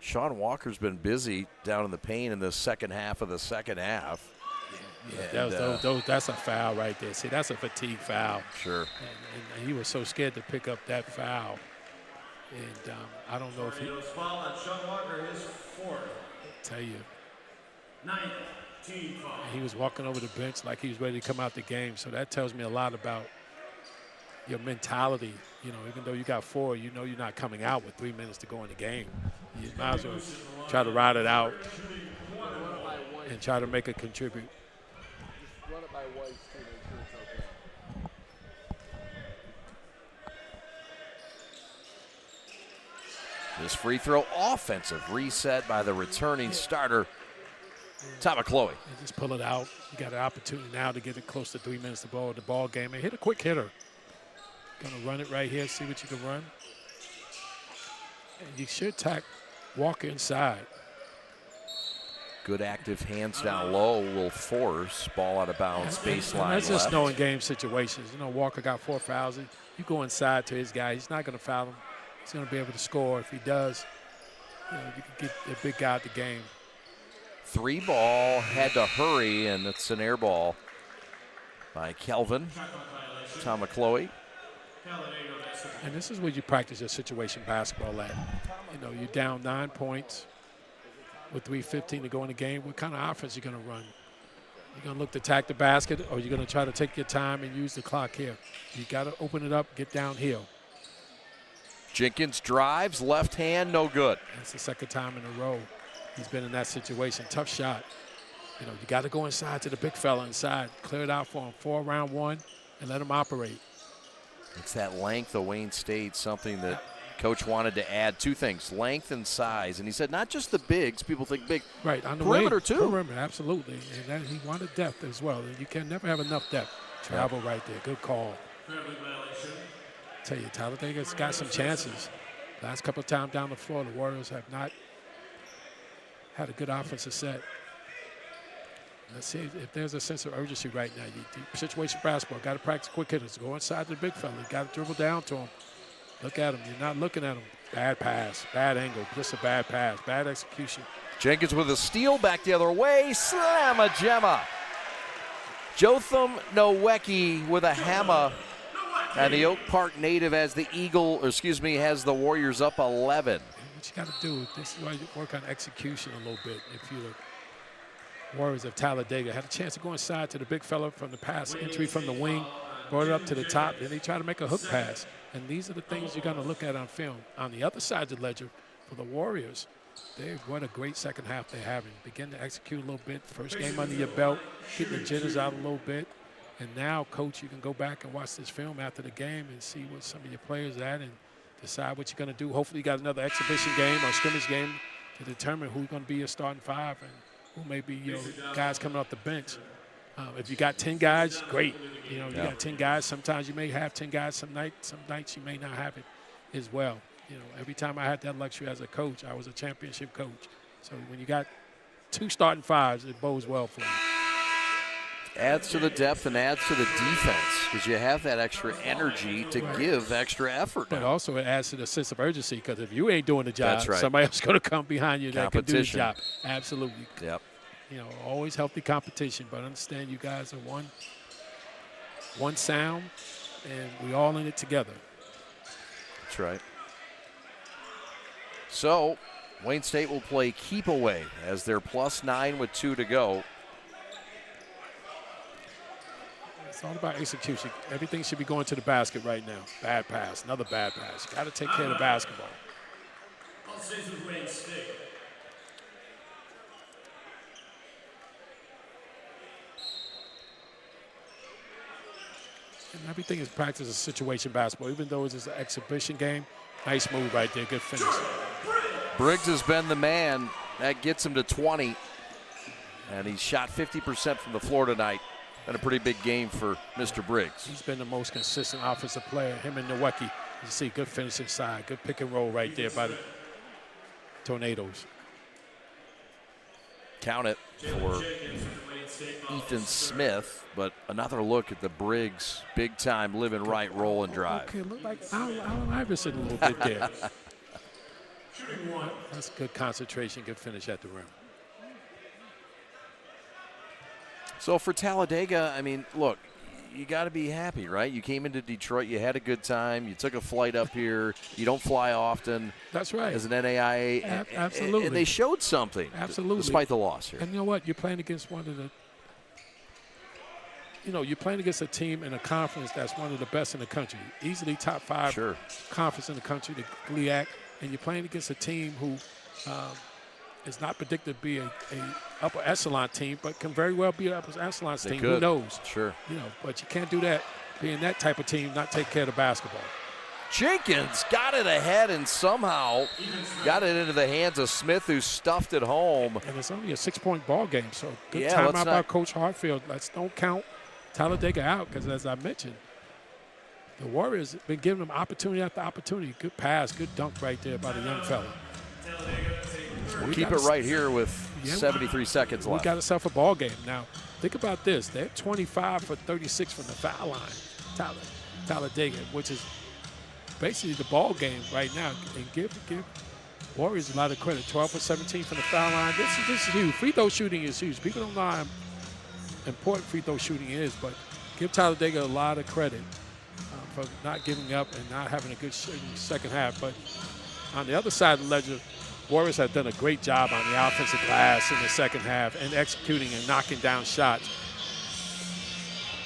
Sean Walker's been busy down in the paint in the second half of the second half. Yeah, that's a foul right there. See, that's a fatigue foul. Sure. And he was so scared to pick up that foul. And I don't know if he. Foul on Sean Walker, his fourth. Tell you. 9th team foul. He was walking over the bench like he was ready to come out the game. So that tells me a lot about your mentality. You know, even though you got 4, you know you're not coming out with 3 minutes to go in the game. You might as well try to ride it out and try to make it contribute. This free throw offensive reset by the returning starter, Tamakloe. And just pull it out. You got an opportunity now to get it close to 3 minutes to ball the ball game. And hit a quick hitter. Gonna run it right here, see what you can run. And you should tack Walker inside. Good active hands down low will force ball out of bounds, baseline That's just left. knowing game situations. You know, Walker got 4 fouls. You go inside to his guy. He's not going to foul him. He's going to be able to score. If he does, you know, you can get the big guy at the game. 3 ball, had to hurry, and it's an air ball by Kelvin Tamakloe. And this is where you practice your situation basketball at. You know, you're down 9 points with 3:15 to go in the game. What kind of offense are you going to run? You're going to look to attack the basket, or you're going to try to take your time and use the clock here. You got to open it up, get downhill. Jenkins drives, left hand, no good. That's the second time in a row he's been in that situation. Tough shot. You know, you got to go inside to the big fella inside. Clear it out for him. 4 round 1 and let him operate. It's that length of Wayne State, something that Coach wanted to add. 2 things, length and size. And he said not just the bigs, people think big. Right, on the perimeter wing, too. Perimeter, absolutely. And then he wanted depth as well. And you can never have enough depth. Travel right there, good call. Tell you, Talladega's got some chances. Last couple of times down the floor, the Warriors have not had a good offensive set. Let's see if there's a sense of urgency right now. Situation basketball, got to practice quick hitters. Go inside to the big fella. You got to dribble down to him. Look at him. You're not looking at him. Bad pass, bad angle, just a bad pass, bad execution. Jenkins with a steal, back the other way, slam-a-gemma. Jotham Nowecki with a hammer. And the Oak Park native has the has the Warriors up 11. What you got to do, this is why you work on execution a little bit. If you look, Warriors of Talladega had a chance to go inside to the big fella from the pass entry from the wing, brought it up to the top, then they try to make a hook pass. And these are the things you're going to look at on film. On the other side of the ledger, for the Warriors, what a great second half they're having. Begin to execute a little bit. First game under your belt, getting the jitters out a little bit. And now, Coach, you can go back and watch this film after the game and see what some of your players are at and decide what you're going to do. Hopefully you got another exhibition game or scrimmage game to determine who's going to be your starting 5 and who may be your guys coming off the bench. If you got 10 guys, great. You know, you got 10 guys. Sometimes you may have 10 guys. Some nights you may not have it as well. You know, every time I had that luxury as a coach, I was a championship coach. So when you got 2 starting 5s, it bodes well for you. Adds to the depth and adds to the defense because you have that extra energy to give extra effort. But also it adds to the sense of urgency because if you ain't doing the job, That's right. somebody else is going to come behind you that can do the job. Absolutely. Yep. You know, always healthy competition, but understand you guys are one sound, and we all in it together. That's right. So Wayne State will play keep away as they're +9 with 2 to go. It's all about execution. Everything should be going to the basket right now. Bad pass, another bad pass. You got to take care of the basketball. And everything is practice of situation basketball. Even though it's an exhibition game, nice move right there, good finish. Briggs has been the man. That gets him to 20. And he's shot 50% from the floor tonight. Been a pretty big game for Mr. Briggs. He's been the most consistent offensive player, him and Nowecki. You see, good finish inside, good pick and roll right there by the Tornadoes. count it for Ethan Smith, but another look at the Briggs big-time live and right roll and drive. Okay, look like Allen Iverson a little bit there. That's good concentration, good finish at the rim. So for Talladega, I mean, look, you got to be happy, right? You came into Detroit, you had a good time, you took a flight up here. You don't fly often. That's right. As an NAIA. Absolutely. And they showed something. Absolutely. Despite the loss here. And you know what? You're playing against one of the you're playing against a team in a conference that's one of the best in the country. Easily top 5 conference in the country, the GLIAC. And you're playing against a team who is not predicted to be a upper echelon team, but can very well be an upper echelon team. Who knows? Sure. But you can't do that, being that type of team, not take care of the basketball. Jenkins got it ahead and somehow got it into the hands of Smith, who stuffed it home. And it's only a 6-point ball game, so good timeout timeout by Coach Hartfield. Let's don't count Talladega out, because as I mentioned, the Warriors have been giving them opportunity after opportunity. Good pass, good dunk right there by the young fella. We'll keep it right here with 73 seconds left. We got ourselves a ball game. Now, think about this. They're 25 for 36 from the foul line, Talladega, which is basically the ball game right now. And give Warriors a lot of credit. 12 for 17 from the foul line. This is huge. Free throw shooting is huge. People don't know how important free throw shooting is, but give Talladega a lot of credit for not giving up and not having a good second half. But on the other side of the ledger, Warriors have done a great job on the offensive glass in the second half and executing and knocking down shots.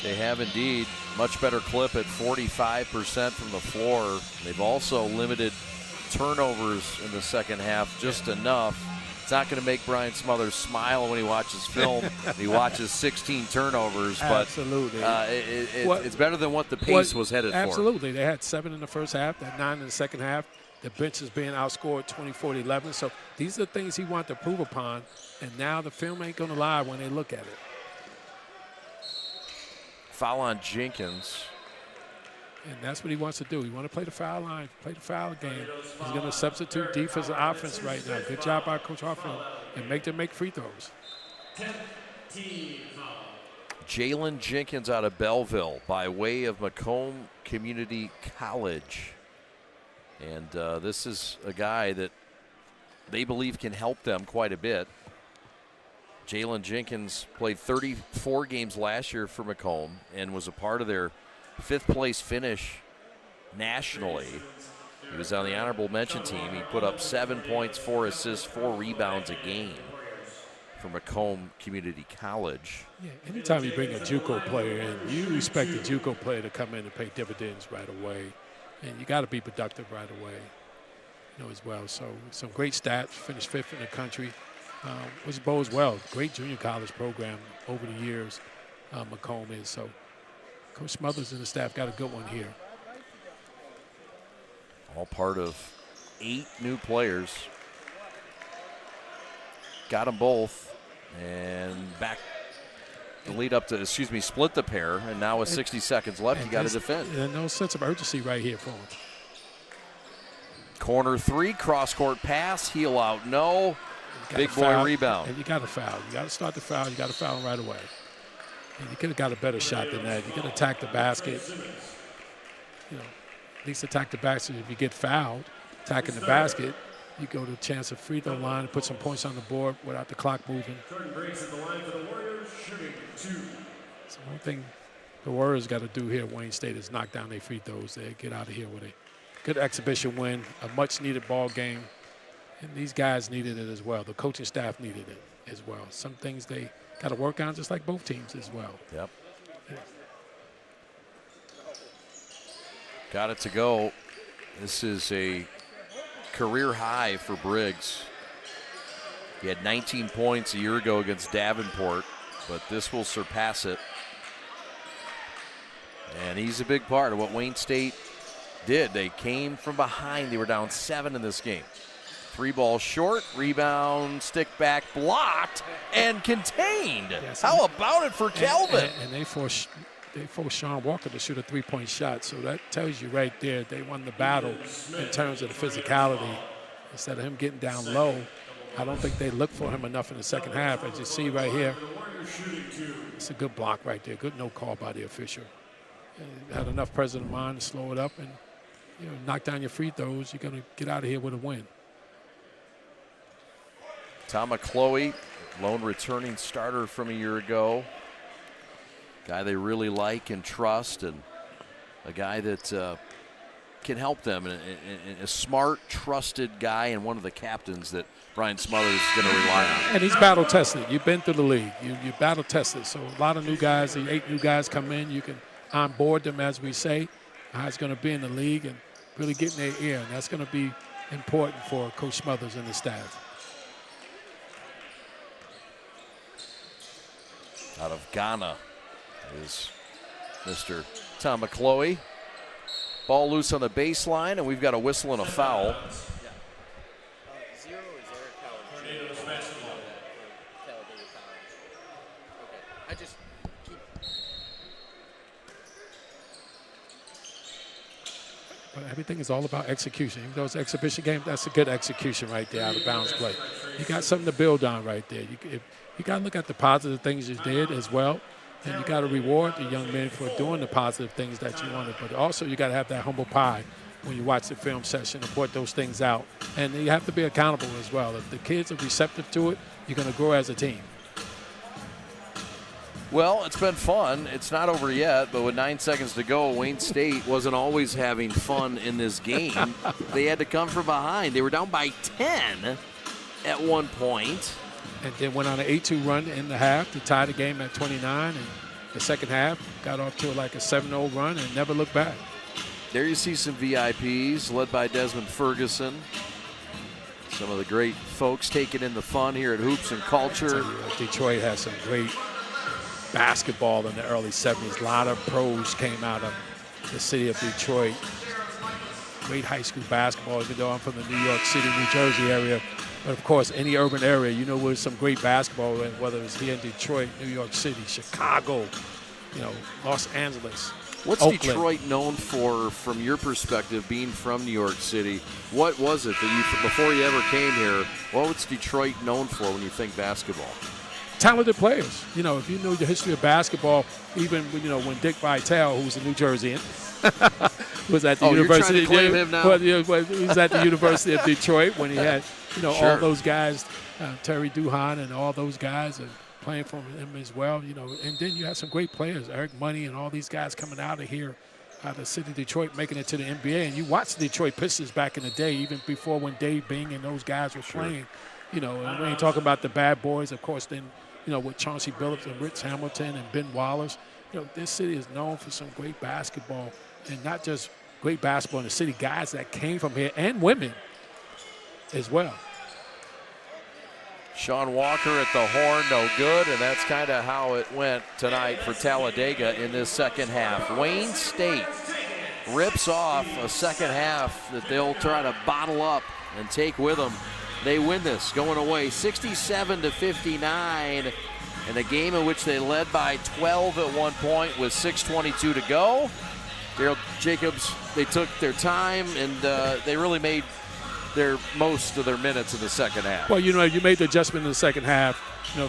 They have indeed. Much better clip at 45% from the floor. They've also limited turnovers in the second half just enough. It's not going to make Brian Smothers smile when he watches film. He watches 16 turnovers, but absolutely. It's better than what the pace was headed for. Absolutely. They had 7 in the first half, that 9 in the second half. The bench is being outscored 24-11. So these are the things he wants to prove upon, and now the film ain't going to lie when they look at it. Foul on Jenkins. And that's what he wants to do. He wants to play the foul line, play the foul game. He's going to substitute defense and offense right now. Good job by Coach Hartfield, and make them make free throws. Jalen Jenkins out of Belleville by way of Macomb Community College. And this is a guy that they believe can help them quite a bit. Jalen Jenkins played 34 games last year for Macomb and was a part of their 5th place finish nationally. He was on the honorable mention team. He put up 7 points, 4 assists, 4 rebounds a game for Macomb Community College. Yeah, anytime you bring a JUCO player in, you expect the JUCO player to come in and pay dividends right away. And you got to be productive right away, as well. So some great stats, finished 5th in the country, which bodes well. Great junior college program over the years, Macomb is. So Coach Smothers and the staff got a good one here. All part of 8 new players. Got them both, and back the lead up to, split the pair, and now with 60 seconds left, you got to defend. And no sense of urgency right here for him. Corner 3, cross-court pass, heel out, no. Big boy rebound. And you got to foul. You got to start the foul. You got to foul right away. And you could have got a better shot than that. You could attack the basket. At least attack the basket. If you get fouled, attacking the basket, you go to a chance of free throw line and put some points on the board without the clock moving. So one thing the Warriors got to do here at Wayne State is knock down their free throws. They get out of here with a good exhibition win, a much-needed ball game. And these guys needed it as well. The coaching staff needed it as well. Some things they got to work on, just like both teams as well. Yep. Yeah. Got it to go. This is a career high for Briggs. He had 19 points a year ago against Davenport, but this will surpass it. And he's a big part of what Wayne State did. They came from behind. They were down 7 in this game. 3 balls short, rebound, stick back, blocked, and contained. Yes, how about it for Kelvin? And they forced Sean Walker to shoot a 3-point shot. So that tells you right there they won the battle in terms of the physicality. Instead of him getting down low, I don't think they look for him enough in the second half. As you see right here, it's a good block right there. Good no call by the official. Had enough presence of mind to slow it up and knock down your free throws. You're going to get out of here with a win. Tom McCloy, lone returning starter from a year ago. Guy they really like and trust, and a guy that can help them. And a smart, trusted guy, and one of the captains that Brian Smothers is going to rely on. And he's battle-tested. You've been through the league. You're battle-tested. So a lot of new guys, the 8 new guys come in. You can onboard them, as we say, how it's going to be in the league and really get in their ear. And that's going to be important for Coach Smothers and the staff. Out of Ghana is Mr. Tom McCloy. Ball loose on the baseline, and we've got a whistle and a foul. But everything is all about execution. Even though it's an exhibition game, that's a good execution right there, out of bounds play. You got something to build on right there. You got to look at the positive things you did as well, and you got to reward the young men for doing the positive things that you wanted. But also you got to have that humble pie when you watch the film session and point those things out. And you have to be accountable as well. If the kids are receptive to it, you're going to grow as a team. Well, it's been fun. It's not over yet, but with 9 seconds to go, Wayne State wasn't always having fun in this game. They had to come from behind. They were down by 10 at one point. And then went on an 8-2 run in the half to tie the game at 29. And the second half got off to like a 7-0 run and never looked back. There you see some VIPs led by Desmond Ferguson. Some of the great folks taking in the fun here at Hoops and Culture. Detroit has some great basketball in the early 70s. A lot of pros came out of the city of Detroit. Great high school basketball, even though I'm from the New York City, New Jersey area. But of course, any urban area, there's some great basketball, whether it's here in Detroit, New York City, Chicago, Los Angeles. What's Oakland. Detroit known for, from your perspective, being from New York City? What was it that you, before you ever came here, what was Detroit known for when you think basketball? Talented players. If you know the history of basketball, even when Dick Vitale, who was a New Jerseyan, was at the University. You're trying to claim him now? He was at the University of Detroit when he had, Sure. all those guys, Terry Duhan and all those guys, and playing for him as well. And then you had some great players, Eric Money and all these guys coming out of here, out of the city of Detroit, making it to the NBA. And you watched the Detroit Pistons back in the day, even before when Dave Bing and those guys were playing. And we ain't talking about the bad boys, of course. Then, with Chauncey Billups and Rich Hamilton and Ben Wallace. This city is known for some great basketball, and not just great basketball in the city, guys that came from here, and women as well. Sean Walker at the horn, no good, and that's kind of how it went tonight for Talladega in this second half. Wayne State rips off a second half that they'll try to bottle up and take with them. They win this, going away 67-59, in a game in which they led by 12 at one point with 6:22 to go. Daryl Jacobs, they took their time, and they really made most of their minutes in the second half. Well, you made the adjustment in the second half.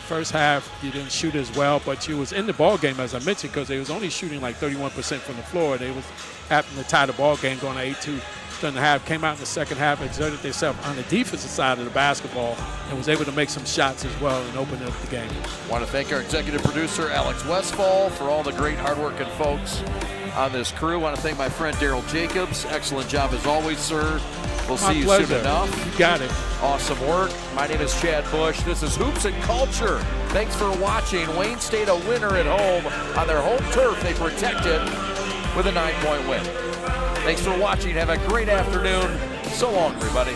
First half you didn't shoot as well, but you was in the ball game, as I mentioned, because they was only shooting like 31% from the floor. They was happening to tie the ball game, going to 8-2 in the half. Came out in the second half, exerted themselves on the defensive side of the basketball, and was able to make some shots as well and open up the game. I want to thank our executive producer, Alex Westfall, for all the great hardworking folks on this crew. I want to thank my friend Daryl Jacobs. Excellent job as always, sir. We'll see you soon enough. You got it. Awesome work. My name is Chad Bush. This is Hoops and Culture. Thanks for watching. Wayne State a winner at home on their home turf. They protected with a 9-point win. Thanks for watching. Have a great afternoon. So long, everybody.